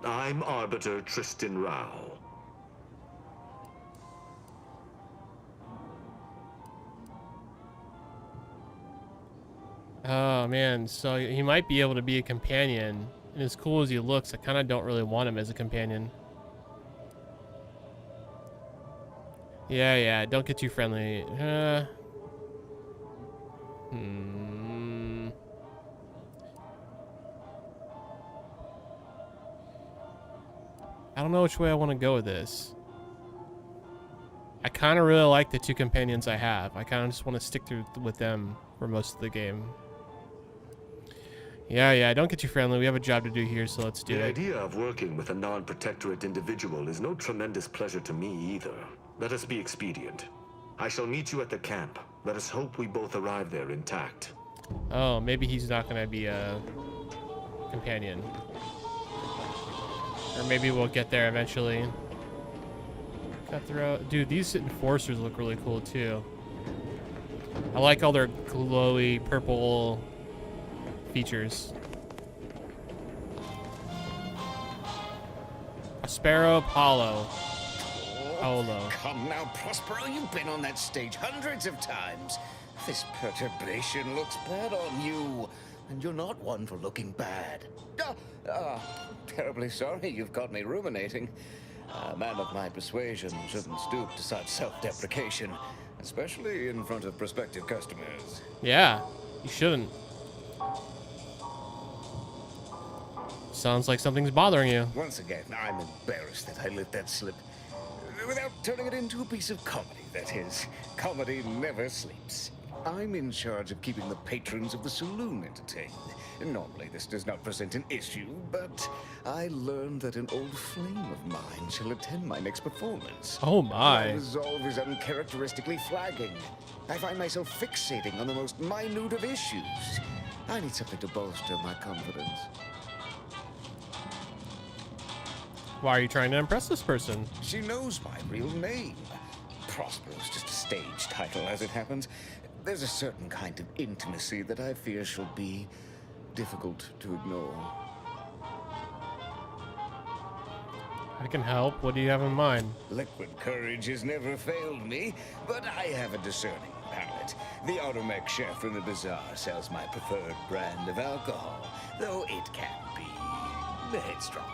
I'm Arbiter Tristan Rao. Oh man, so he might be able to be a companion. And as cool as he looks, I kind of don't really want him as a companion. Yeah, don't get too friendly. I don't know which way I want to go with this. I kind of really like the two companions I have. I kind of just want to stick through with them for most of the game. Yeah, don't get too friendly. We have a job to do here, so let's do it. The idea of working with a non-protectorate individual is no tremendous pleasure to me either. Let us be expedient. I shall meet you at the camp. Let us hope we both arrive there intact. Oh, maybe he's not going to be a companion. Or maybe we'll get there eventually. Cutthroat. Dude, these enforcers look really cool too. I like all their glowy purple features. Sparrow Apollo. Come now, Prospero, you've been on that stage hundreds of times. This perturbation looks bad on you, and you're not one for looking bad. Terribly sorry you've got me ruminating. A man of my persuasion shouldn't stoop to such self-deprecation, especially in front of prospective customers. Yeah, you shouldn't. Sounds like something's bothering you. Once again, I'm embarrassed that I let that slip. Without turning it into a piece of comedy, that is. Comedy never sleeps. I'm in charge of keeping the patrons of the saloon entertained. Normally, this does not present an issue, but I learned that an old flame of mine shall attend my next performance. Oh my. My resolve is uncharacteristically flagging. I find myself fixating on the most minute of issues. I need something to bolster my confidence. Why are you trying to impress this person? She knows my real name. Prospero's just a stage title, as it happens. There's a certain kind of intimacy that I fear shall be difficult to ignore. I can help. What do you have in mind? Liquid courage has never failed me, but I have a discerning palate. The automac chef in the bazaar sells my preferred brand of alcohol, though it can be headstrong.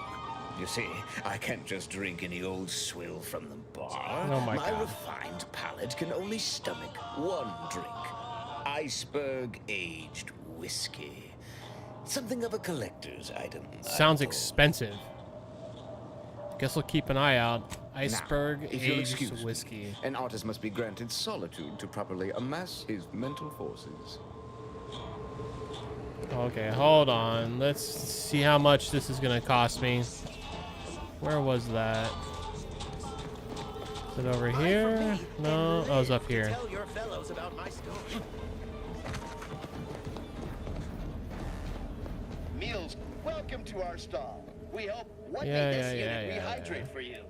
You see, I can't just drink any old swill from the bar. Oh my God. Refined palate can only stomach one drink. Iceberg-aged whiskey. Something of a collector's item. Sounds expensive. Guess we'll keep an eye out. Iceberg-aged whiskey. An artist must be granted solitude to properly amass his mental forces. Oh, okay, hold on. Let's see how much this is gonna cost me. Where was that? Is it over here? No, oh, it's up here. Tell your fellows about my story. Meals, welcome to our stall. We hope what Yeah, made this yeah, unit yeah, rehydrate for you.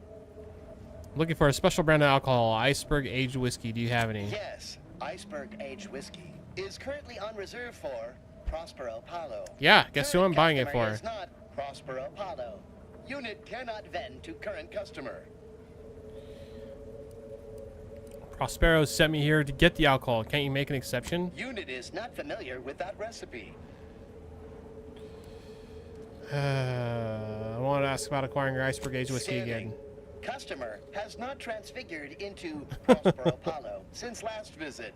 Looking for a special brand of alcohol, iceberg aged whiskey. Do you have any? Yes, Iceberg Aged Whiskey is currently on reserve for Prospero Paulo. Yeah, guess who I'm Current buying it customer for? is not Prospero Paulo. Unit cannot vend to current customer. Prospero sent me here to get the alcohol. Can't you make an exception? Unit is not familiar with that recipe. I want to ask about acquiring your iceberg aged whiskey again. Customer has not transfigured into Prospero Paulo since last visit.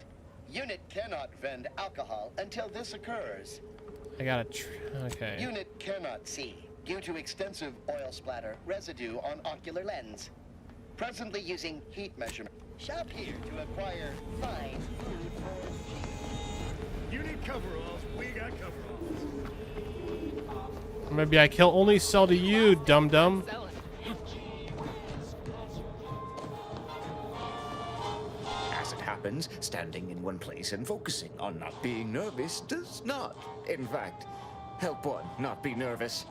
Unit cannot vend alcohol until this occurs. I gotta. Okay. Unit cannot see due to extensive oil splatter residue on ocular lens. Presently using heat measurement. Shop here to acquire fine food for cheap. You need coveralls. We got coveralls. Maybe I can only sell to you, dum dum. As it happens, standing in one place and focusing on not being nervous does not, in fact, help one not be nervous.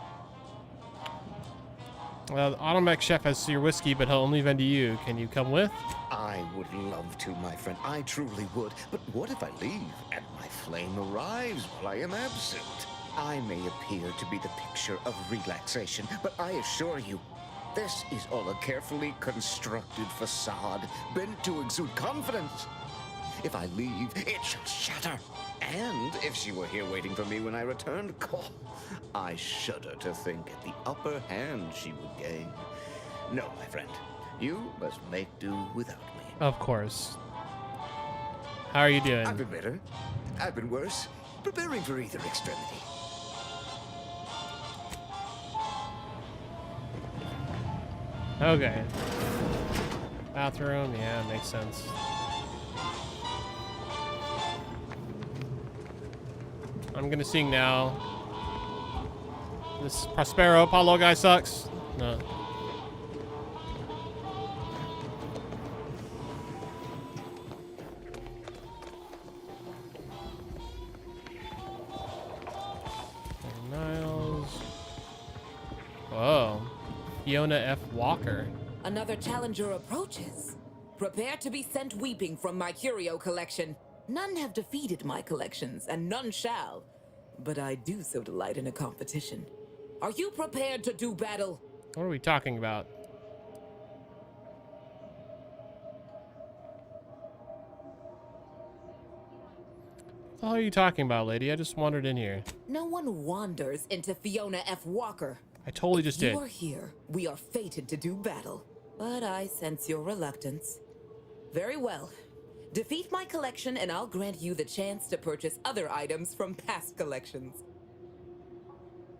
Well, the Automech chef has your whiskey, but he'll only vend to you. Can you come with? I would love to, my friend. I truly would. But what if I leave and my flame arrives while I am absent? I may appear to be the picture of relaxation, but I assure you, this is all a carefully constructed facade, bent to exude confidence. If I leave, it shall shatter. And if she were here waiting for me when I returned, I shudder to think at the upper hand she would gain. No, my friend, you must make do without me. Of course. How are you doing? I've been better. I've been worse. Preparing for either extremity. Okay. Bathroom, yeah, makes sense. I'm gonna sing now. This Prospero Paulo guy sucks. No. Niles. Whoa. Fiona F. Walker. Another challenger approaches. Prepare to be sent weeping from my curio collection. None have defeated my collections, and none shall. But I do so delight in a competition. Are you prepared to do battle? What are we talking about? What the hell are you talking about, lady? I just wandered in here. No one wanders into Fiona F. Walker. I totally just did. You're here. We are fated to do battle. But I sense your reluctance. Very well. Defeat my collection and I'll grant you the chance to purchase other items from past collections.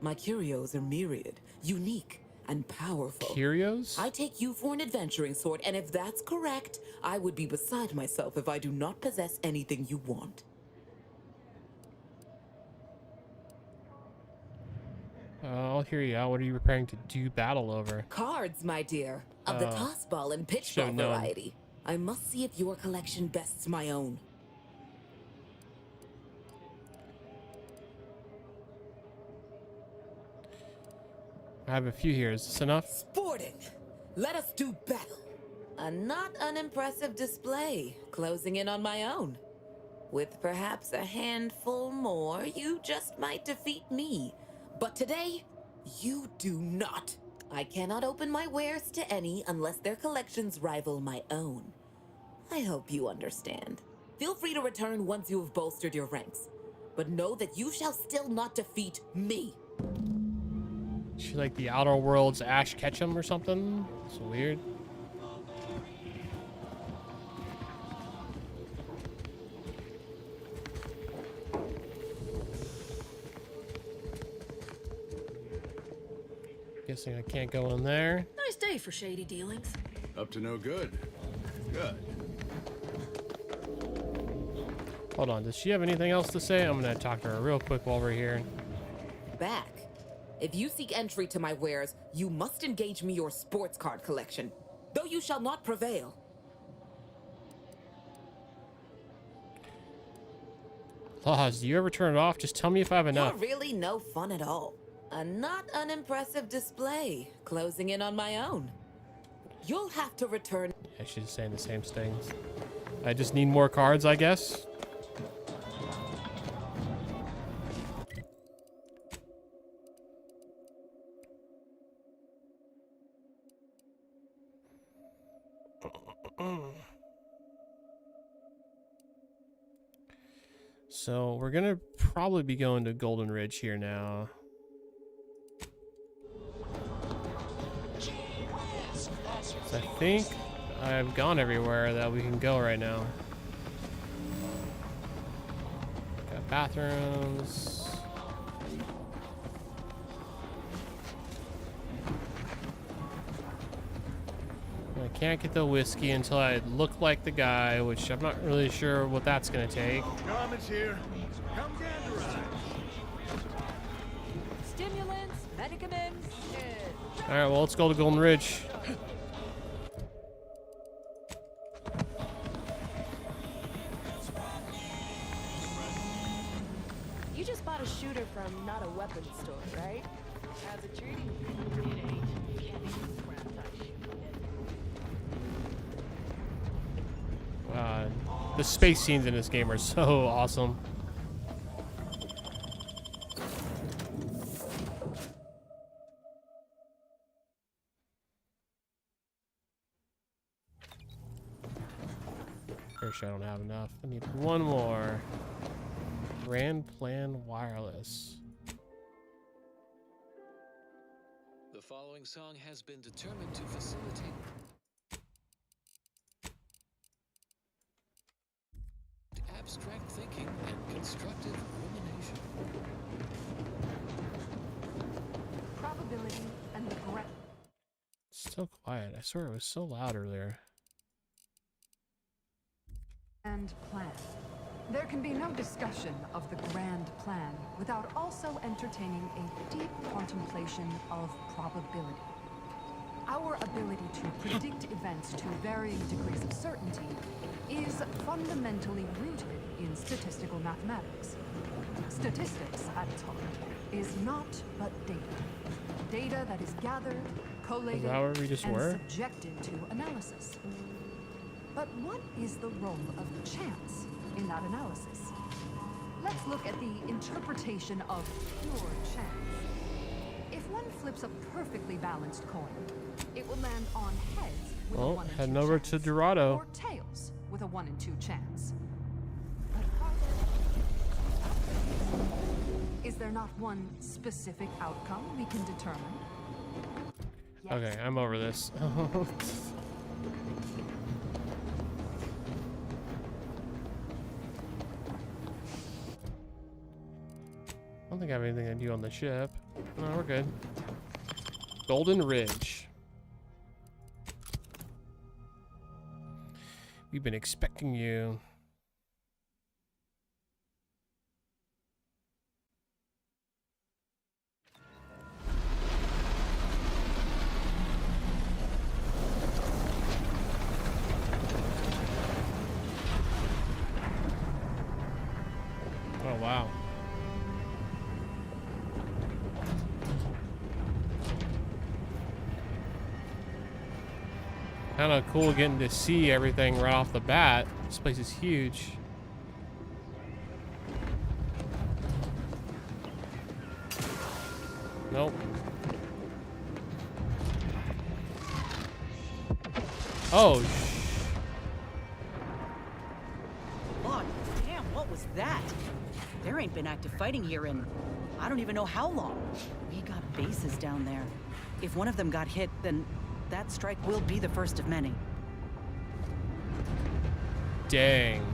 My curios are myriad, unique, and powerful. Curios? I take you for an adventuring sort, and if that's correct, I would be beside myself if I do not possess anything you want. I'll hear you out. What are you preparing to do battle over? Cards, my dear, of the toss ball and pitch ball variety. I must see if your collection bests my own. I have a few here. Is this enough? Sporting! Let us do battle. A not unimpressive display, closing in on my own. With perhaps a handful more, you just might defeat me. But today, you do not. I cannot open my wares to any unless their collections rival my own. I hope you understand. Feel free to return once you have bolstered your ranks. But know that you shall still not defeat me. She like the Outer Worlds Ash Ketchum or something? It's weird. Guessing I can't go in there. Nice day for shady dealings. Up to no good. Good. Hold on, does she have anything else to say? I'm gonna talk to her real quick while we're here. Back. If you seek entry to my wares, you must engage me your sports card collection, though you shall not prevail. Laws, do you ever turn it off? Just tell me if I have enough. You're really no fun at all. A not unimpressive display, closing in on my own. You'll have to return. Yeah, she's saying the same things. I just need more cards, I guess. So we're gonna probably be going to Golden Ridge here now. So I think I've gone everywhere that we can go right now. Got bathrooms. I can't get the whiskey until I look like the guy, which I'm not really sure what that's gonna take. Garment's here. Come gather. Stimulants, medicaments. All right, well, let's go to Golden Ridge. You just bought a shooter from not a weapons store, right? How's it treating you? It ain't. The space scenes in this game are so awesome. Pretty sure I don't have enough. I need one more. Grand Plan Wireless. The following song has been determined to facilitate abstract thinking and constructive rumination. Probability and the grand. It's so quiet. I swear it was so loud earlier. And plan. There can be no discussion of the grand plan without also entertaining a deep contemplation of probability. Our ability to predict events to varying degrees of certainty is fundamentally rooted in statistical mathematics. Statistics, at its heart, is not but data. Data that is gathered, collated, and subjected to analysis. But what is the role of chance in that analysis? Let's look at the interpretation of pure chance. If one flips a perfectly balanced coin, it will land on heads with a 1 in 2 heading over chance, to Dorado. or tails with a 1 in 2 chance. Is there not one specific outcome we can determine? Okay, I'm over this. I don't think I have anything to do on the ship. No, we're good. Golden Ridge. We've been expecting you. Oh, wow. Kind of cool getting to see everything right off the bat. This place is huge. Nope. Oh. Look, damn, what was that? There ain't been active fighting here in I don't even know how long. We got bases down there. If one of them got hit, then that strike will be the first of many. Dang.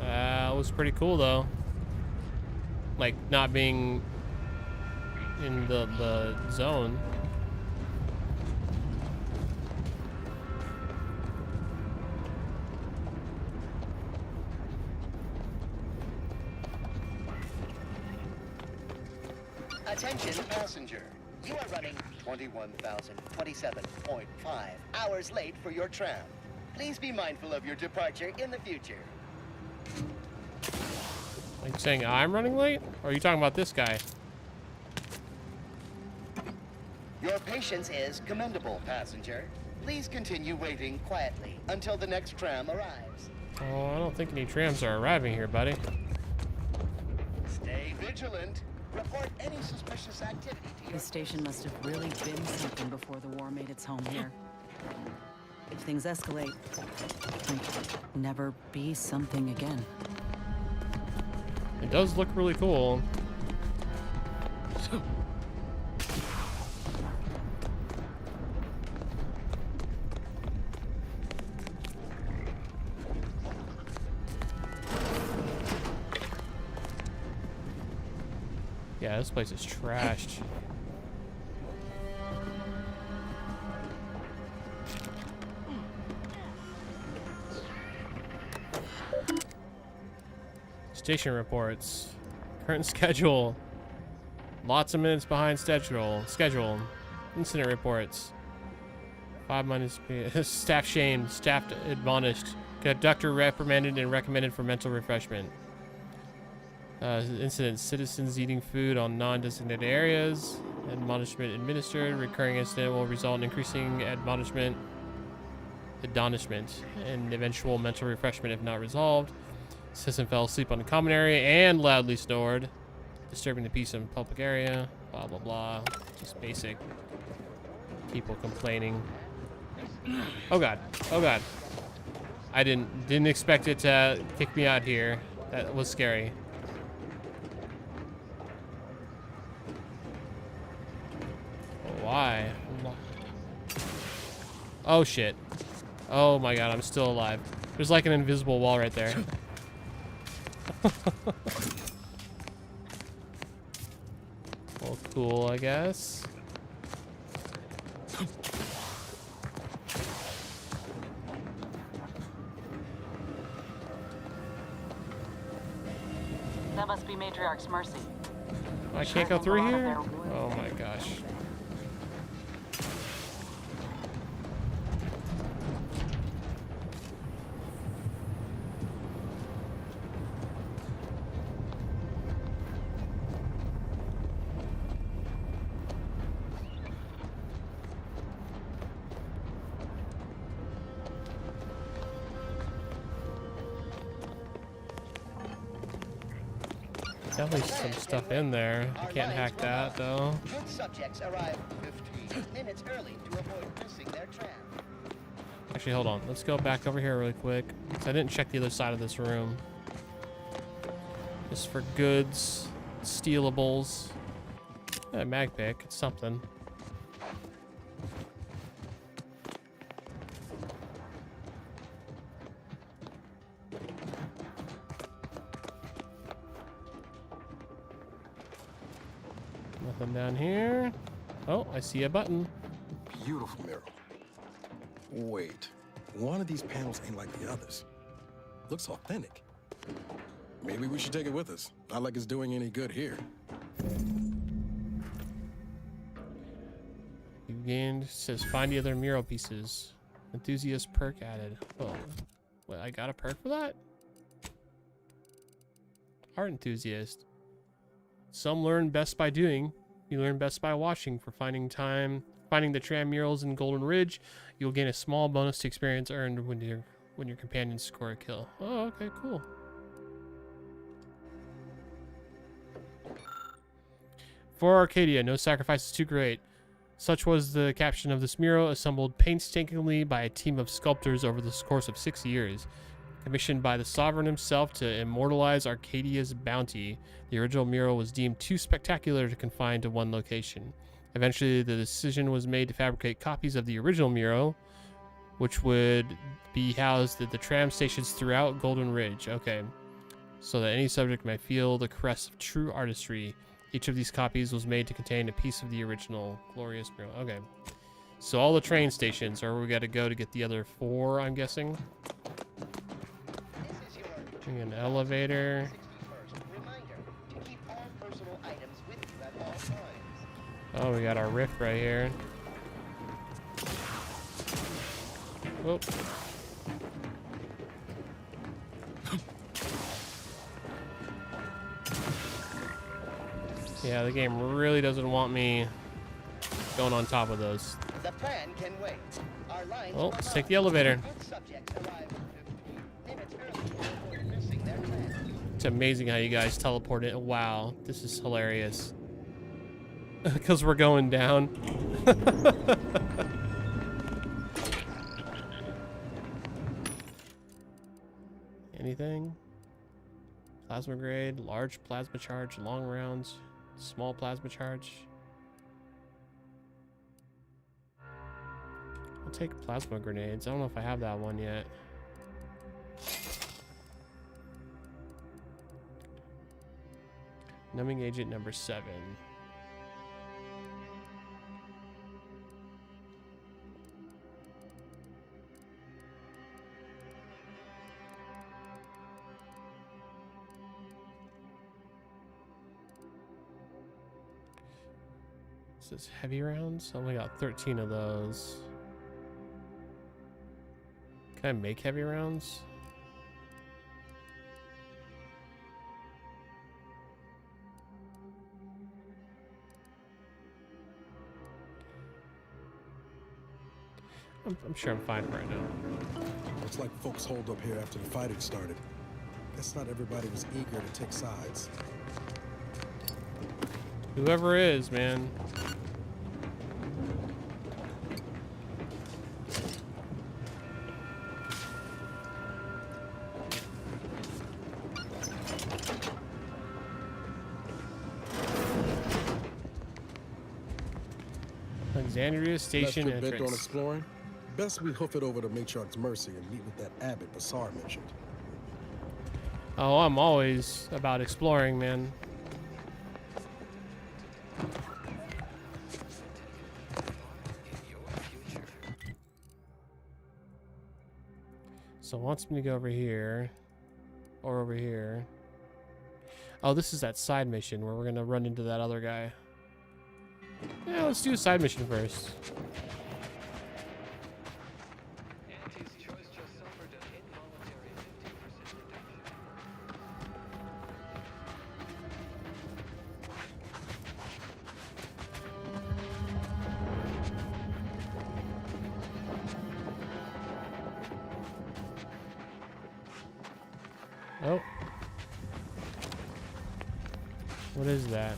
It was pretty cool though. Like not being in the zone. Attention passenger. You are running 21,027.5 hours late for your tram. Please be mindful of your departure in the future. Are you saying I'm running late? Or are you talking about this guy? Your patience is commendable, passenger. Please continue waiting quietly until the next tram arrives. Oh, I don't think any trams are arriving here, buddy. Stay vigilant. Report any suspicious activity to your... This station must have really been something before the war made its home here. If things escalate, it might never be something again. It does look really cool. Yeah, this place is trashed. Station reports. Current schedule. Lots of minutes behind schedule. Incident reports. 5 minutes. Staff shamed. Staff admonished. Conductor reprimanded and recommended for mental refreshment. Incident. Citizens eating food on non-designated areas. Admonishment administered. Recurring incident will result in increasing admonishment and eventual mental refreshment if not resolved. Citizen fell asleep on the common area and loudly snored, disturbing the peace in public area. Blah blah blah. Just basic people complaining. Oh god. Oh god. I didn't expect it to kick me out here. That was scary. Why? Oh shit. Oh my god, I'm still alive. There's like an invisible wall right there. Well, cool, I guess. That must be Matriarch's Mercy. I can't go through here? Oh my gosh. Definitely some stuff in there. I can't hack that though. Good subjects arrive 15 minutes early to avoid missing their tram. Actually, hold on. Let's go back over here really quick. 'Cause I didn't check the other side of this room. Just for goods, stealables. Yeah, mag pick. It's something. Nothing down here. Oh, I see a button. Beautiful mural. Wait, one of these panels ain't like the others. Looks authentic. Maybe we should take it with us. Not like it's doing any good here. You gained, says find the other mural pieces. Enthusiast perk added. Oh, what, I got a perk for that? Art enthusiast. Some learn best by doing. You learn best by watching. For finding the tram murals in Golden Ridge, you'll gain a small bonus to experience earned when your companions score a kill. Oh, okay, cool. For Arcadia, no sacrifice is too great. Such was the caption of this mural, assembled painstakingly by a team of sculptors over the course of 6 years. Commissioned by the sovereign himself to immortalize Arcadia's bounty, the original mural was deemed too spectacular to confine to one location. Eventually, the decision was made to fabricate copies of the original mural, which would be housed at the tram stations throughout Golden Ridge. Okay, so that any subject may feel the caress of true artistry. Each of these copies was made to contain a piece of the original glorious mural. Okay, so all the train stations are where we got to go to get the other 4, I'm guessing. An elevator. Reminder to keep all personal items with you at all times. Oh, we got our rift right here. Whoop. Yeah, the game really doesn't want me going on top of those. The plan can wait. Our lines Oh, let's take the elevator. It's amazing how you guys teleport it. Wow, this is hilarious. Because we're going down. Anything? Plasma grade, large plasma charge, long rounds, small plasma charge. I'll take plasma grenades. I don't know if I have that one yet. Numbing agent number 7. This is heavy rounds. I only got 13 of those. Can I make heavy rounds? I'm sure I'm fine right now. Looks like folks holed up here after the fighting started. Guess not everybody was eager to take sides. Whoever is, man. Alexandria Station Bent on entrance. exploring. Best we hoof it over to Matriarch's Mercy and meet with that abbot Basar mentioned. Oh, I'm always about exploring, man. So it wants me to go over here. Or over here. Oh, this is that side mission where we're gonna run into that other guy. Yeah, let's do a side mission first. Oh. What is that?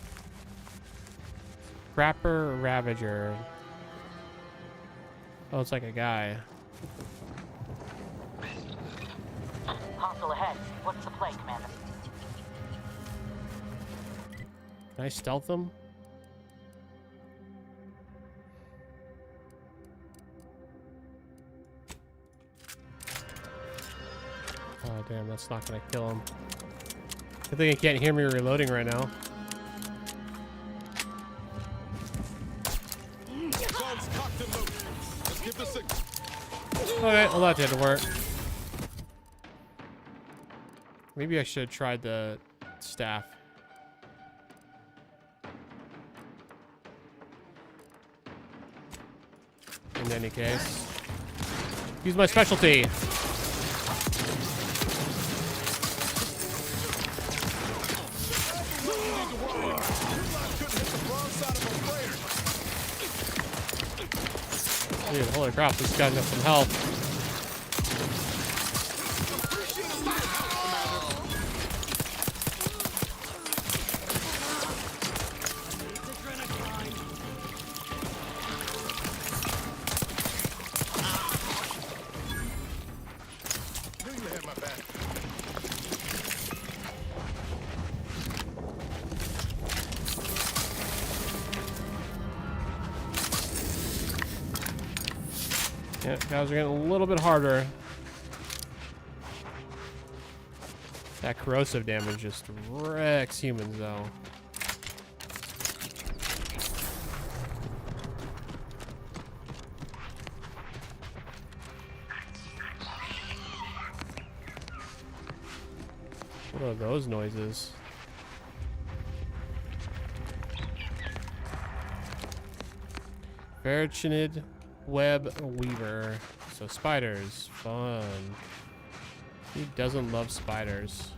Crapper Ravager. Oh, it's like a guy. Hostile ahead. What's the play, Commander? Can I stealth him? Oh, damn, that's not gonna kill him. Good thing he can't hear me reloading right now. Okay, well that didn't work. Maybe I should have tried the staff. In any case. Use my specialty. Dude, holy crap, this guy's got some health. Yeah, guys are getting a little bit harder. That corrosive damage just wrecks humans, though. What are those noises? Ferrichinid web weaver. So spiders, fun. Who doesn't love spiders?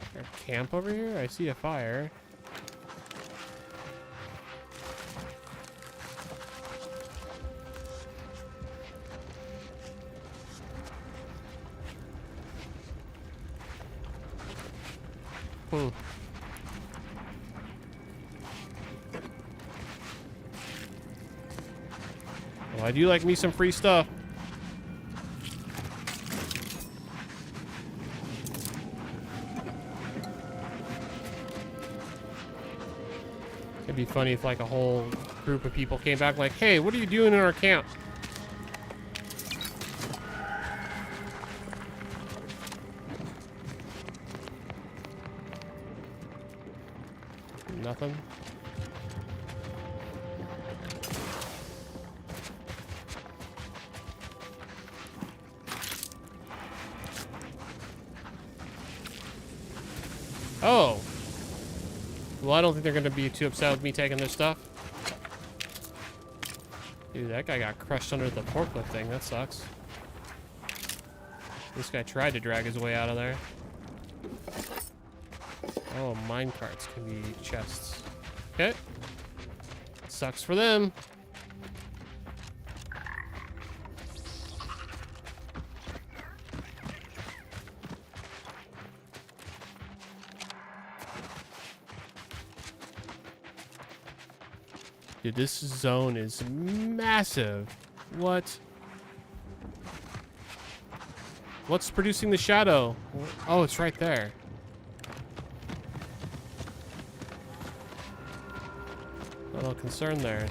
Is there a camp over here? I see a fire. Well, I do like me some free stuff. It'd be funny if like a whole group of people came back like, hey, what are you doing in our camp? Nothing. Oh. Well, I don't think they're going to be too upset with me taking their stuff. Dude, that guy got crushed under the forklift thing. That sucks. This guy tried to drag his way out of there. Oh, mine carts can be chests. Okay. Sucks for them. Dude, this zone is massive. What? What's producing the shadow? Oh, it's right there. A little concerned there.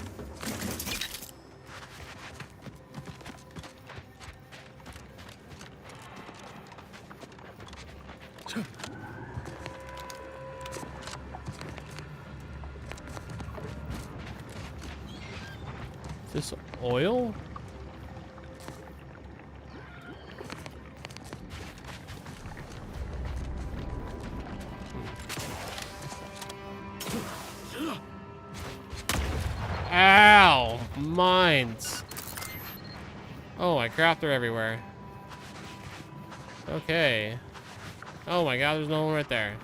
Is this oil? Ow! Mines. Oh my crap, they're everywhere. Okay. Oh my god, there's no one right there.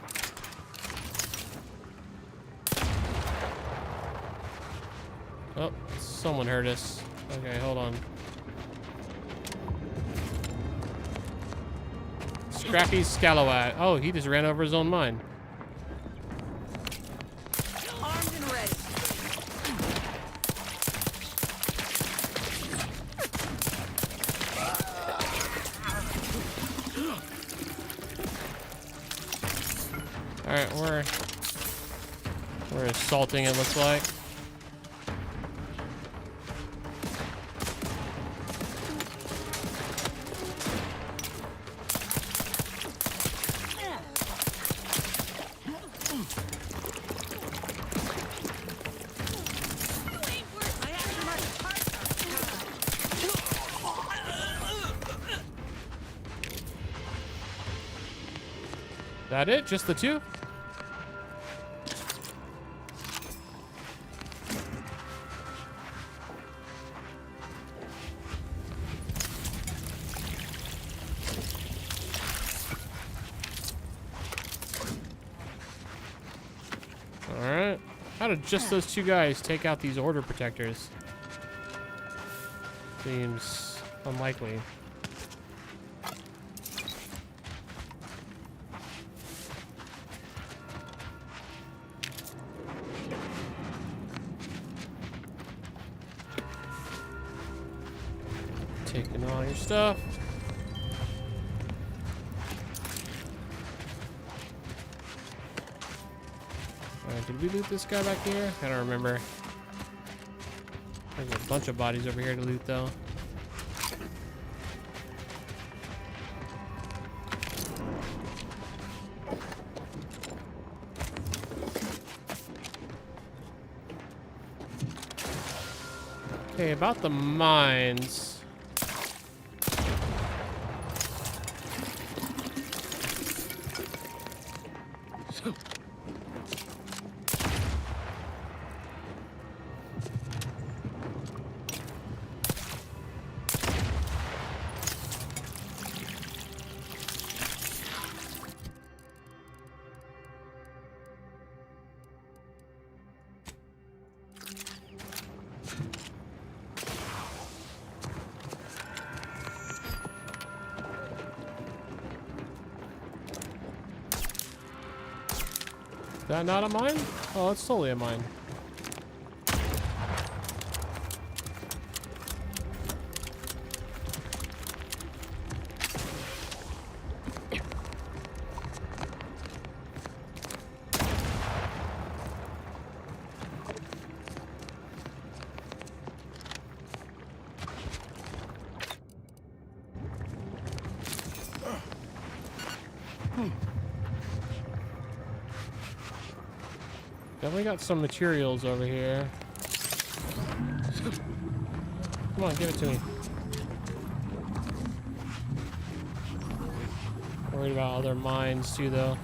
Oh, someone heard us. Okay, hold on. Scrappy Scalawag. Oh, he just ran over his own mine. Armed and ready. Alright, we're assaulting, it looks like. That it? Just the two? Alright. How did just those two guys take out these order protectors? Seems unlikely. Taking all your stuff. Alright, did we loot this guy back here? I don't remember. There's a bunch of bodies over here to loot, though. Okay, about the mines. that not a mine? Oh, it's totally a mine. Definitely got some materials over here. Come on, give it to me. Worried about other mines too, though.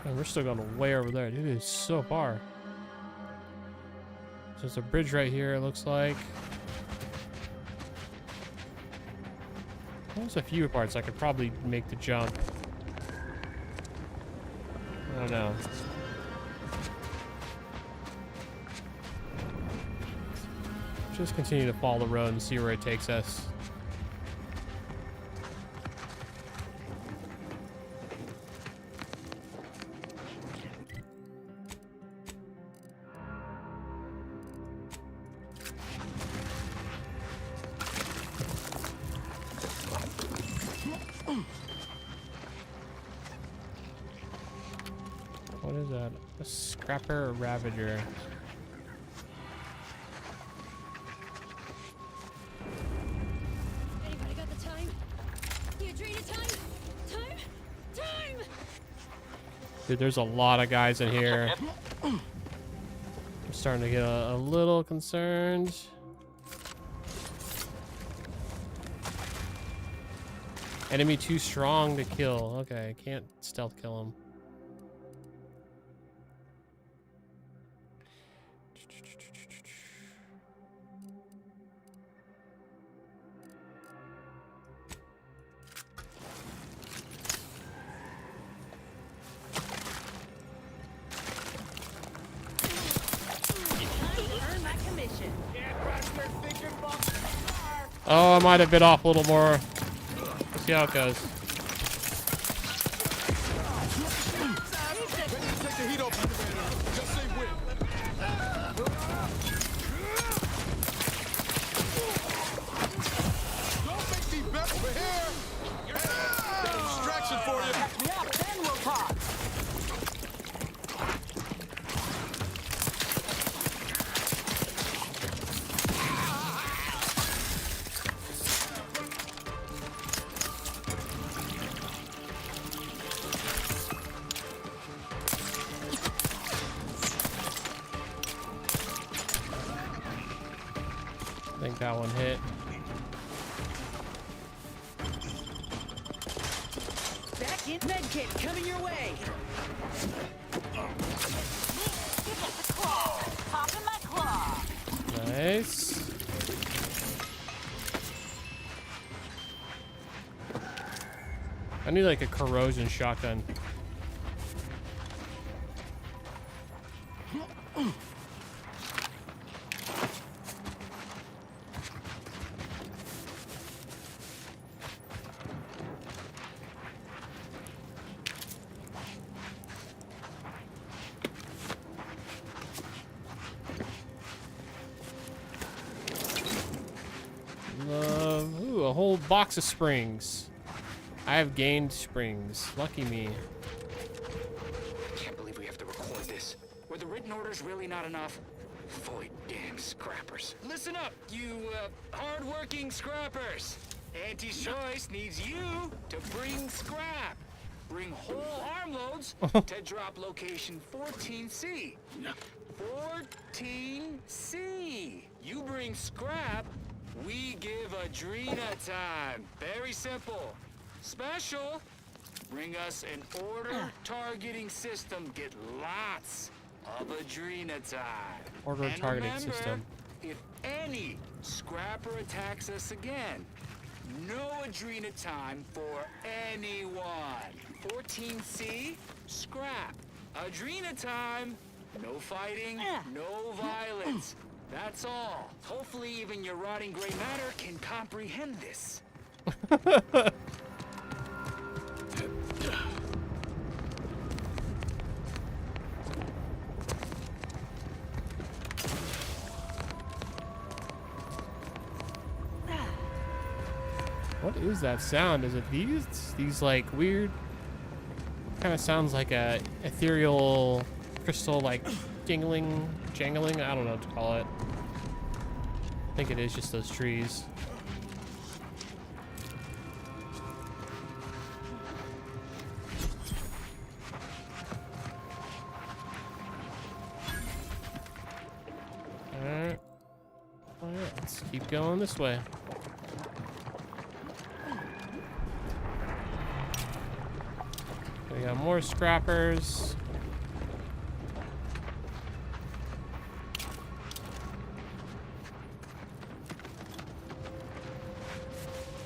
And we're still going way over there. Dude, it's so far. So there's a bridge right here, it looks like. There's a few parts I could probably make the jump. I don't know. Just continue to follow the road and see where it takes us. What is that? A scrapper or ravager? Anybody got the time? You dream of time? Time? Time! Dude, there's a lot of guys in here. I'm starting to get a little concerned. Enemy too strong to kill. Okay, I can't stealth kill him. Oh, I might have bit off a little more. Let's see how it goes. Distraction for you. Catch me up, then we'll talk. I think that one hit. Back in medkit coming your way. Pop in my claw. Nice. I need like a corrosion shotgun. Ooh, a whole box of springs. I have gained springs. Lucky me. Can't believe we have to record this. Were the written orders really not enough? Void damn scrappers. Listen up, you hard-working scrappers. Auntie's Choice needs you to bring scrap. Bring whole armloads to drop location 14C. 14C. You bring scrap, we give Adrena time. Very simple. Special. Bring us an order targeting system. Get lots of Adrena time. Order And targeting remember, system. If any scrapper attacks us again, no Adrena time for anyone. 14C, scrap. Adrena time, no fighting, no violence. That's all. Hopefully even your rotting gray matter can comprehend this. What is that sound? Is it these like weird kind of sounds like a ethereal crystal like jangling? I don't know what to call it. I think it is just those trees. Alright. Alright, let's keep going this way. We got more scrappers.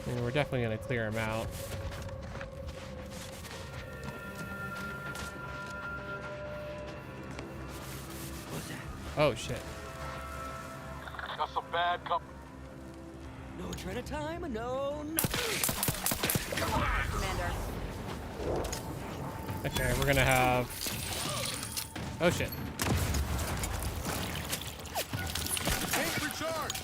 And we're definitely going to clear them out. What's that? Oh, shit. Got some bad company. No Adrena time? No. Come on, Commander. Okay, we're going to have... Oh, shit. Tank recharge.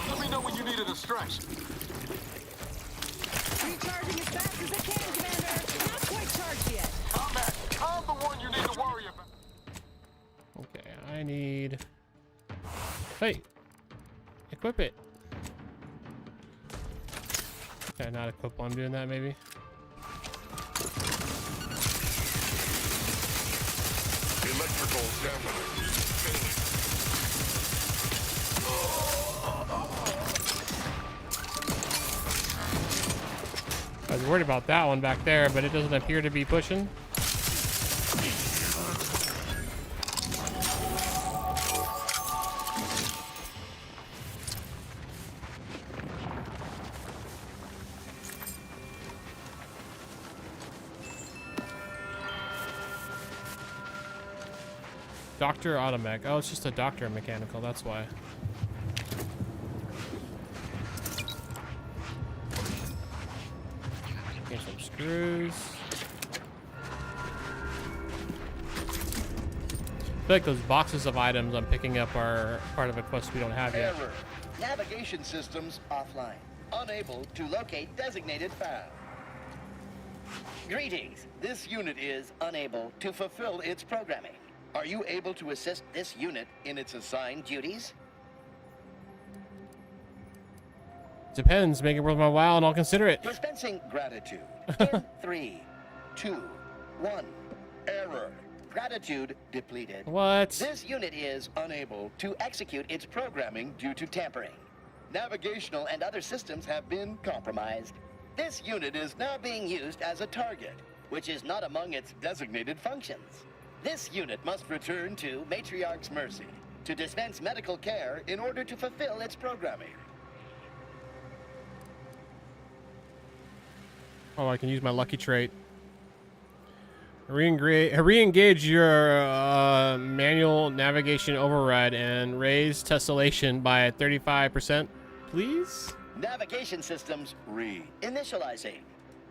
Let me know when you needed a stretch. Recharging as fast as I can, Commander. Not quite charged yet. I'm the one you need to worry about. Okay, I need... Hey! Equip it. Okay, not equip while I'm doing that, maybe. Electrical damage. I was worried about that one back there, but it doesn't appear to be pushing. Doctor Automech. Oh, it's just a doctor mechanical, that's why. Get some screws. I feel like those boxes of items I'm picking up are part of a quest we don't have yet. Error. Navigation systems offline. Unable to locate designated file. Greetings. This unit is unable to fulfill its programming. Are you able to assist this unit in its assigned duties? Depends. Make it worth my while and I'll consider it. Dispensing gratitude. In 3, 2, 1. Error. Gratitude depleted. What? This unit is unable to execute its programming due to tampering. Navigational and other systems have been compromised. This unit is now being used as a target, which is not among its designated functions. This unit must return to Matriarch's mercy to dispense medical care in order to fulfill its programming. Oh, I can use my lucky trait. Re-engage your manual navigation override and raise tessellation by 35%, please? Navigation systems re-initializing.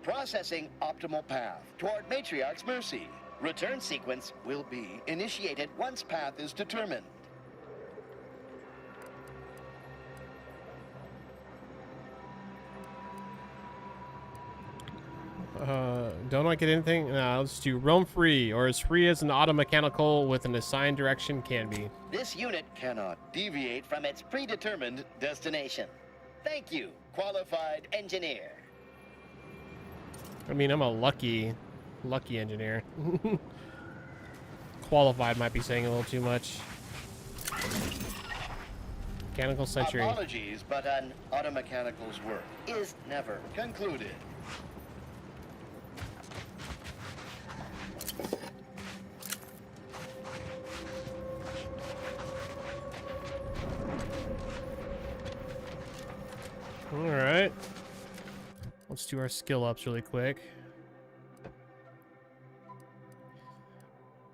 Processing optimal path toward Matriarch's mercy. Return sequence will be initiated once path is determined. Don't I get anything? No, let's do roam free, or as free as an automechanical with an assigned direction can be. This unit cannot deviate from its predetermined destination. Thank you, qualified engineer. I mean, I'm a lucky engineer. Qualified might be saying a little too much. Mechanical Century. Apologies, but an automechanical's work is never concluded. Alright. Let's do our skill ups really quick.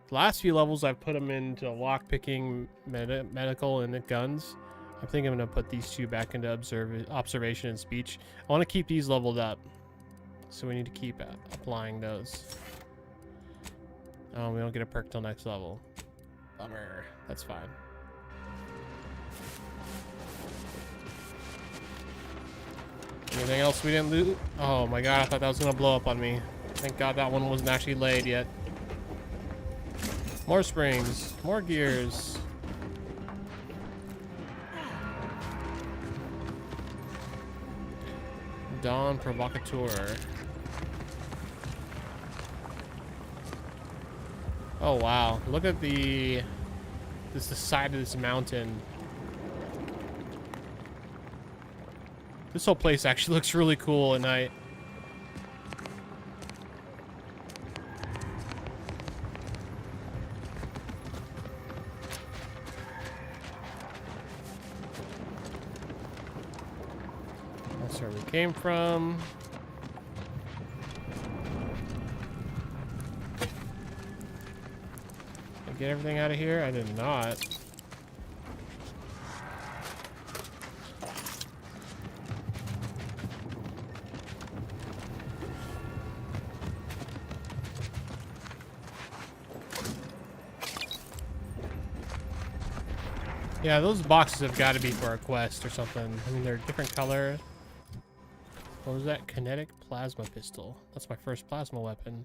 The last few levels I've put them into lockpicking, medical, and guns. I think I'm going to put these two back into observation and speech. I want to keep these leveled up. So we need to keep applying those. Oh, we don't get a perk till next level. Bummer. That's fine. Anything else we didn't loot? Oh my god, I thought that was going to blow up on me. Thank god that one wasn't actually laid yet. More springs. More gears. Dawn Provocateur. Oh wow, look at the side of this mountain. This whole place actually looks really cool at night. That's where we came from. Did I get everything out of here? I did not. Yeah, those boxes have got to be for a quest or something. I mean, they're different color. What was that? Kinetic plasma pistol. That's my first plasma weapon.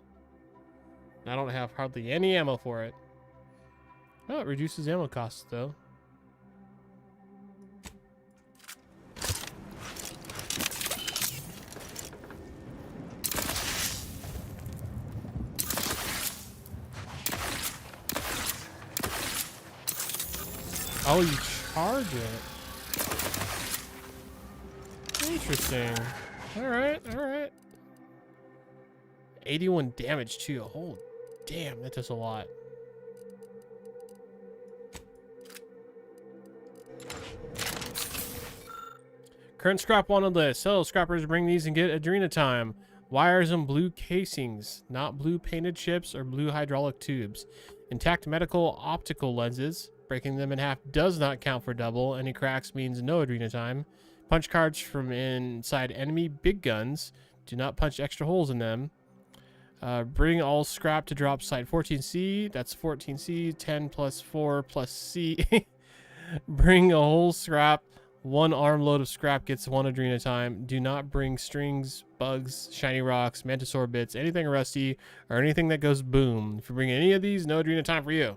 I don't have hardly any ammo for it. Oh, it reduces ammo costs, though. Oh, you charge it. Interesting. Alright, alright. 81 damage, too. Oh, damn, that does a lot. Current scrap wanted list. Hello, scrappers, bring these and get Adrena time. Wires and blue casings, not blue painted chips or blue hydraulic tubes. Intact medical optical lenses. Breaking them in half does not count for double. Any cracks means no Adrena time. Punch cards from inside enemy big guns. Do not punch extra holes in them. Bring all scrap to drop site 14C. That's 14C. 10 plus 4 plus C. Bring a whole scrap. One armload of scrap gets 1 Adrena time. Do not bring strings, bugs, shiny rocks, mantisaur bits, anything rusty, or anything that goes boom. If you bring any of these, no Adrena time for you.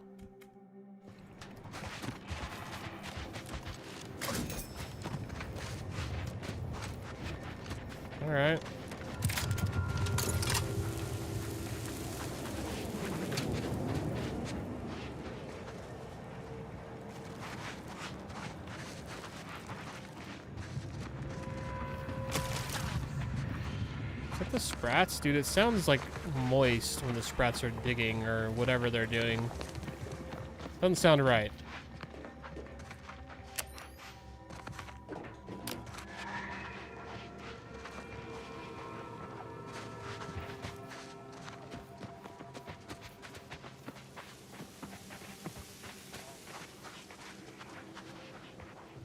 All right. Is that the sprats? Dude, it sounds like moist when the sprats are digging or whatever they're doing. Doesn't sound right.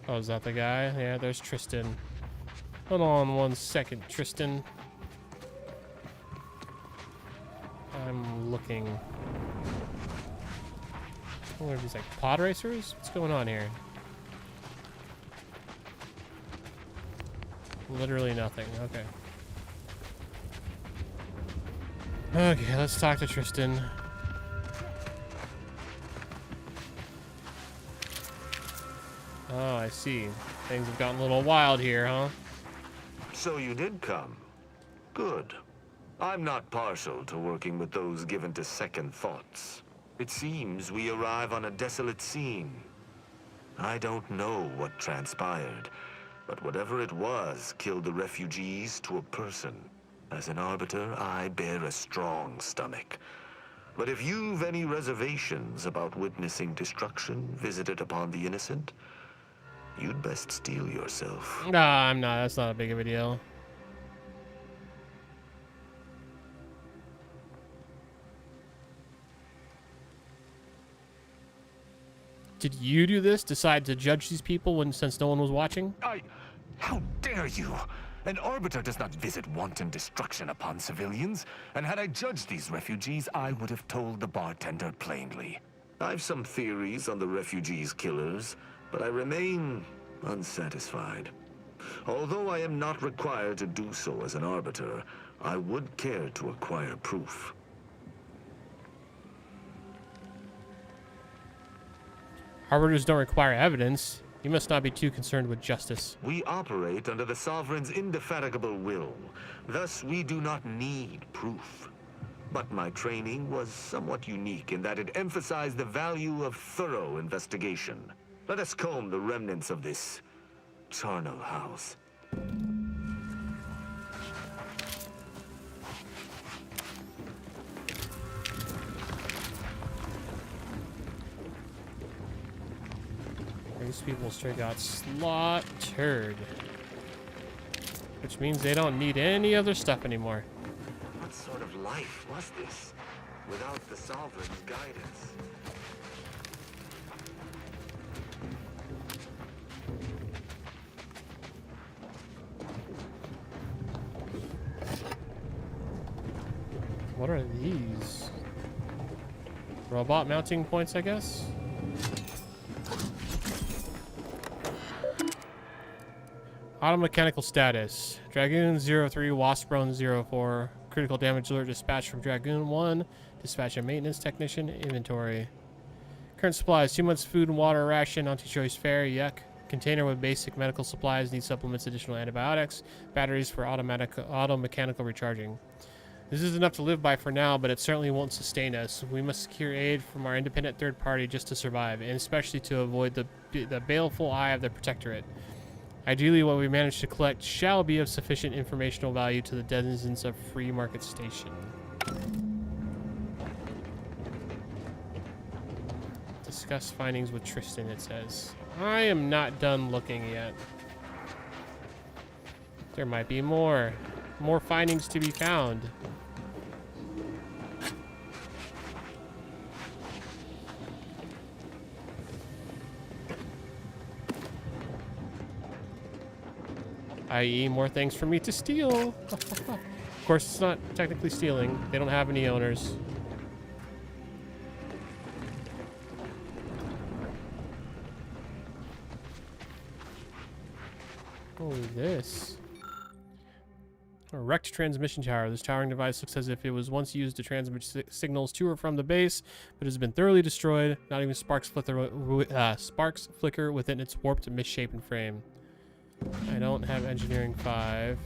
Oh, is that the guy? Yeah, there's Tristan. Hold on 1 second, Tristan. I'm looking. What are these, like pod racers? What's going on here? Literally nothing. Okay. Okay, let's talk to Tristan. Oh, I see. Things have gotten a little wild here, huh? So you did come. Good. I'm not partial to working with those given to second thoughts. It seems we arrive on a desolate scene. I don't know what transpired, but whatever it was killed the refugees to a person. As an arbiter, I bear a strong stomach. But if you've any reservations about witnessing destruction visited upon the innocent, you'd best steel yourself. Nah, I'm not. That's not a big of a deal. Did you do this? Decide to judge these people since no one was watching? How dare you? An arbiter does not visit wanton destruction upon civilians. And had I judged these refugees, I would have told the bartender plainly. I've some theories on the refugees' killers, but I remain unsatisfied. Although I am not required to do so as an arbiter, I would care to acquire proof. Arbiters don't require evidence. You must not be too concerned with justice. We operate under the Sovereign's indefatigable will. Thus, we do not need proof. But my training was somewhat unique in that it emphasized the value of thorough investigation. Let us comb the remnants of this charnel house. These people straight got slaughtered. Which means they don't need any other stuff anymore. What sort of life was this without the Sovereign's guidance? What are these? Robot mounting points, I guess? Automechanical status. Dragoon 03, Wasprone 04. Critical damage alert dispatch from Dragoon 1. Dispatch a maintenance technician. Inventory. Current supplies. 2 months food and water ration. Anti-choice fare. Yuck. Container with basic medical supplies. Need supplements. Additional antibiotics. Batteries for automechanical recharging. This is enough to live by for now, but it certainly won't sustain us. We must secure aid from our independent third party just to survive, and especially to avoid the baleful eye of the Protectorate. Ideally, what we manage to collect shall be of sufficient informational value to the denizens of Free Market Station. Discuss findings with Tristan, it says. I am not done looking yet. There might be more findings to be found. I.e. more things for me to steal. Of course, it's not technically stealing. They don't have any owners. Oh, this. A wrecked transmission tower. This towering device looks as if it was once used to transmit signals to or from the base, but has been thoroughly destroyed. Not even sparks flicker within its warped, misshapen frame. I don't have engineering 5.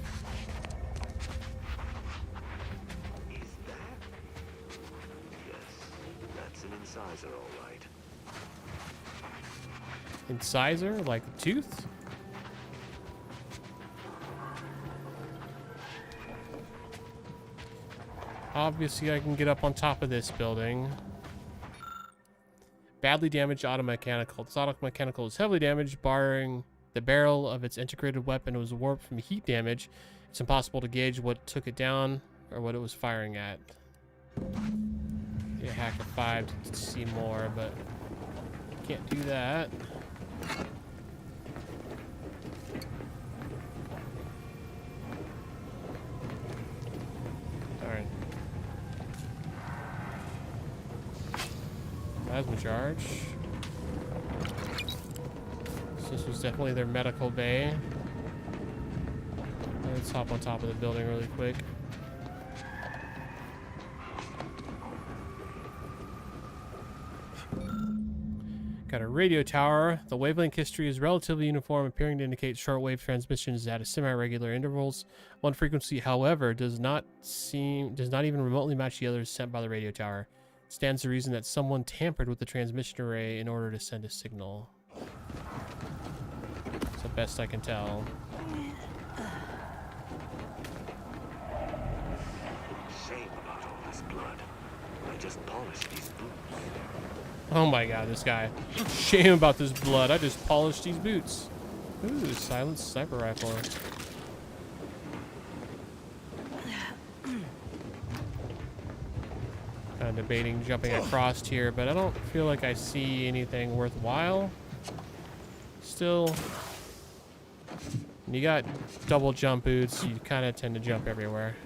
Is that? Yes, that's an incisor, all right. Incisor? Like a tooth? Obviously, I can get up on top of this building. Badly damaged automechanical. This automechanical is heavily damaged, barring the barrel of its integrated weapon was warped from heat damage. It's impossible to gauge what took it down or what it was firing at. Get a hacker 5 to see more, but can't do that. Darn. Plasma charge. This was definitely their medical bay. Let's hop on top of the building really quick. Got a radio tower. The wavelength history is relatively uniform, appearing to indicate shortwave transmissions at a semi-regular intervals. One frequency, however, does not even remotely match the others sent by the radio tower. It stands to reason that someone tampered with the transmission array in order to send a signal. The best I can tell. Shame about all this blood. I just polished these boots. Oh my god, this guy. Shame about this blood. I just polished these boots. Ooh, silenced sniper rifle. Kind of debating jumping across here, but I don't feel like I see anything worthwhile. Still, when you got double jump boots, you kind of tend to jump everywhere.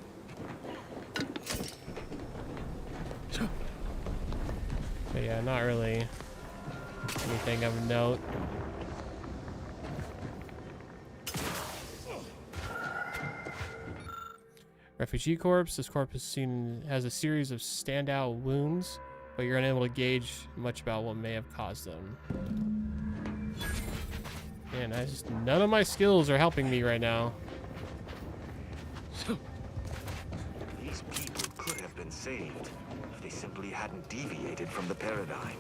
But yeah, not really anything of note. Refugee corpse. This corpse has a series of standout wounds, but you're unable to gauge much about what may have caused them. Man, none of my skills are helping me right now. These people could have been saved if they simply hadn't deviated from the paradigm.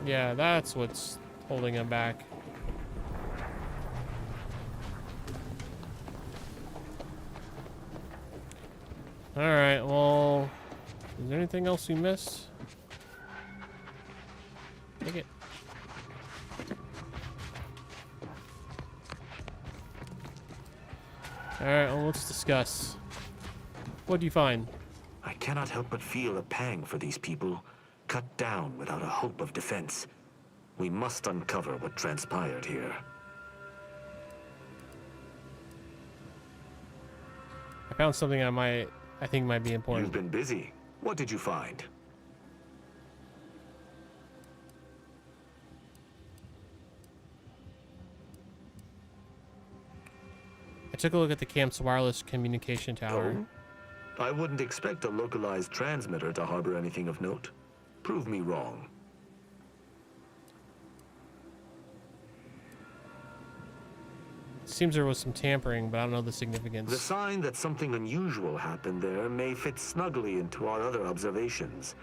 Yeah, that's what's holding them back. Alright, well, is there anything else we missed? Take it. Alright, well, let's discuss. What do you find? I cannot help but feel a pang for these people, cut down without a hope of defense. We must uncover what transpired here. I found something I think might be important. You've been busy. What did you find? I took a look at the camp's wireless communication tower. Oh? I wouldn't expect a localized transmitter to harbor anything of note. Prove me wrong. Seems there was some tampering, but I don't know the significance. The sign that something unusual happened there may fit snugly into our other observations.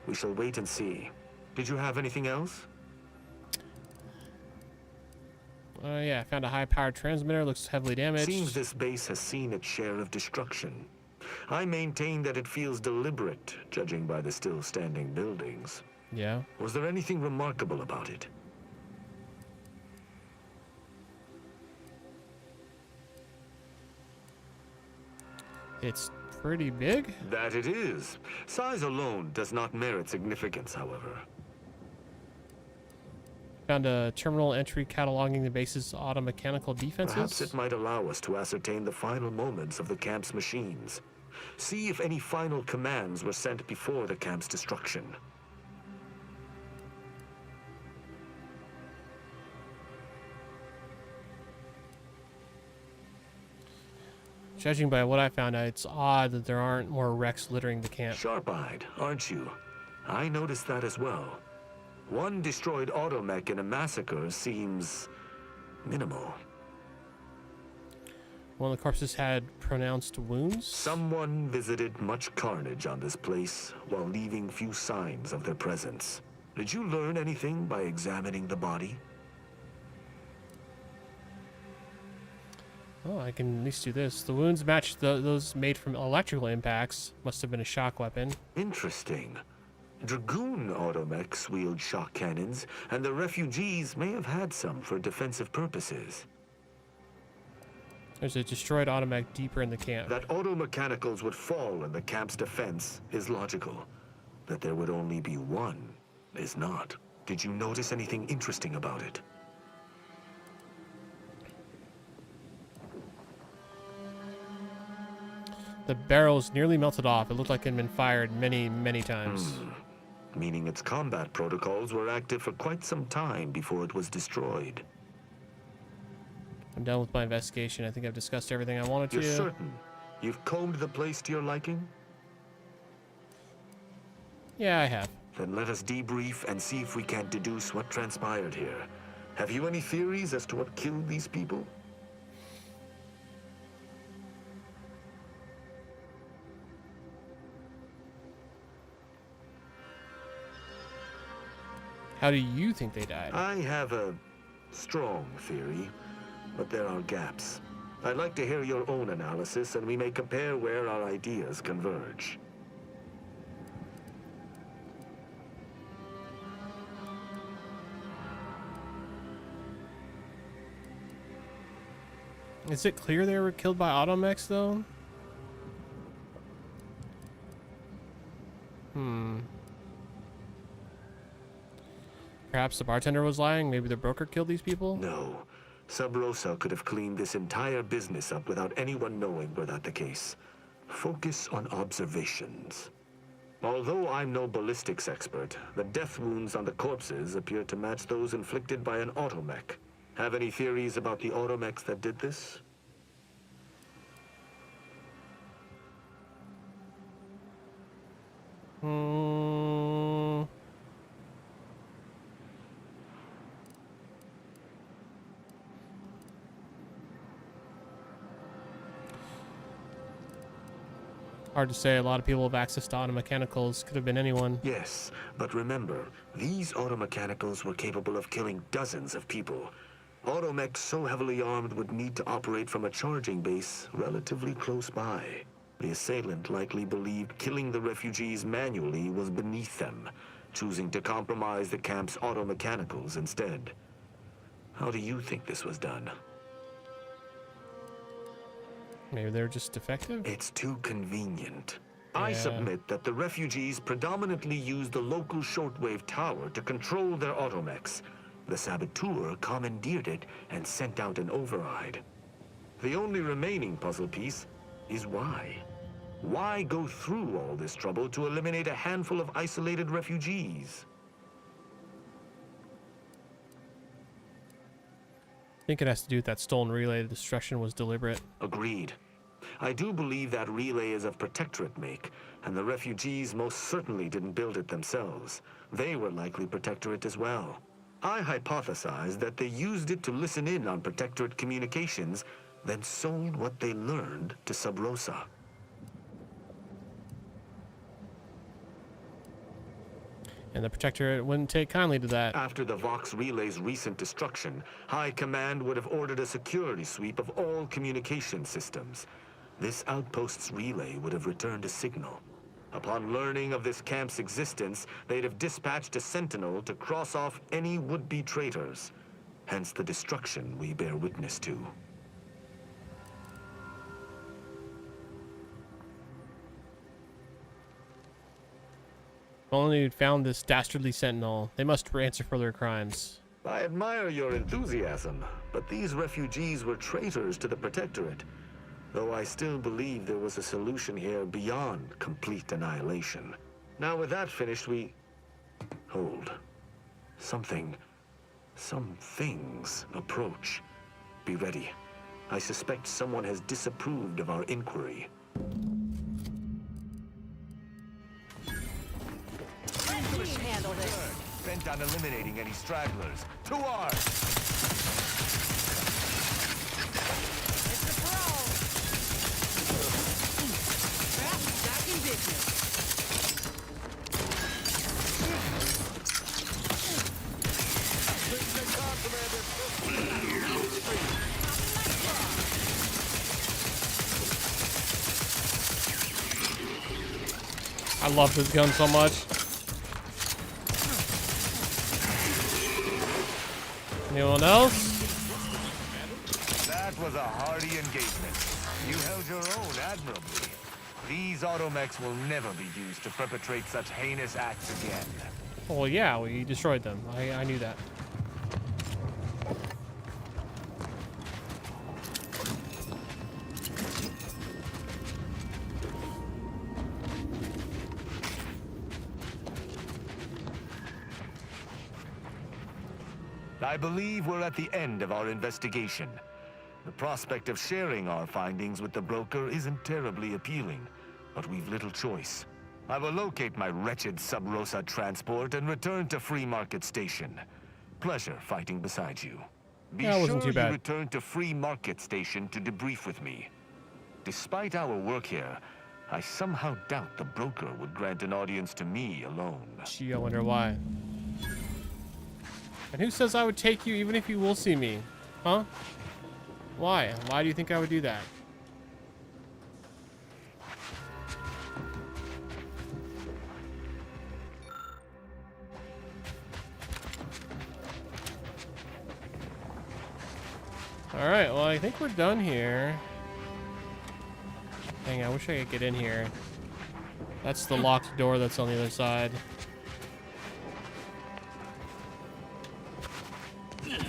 We shall wait and see. Did you have anything else? Yeah, I found a high-powered transmitter. Looks heavily damaged. Seems this base has seen its share of destruction. I maintain that it feels deliberate, judging by the still standing buildings. Yeah. Was there anything remarkable about it? It's pretty big. That it is. Size alone does not merit significance, however. Found a terminal entry cataloging the base's auto-mechanical defenses. Perhaps it might allow us to ascertain the final moments of the camp's machines. See if any final commands were sent before the camp's destruction. Judging by what I found out, it's odd that there aren't more wrecks littering the camp. Sharp-eyed, aren't you? I noticed that as well. One destroyed automech in a massacre seems minimal. One of the corpses had pronounced wounds. Someone visited much carnage on this place while leaving few signs of their presence. Did you learn anything by examining the body? Oh, I can at least do this. The wounds match those made from electrical impacts. Must have been a shock weapon. Interesting. Dragoon automechs wield shock cannons, and the refugees may have had some for defensive purposes. There's a destroyed automech deeper in the camp. That automechanicals would fall in the camp's defense is logical. That there would only be one is not. Did you notice anything interesting about it? The barrels nearly melted off. It looked like it had been fired many, many times. Meaning its combat protocols were active for quite some time before it was destroyed. I'm done with my investigation. I think I've discussed everything I wanted to. You're certain? You've combed the place to your liking? Yeah, I have. Then let us debrief and see if we can deduce what transpired here. Have you any theories as to what killed these people? How do you think they died? I have a strong theory, but there are gaps. I'd like to hear your own analysis, and we may compare where our ideas converge. Is it clear they were killed by automechs, though? Perhaps the bartender was lying. Maybe the broker killed these people? No. Sub Rosa could have cleaned this entire business up without anyone knowing were that the case. Focus on observations. Although I'm no ballistics expert, the death wounds on the corpses appear to match those inflicted by an automech. Have any theories about the automechs that did this? Hard to say. A lot of people have access to automechanicals. Could have been anyone. Yes, but remember, these automechanicals were capable of killing dozens of people. Automechs so heavily armed would need to operate from a charging base relatively close by. The assailant likely believed killing the refugees manually was beneath them, choosing to compromise the camp's automechanicals instead. How do you think this was done? Maybe they're just defective? It's too convenient. Yeah. I submit that the refugees predominantly used the local shortwave tower to control their automechs. The saboteur commandeered it and sent out an override. The only remaining puzzle piece is why. Why go through all this trouble to eliminate a handful of isolated refugees? I think it has to do with that stolen relay. The destruction was deliberate. Agreed. I do believe that relay is of Protectorate make, and the refugees most certainly didn't build it themselves. They were likely Protectorate as well. I hypothesize that they used it to listen in on Protectorate communications, then sold what they learned to Sub Rosa. And the Protectorate wouldn't take kindly to that. After the Vox relay's recent destruction, High Command would have ordered a security sweep of all communication systems. This outpost's relay would have returned a signal. Upon learning of this camp's existence, they'd have dispatched a sentinel to cross off any would-be traitors. Hence the destruction we bear witness to. If only you'd found this dastardly sentinel. They must answer for their crimes. I admire your enthusiasm, but these refugees were traitors to the Protectorate. Though I still believe there was a solution here beyond complete annihilation. Now with that finished, we... Hold. Some things approach. Be ready. I suspect someone has disapproved of our inquiry. Handle this. Bent on eliminating any stragglers. To arms! It's the pro. Back in business. I love this gun so much. Anyone else? That was a hardy engagement. You held your own admirably. These automechs will never be used to perpetrate such heinous acts again. Well, yeah, we destroyed them. I knew that. I believe we're at the end of our investigation. The prospect of sharing our findings with the broker isn't terribly appealing, but we've little choice. I will locate my wretched Sub Rosa transport and return to Free Market Station. Pleasure fighting beside you. Be Yeah, it wasn't sure too bad. you return to Free Market Station to debrief with me. Despite our work here, I somehow doubt the broker would grant an audience to me alone. Gee, I wonder why. And who says I would take you even if you will see me? Huh? Why? Why do you think I would do that? Alright, well, I think we're done here. Dang, I wish I could get in here. That's the locked door that's on the other side. Oh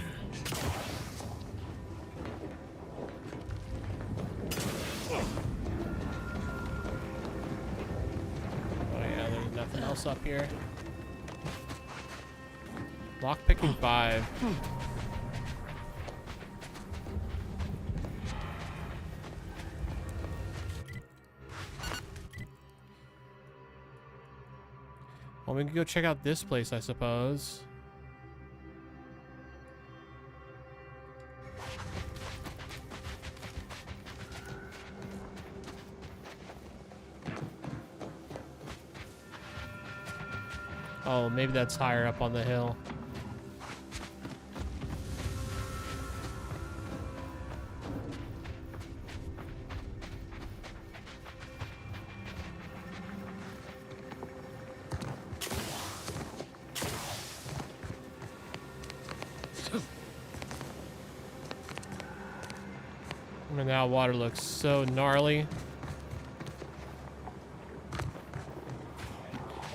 yeah, there's nothing else up here. Lockpicking 5. Well, we can go check out this place, I suppose. Oh, maybe that's higher up on the hill. I mean, that water looks so gnarly.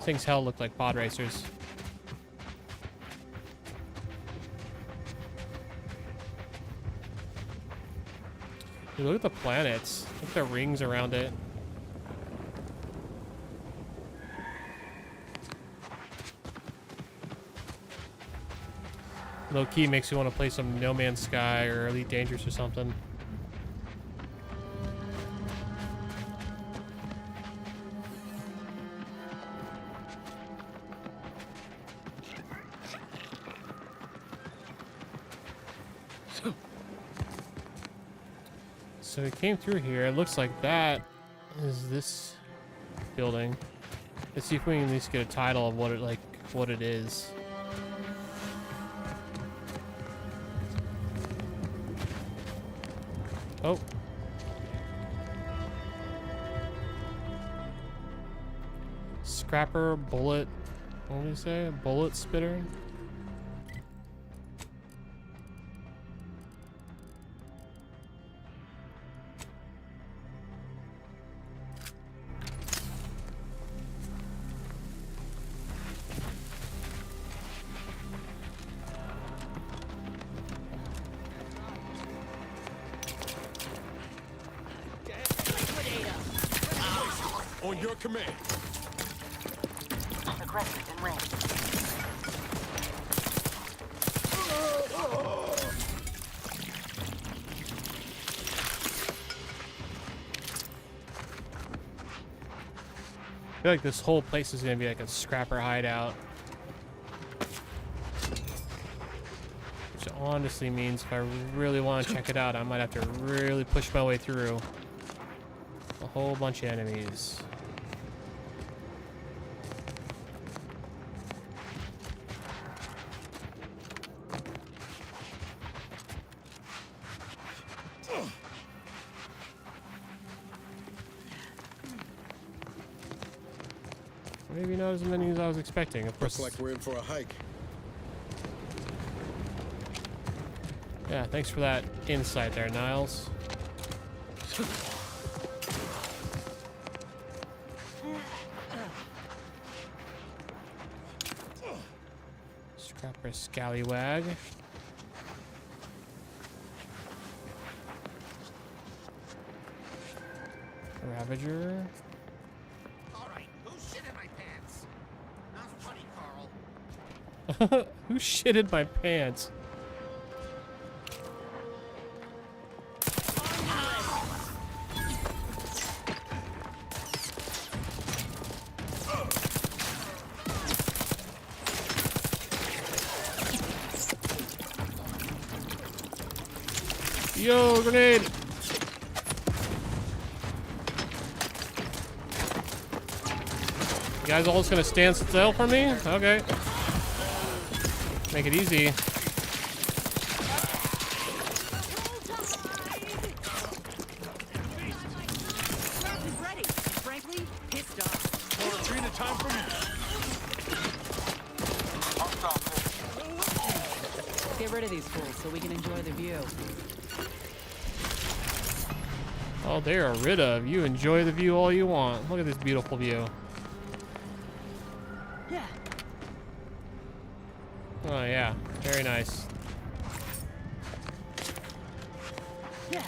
Things hell look like pod racers. Dude, look at the planets. Look at the rings around it. Low key makes you want to play some No Man's Sky or Elite Dangerous or something. So we came through here. It looks like that is this building. Let's see if we can at least get a title of what it is. Oh. Scrapper bullet. What did he say? Bullet spitter? On your command. Aggressive in range. I feel like this whole place is gonna be like a scrapper hideout. Which honestly means if I really want to check it out, I might have to really push my way through a whole bunch of enemies. Maybe not as many as I was expecting. Of course. Looks like we're in for a hike. Yeah, thanks for that insight there, Niles. Scrapper scallywag. Ravager. Who shitted my pants? Yo, grenade! You guys all just gonna stand still for me? Okay. Make it easy. Ready. Frankly, pissed off. More arena time for me. Get rid of these fools so we can enjoy the view. Oh, they are rid of. You enjoy the view all you want. Look at this beautiful view. Yeah. Oh, yeah. Very nice. Yeah.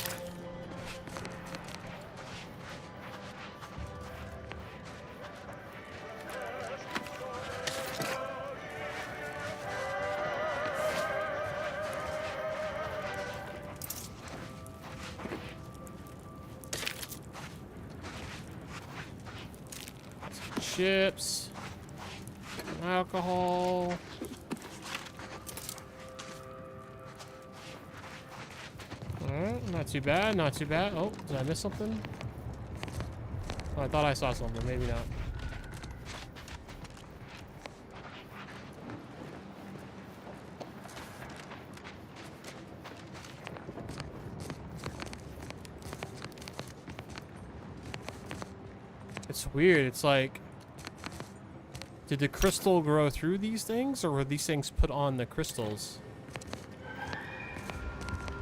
Chips. Alcohol. Alright, not too bad, not too bad. Oh, did I miss something? Oh, I thought I saw something, maybe not. It's weird, it's like, did the crystal grow through these things, or were these things put on the crystals?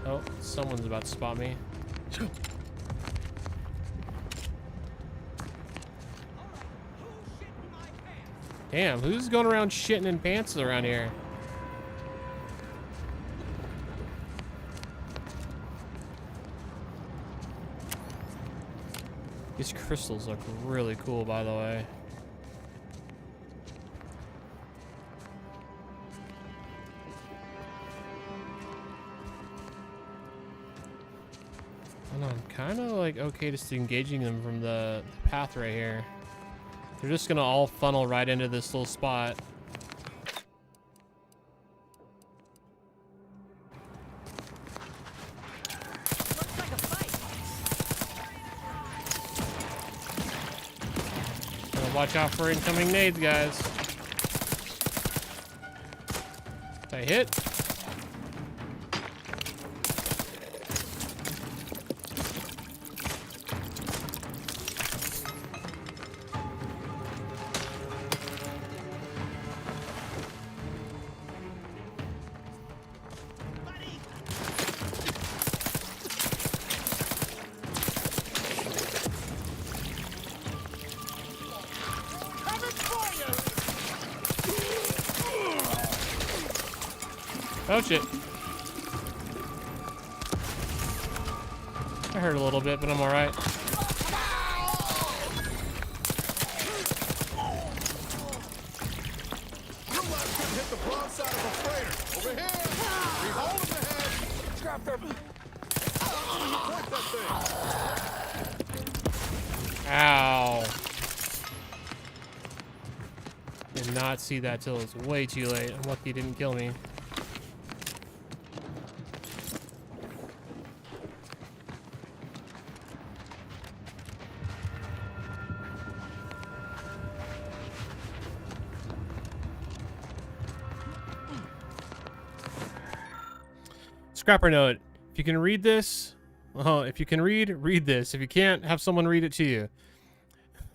Oh, someone's about to spot me. Damn, who's going around shitting in pants around here? These crystals look really cool, by the way. And I'm kind of like okay just engaging them from the path right here. They're just gonna all funnel right into this little spot. Looks like a fight. Gotta watch out for incoming nades, guys. Did I hit? Oh shit. I hurt a little bit, but I'm alright. Hit the broadside of a freighter. Over here. We hold him ahead. Scrap them. You point that thing. Ow. Did not see that till it's way too late. I'm lucky it didn't kill me. Scrapper note. If you can read this, well, if you can read this. If you can't, have someone read it to you.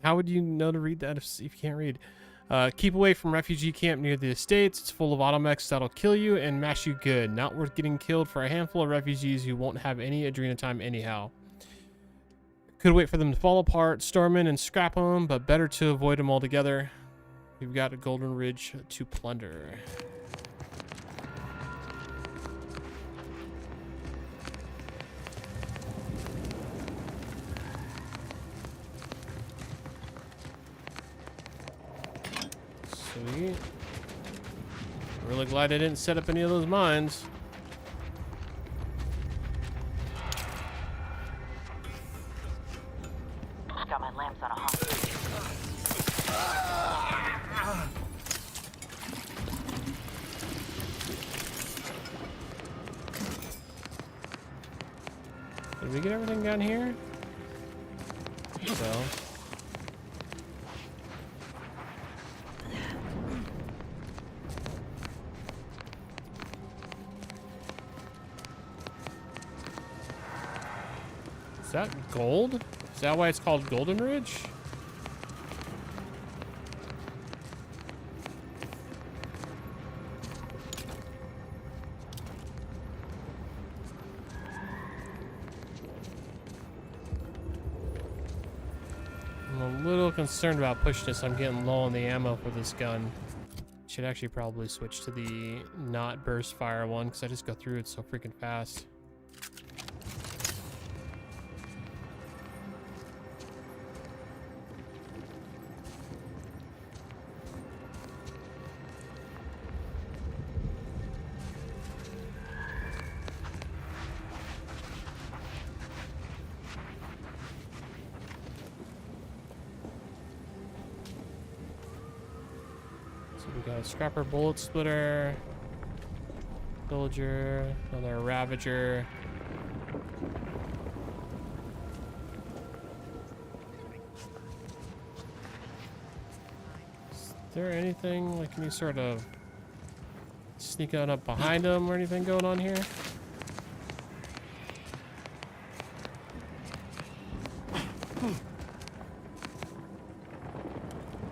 How would you know to read that if you can't read? Keep away from refugee camp near the estates. It's full of automechs that'll kill you and mash you good. Not worth getting killed for a handful of refugees who won't have any Adrena time anyhow. Could wait for them to fall apart, storm in and scrap them, but better to avoid them altogether. We've got a Golden Ridge to plunder. Sweet. Really glad I didn't set up any of those mines. Got my lamps on a hot. Did we get everything down here? I think so. Is that gold? Is that why it's called Golden Ridge? I'm a little concerned about pushing this. I'm getting low on the ammo for this gun. Should actually probably switch to the not burst fire one because I just go through it so freaking fast. We got a scrapper bullet splitter, villager, another ravager. Is there anything like any sort of sneak on up behind him or anything going on here?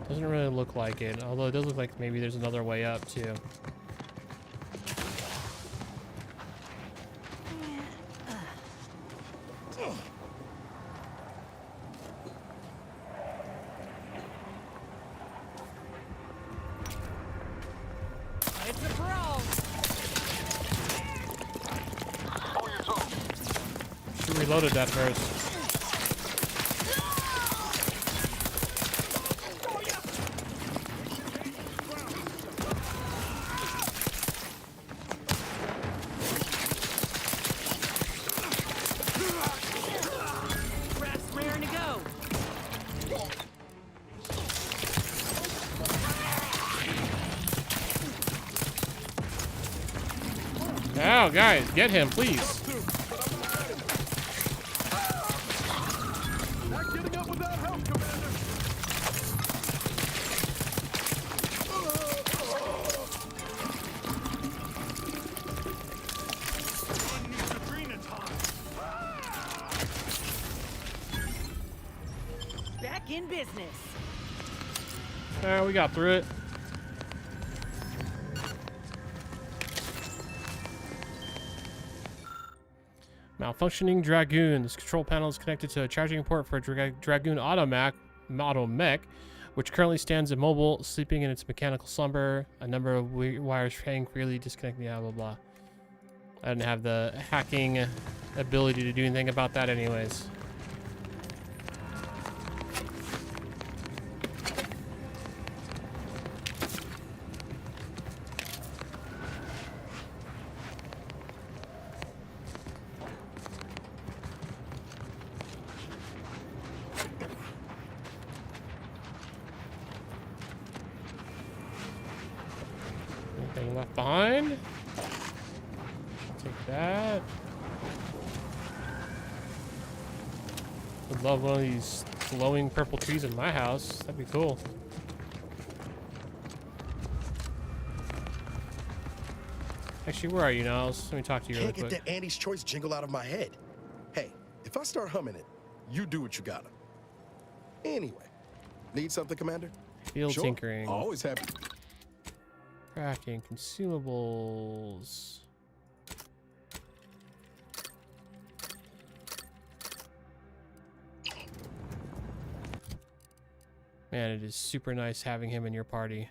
Doesn't really look like it, although it does look like maybe there's another way up too. It's a pro. She reloaded that first. Oh, guys, get him, please. Not getting up without help, Commander. Back in business. We got through it. Malfunctioning Dragoon. This control panel is connected to a charging port for a Dragoon auto mech, which currently stands immobile, sleeping in its mechanical slumber. A number of wires hang freely, disconnecting, blah, blah, blah. I didn't have the hacking ability to do anything about that anyways. Anything left behind? Take that. Would love one of these glowing purple trees in my house. That'd be cool. Actually, where are you now? Let me talk to you really Can't quick. get that Andy's Choice jingle out of my head. Hey, if I start humming it, you do what you gotta. Anyway, need something, Commander? Field Sure. tinkering. Always happy. Crafting consumables. Man, it is super nice having him in your party.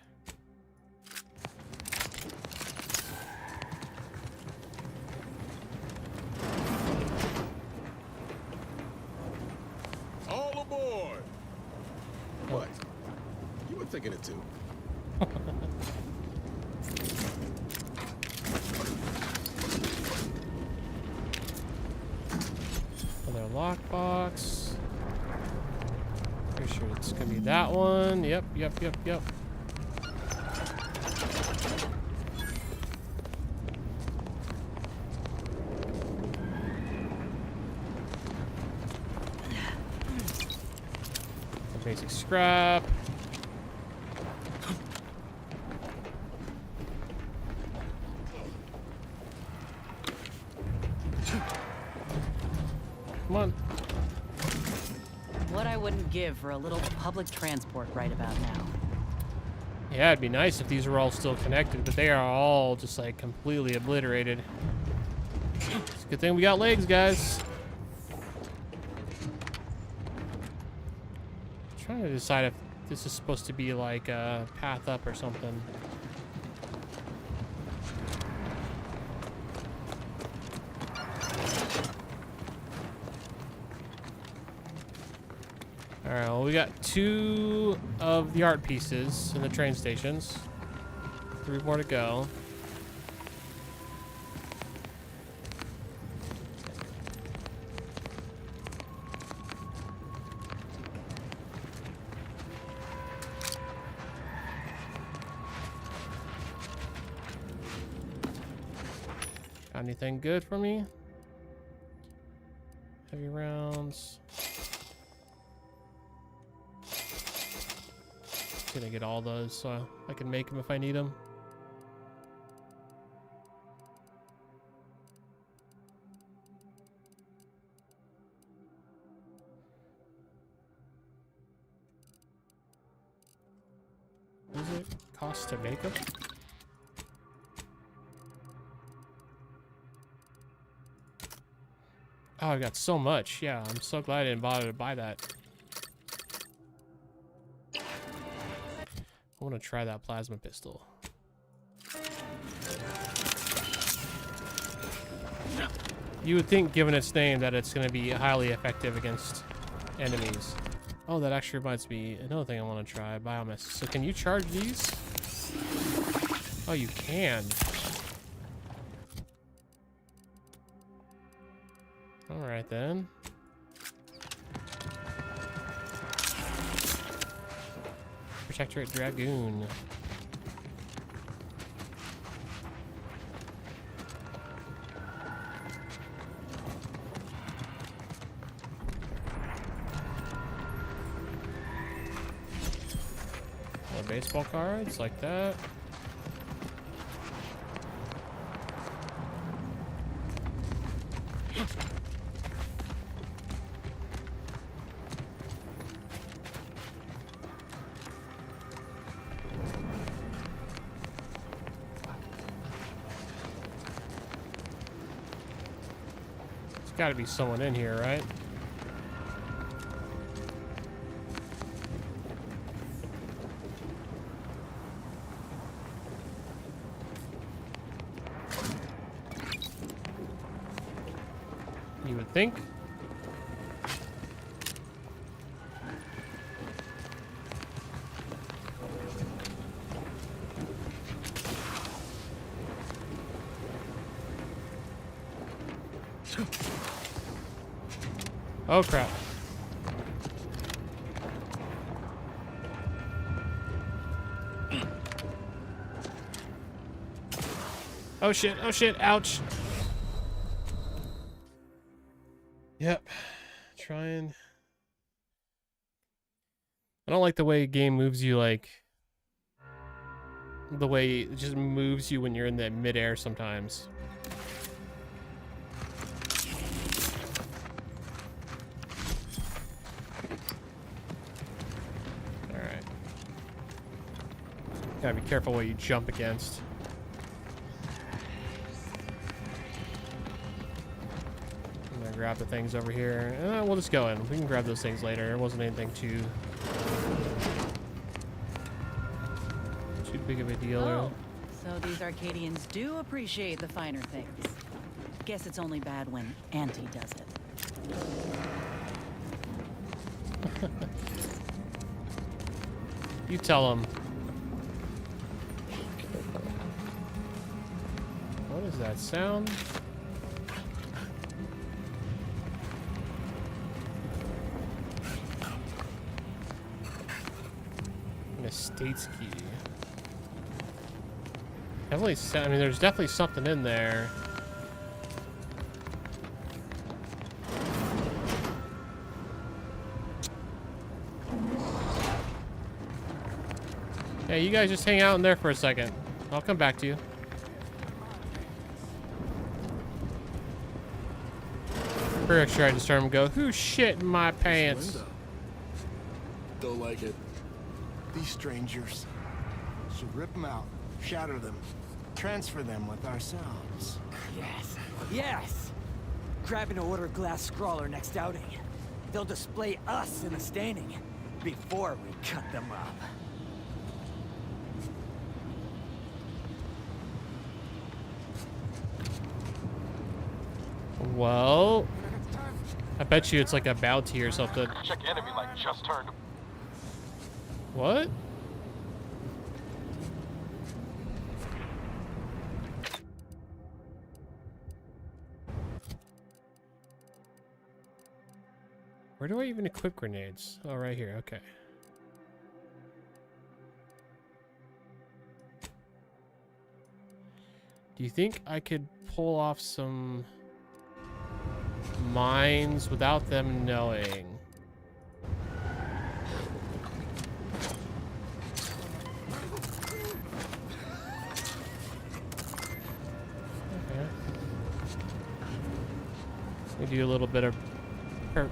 All aboard. What? You were thinking it too. Another lockbox. Pretty sure it's gonna be that one. Yep. Basic scrap. Come on. What I wouldn't give for a little public transport right about now. Yeah, it'd be nice if these were all still connected, but they are all just like completely obliterated. It's a good thing we got legs, guys. trying to decide if this is supposed to be like a path up or something. Alright, well, we got 2 of the art pieces in the train stations. 3 more to go. Got anything good for me? Heavy rounds. Gonna get all those so I can make them if I need them. What does it cost to make them? Oh, I got so much. Yeah, I'm so glad I didn't bother to buy that. I want to try that plasma pistol. You would think, given its name, that it's going to be highly effective against enemies. Oh, that actually reminds me, another thing I want to try, biomass. So can you charge these? Oh, you can. Alright then. Protectorate Dragoon. More baseball cards like that. Got to be someone in here, right? You would think. Oh crap. Oh shit, ouch. Yep. Trying. I don't like the way a game moves you, like the way it just moves you when you're in the midair sometimes. Gotta be careful what you jump against. I'm gonna grab the things over here. We'll just go in. We can grab those things later. It wasn't anything too big of a deal. Oh, so these Arcadians do appreciate the finer things. Guess it's only bad when Auntie does it. You tell them. What is that sound? An estates key. Definitely, I mean, there's definitely something in there. Hey, you guys just hang out in there for a second. I'll come back to you. Pretty sure I just heard him go, "Who shit in my pants?" Don't like it. These strangers. Should rip them out, shatter them, transfer them with ourselves. Yes. Yes! Grab an order glass scrawler next outing. They'll display us in a standing. before we cut them up. Well, I bet you it's like a bounty or something. Check enemy light just turned. What? Where do I even equip grenades? Oh, right here. Okay. Do you think I could pull off some mines without them knowing? Okay. We do a little bit of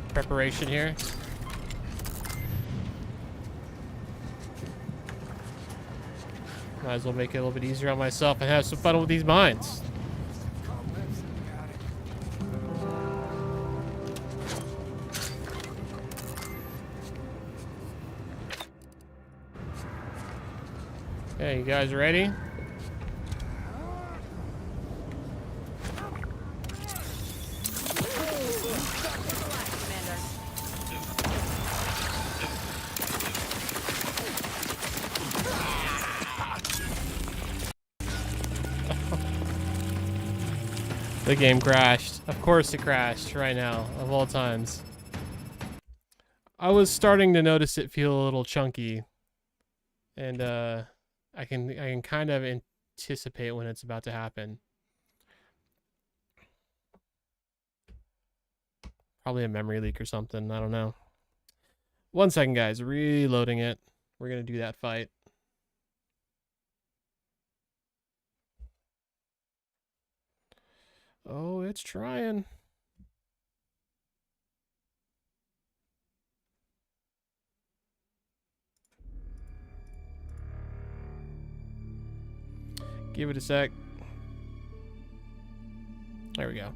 preparation here. Might as well make it a little bit easier on myself and have some fun with these mines. Okay, you guys ready? The game crashed. Of course it crashed right now, of all times. I was starting to notice it feel a little chunky. And I can kind of anticipate when it's about to happen. Probably a memory leak or something, I don't know. 1 second, guys, reloading it. We're gonna do that fight. Oh, it's trying. Give it a sec. There we go.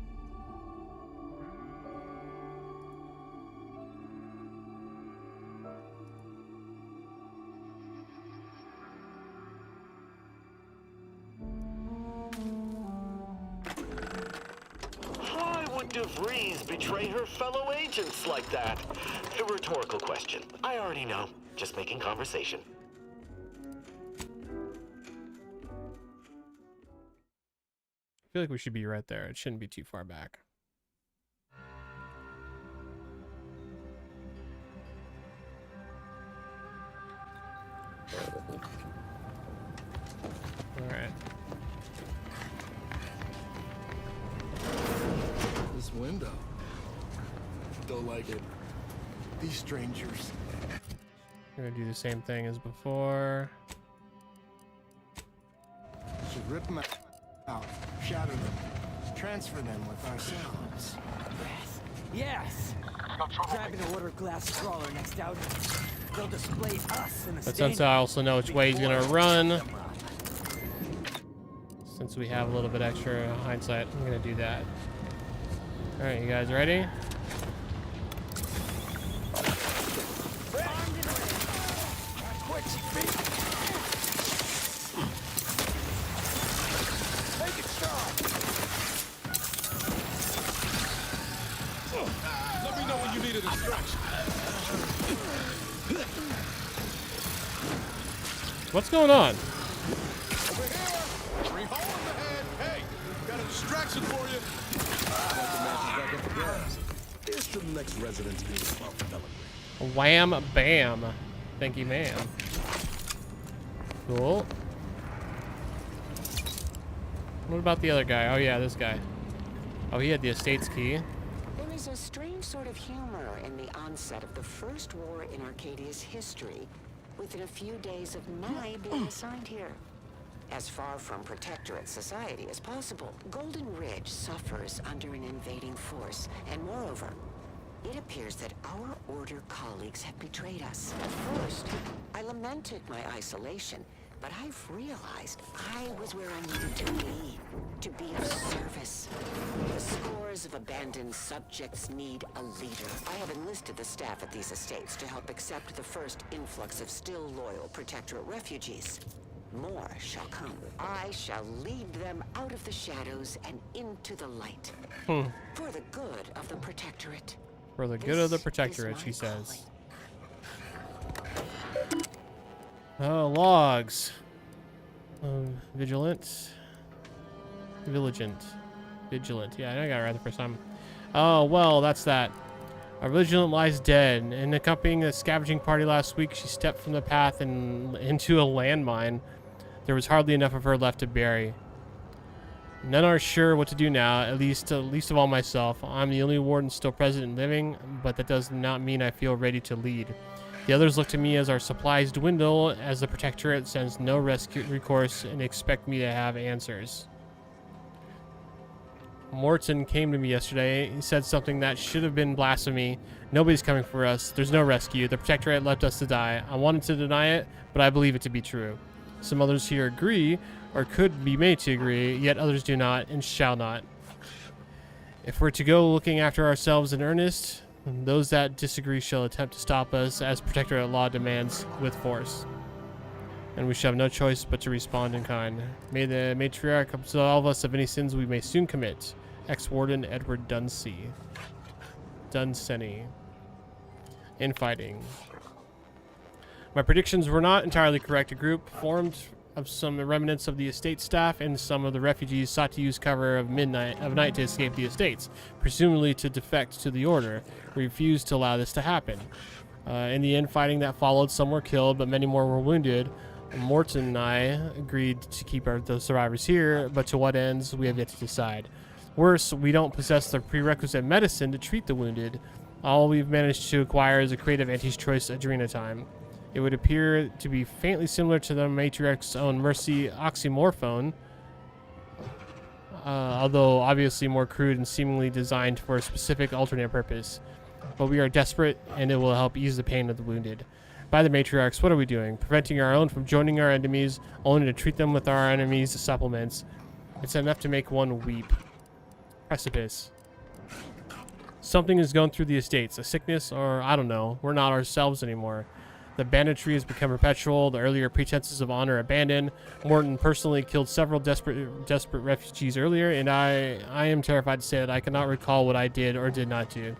Why would DeVries betray her fellow agents like that? A rhetorical question. I already know. Just making conversation. I feel like we should be right there. It shouldn't be too far back. All right. This window. Don't like it. These strangers. We're gonna do the same thing as before. Should rip them out, shatter them, transfer them with ourselves. Yes! Grab an order glass crawler next out. They'll display us in a But since I also know which way he's gonna run, since we have a little bit extra hindsight, I'm gonna do that. All right, you guys ready? Let me know when you need a distraction. What's going on? Over here! 3 hole in the head! Hey! Got a distraction for you! Here's to the next resident is well developed. Wham bam. Thank you, ma'am. Cool. What about the other guy? Oh yeah, this guy. Oh, he had the estate's key. There is a strange sort of humor in the onset of the first war in Arcadia's history, within a few days of my being assigned here. As far from Protectorate society as possible, Golden Ridge suffers under an invading force, and moreover, it appears that our Order colleagues have betrayed us. At first, I lamented my isolation, But I've realized I was where I needed to be of service. The scores of abandoned subjects need a leader. I have enlisted the staff at these estates to help accept the first influx of still loyal Protectorate refugees. More shall come. I shall lead them out of the shadows and into the light. For the good of the Protectorate. For the good of the Protectorate, she says. Oh, logs. Vigilant. Vigilant. Yeah, I got it right the first time. Oh, well, that's that. Our Vigilant lies dead. In accompanying a scavenging party last week, she stepped from the path and into a landmine. There was hardly enough of her left to bury. None are sure what to do now, at least of all myself. I'm the only warden still present and living, but that does not mean I feel ready to lead. The others look to me as our supplies dwindle, as the Protectorate sends no rescue recourse and expect me to have answers. Morton came to me yesterday. He said something that should have been blasphemy. Nobody's coming for us. There's no rescue. The Protectorate left us to die. I wanted to deny it, but I believe it to be true. Some others here agree, or could be made to agree, yet others do not and shall not. If we're to go looking after ourselves in earnest, those that disagree shall attempt to stop us as Protectorate law demands with force. And we shall have no choice but to respond in kind. May the matriarch absolve us of any sins we may soon commit. Ex-Warden Edward Dunsey. Infighting. My predictions were not entirely correct. A group formed of some remnants of the estate staff and some of the refugees sought to use cover of night to escape the estates, presumably to defect to the order. We refused to allow this to happen. In the infighting that followed, some were killed, but many more were wounded. Morton and I agreed to keep those survivors here, but to what ends, we have yet to decide. Worse, we don't possess the prerequisite medicine to treat the wounded. All we've managed to acquire is a creative anti-choice adrenatime. It would appear to be faintly similar to the matriarch's own mercy oxymorphone, although obviously more crude and seemingly designed for a specific alternate purpose. But we are desperate, and it will help ease the pain of the wounded. By the matriarchs, what are we doing? Preventing our own from joining our enemies, only to treat them with our enemies' supplements. It's enough to make one weep. Precipice. Something is going through the estates. A sickness, or I don't know. We're not ourselves anymore. The banditry has become perpetual. The earlier pretenses of honor abandoned. Morton personally killed several desperate refugees earlier, and I am terrified to say that I cannot recall what I did or did not do.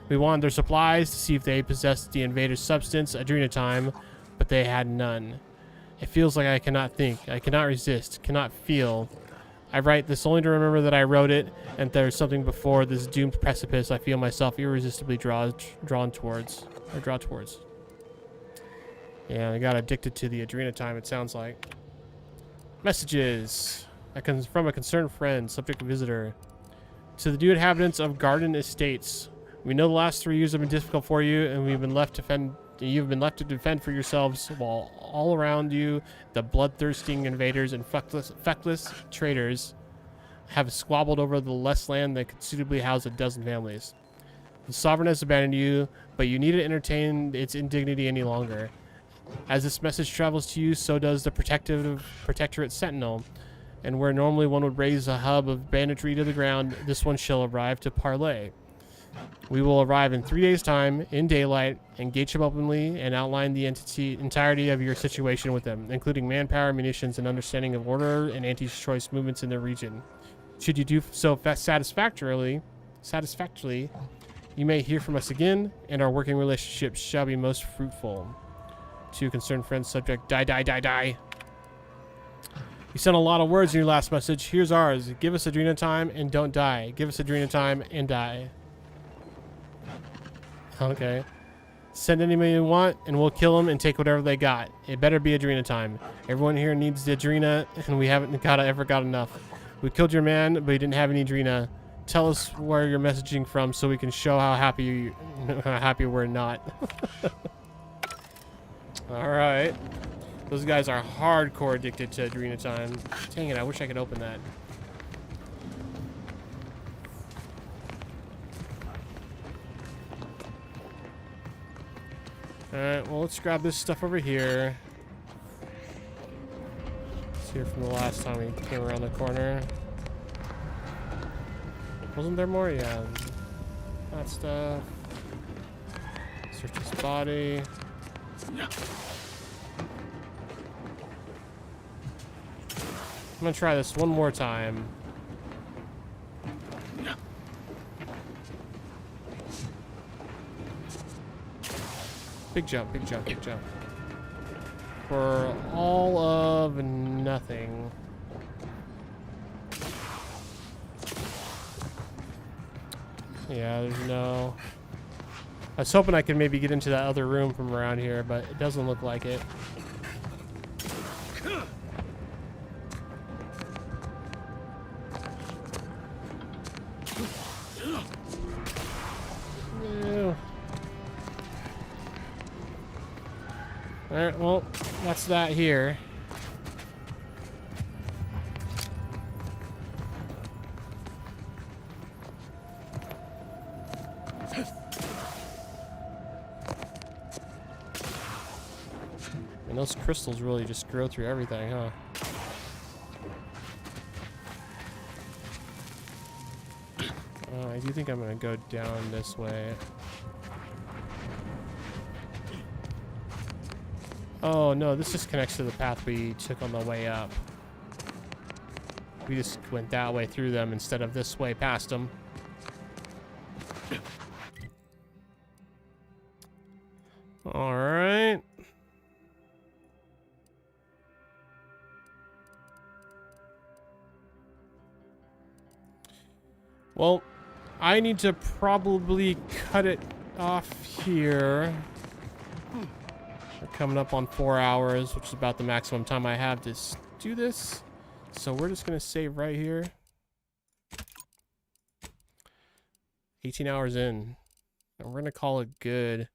We wanted their supplies to see if they possessed the invader's substance, adrenatime, but they had none. It feels like I cannot think. I cannot resist. Cannot feel. I write this only to remember that I wrote it, and if there's something before this doomed precipice I feel myself irresistibly draw towards. Yeah, I got addicted to the adrenatime, it sounds like. Messages. From a concerned friend, subject visitor. To the new inhabitants of Garden Estates. We know the last 3 years have been difficult for you, and you've been left to defend for yourselves, while all around you, the bloodthirsting invaders and feckless traitors have squabbled over the less land that could suitably house a dozen families. The sovereign has abandoned you, but you need to entertain its indignity any longer. As this message travels to you, so does the Protectorate Sentinel, and where normally one would raise a hub of banditry to the ground, this one shall arrive to parley. We will arrive in 3 days' time, in daylight, engage him openly, and outline the entirety of your situation with them, including manpower, munitions, and understanding of order and anti-choice movements in the region. Should you do so satisfactorily, you may hear from us again, and our working relationship shall be most fruitful. To concerned friends, subject, die. You sent a lot of words in your last message. Here's ours. Give us adrenatime and don't die. Give us adrenatime and die. Okay. Send anybody you want, and we'll kill them and take whatever they got. It better be adrenatime. Everyone here needs the adrena, and we haven't ever got enough. We killed your man, but he didn't have any adrena. Tell us where you're messaging from so we can show how happy we're not. Alright. Those guys are hardcore addicted to adrenatime. Dang it, I wish I could open that. Alright, well, let's grab this stuff over here. here from the last time we came around the corner. Wasn't there more? Yeah. That stuff. Search his body. I'm gonna try this one more time. Big jump, big jump, big jump. For all of nothing. Yeah, there's no... I was hoping I could maybe get into that other room from around here, but it doesn't look like it. Ew. Alright, well, that's that here. And those crystals really just grow through everything, huh? I do think I'm gonna go down this way. Oh no, this just connects to the path we took on the way up. We just went that way through them instead of this way past them. All right. Well, I need to probably cut it off here. We're coming up on 4 hours, which is about the maximum time I have to do this. So we're just going to save right here. 18 hours in. And we're going to call it good.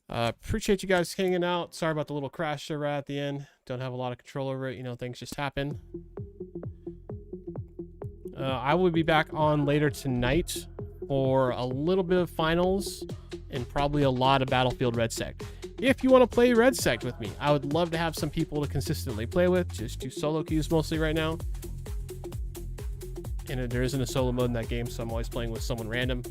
Appreciate you guys hanging out. Sorry about the little crash there right at the end. Don't have a lot of control over it. You know, things just happen. I will be back on later tonight for a little bit of finals and probably a lot of Battlefield Red Sect. If you want to play Red Sect with me, I would love to have some people to consistently play with. Just do solo queues mostly right now. And there isn't a solo mode in that game, so I'm always playing with someone random.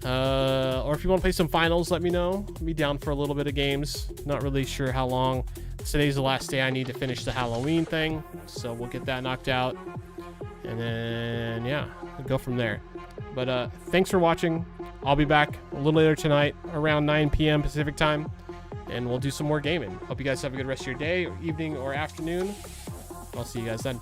Or if you want to play some finals, let me know. I'll be down for a little bit of games. Not really sure how long. Today's the last day I need to finish the Halloween thing, so we'll get that knocked out. And then, yeah, we'll go from there. But thanks for watching. I'll be back a little later tonight around 9 p.m. Pacific time, and we'll do some more gaming. Hope you guys have a good rest of your day, or evening, or afternoon. I'll see you guys then.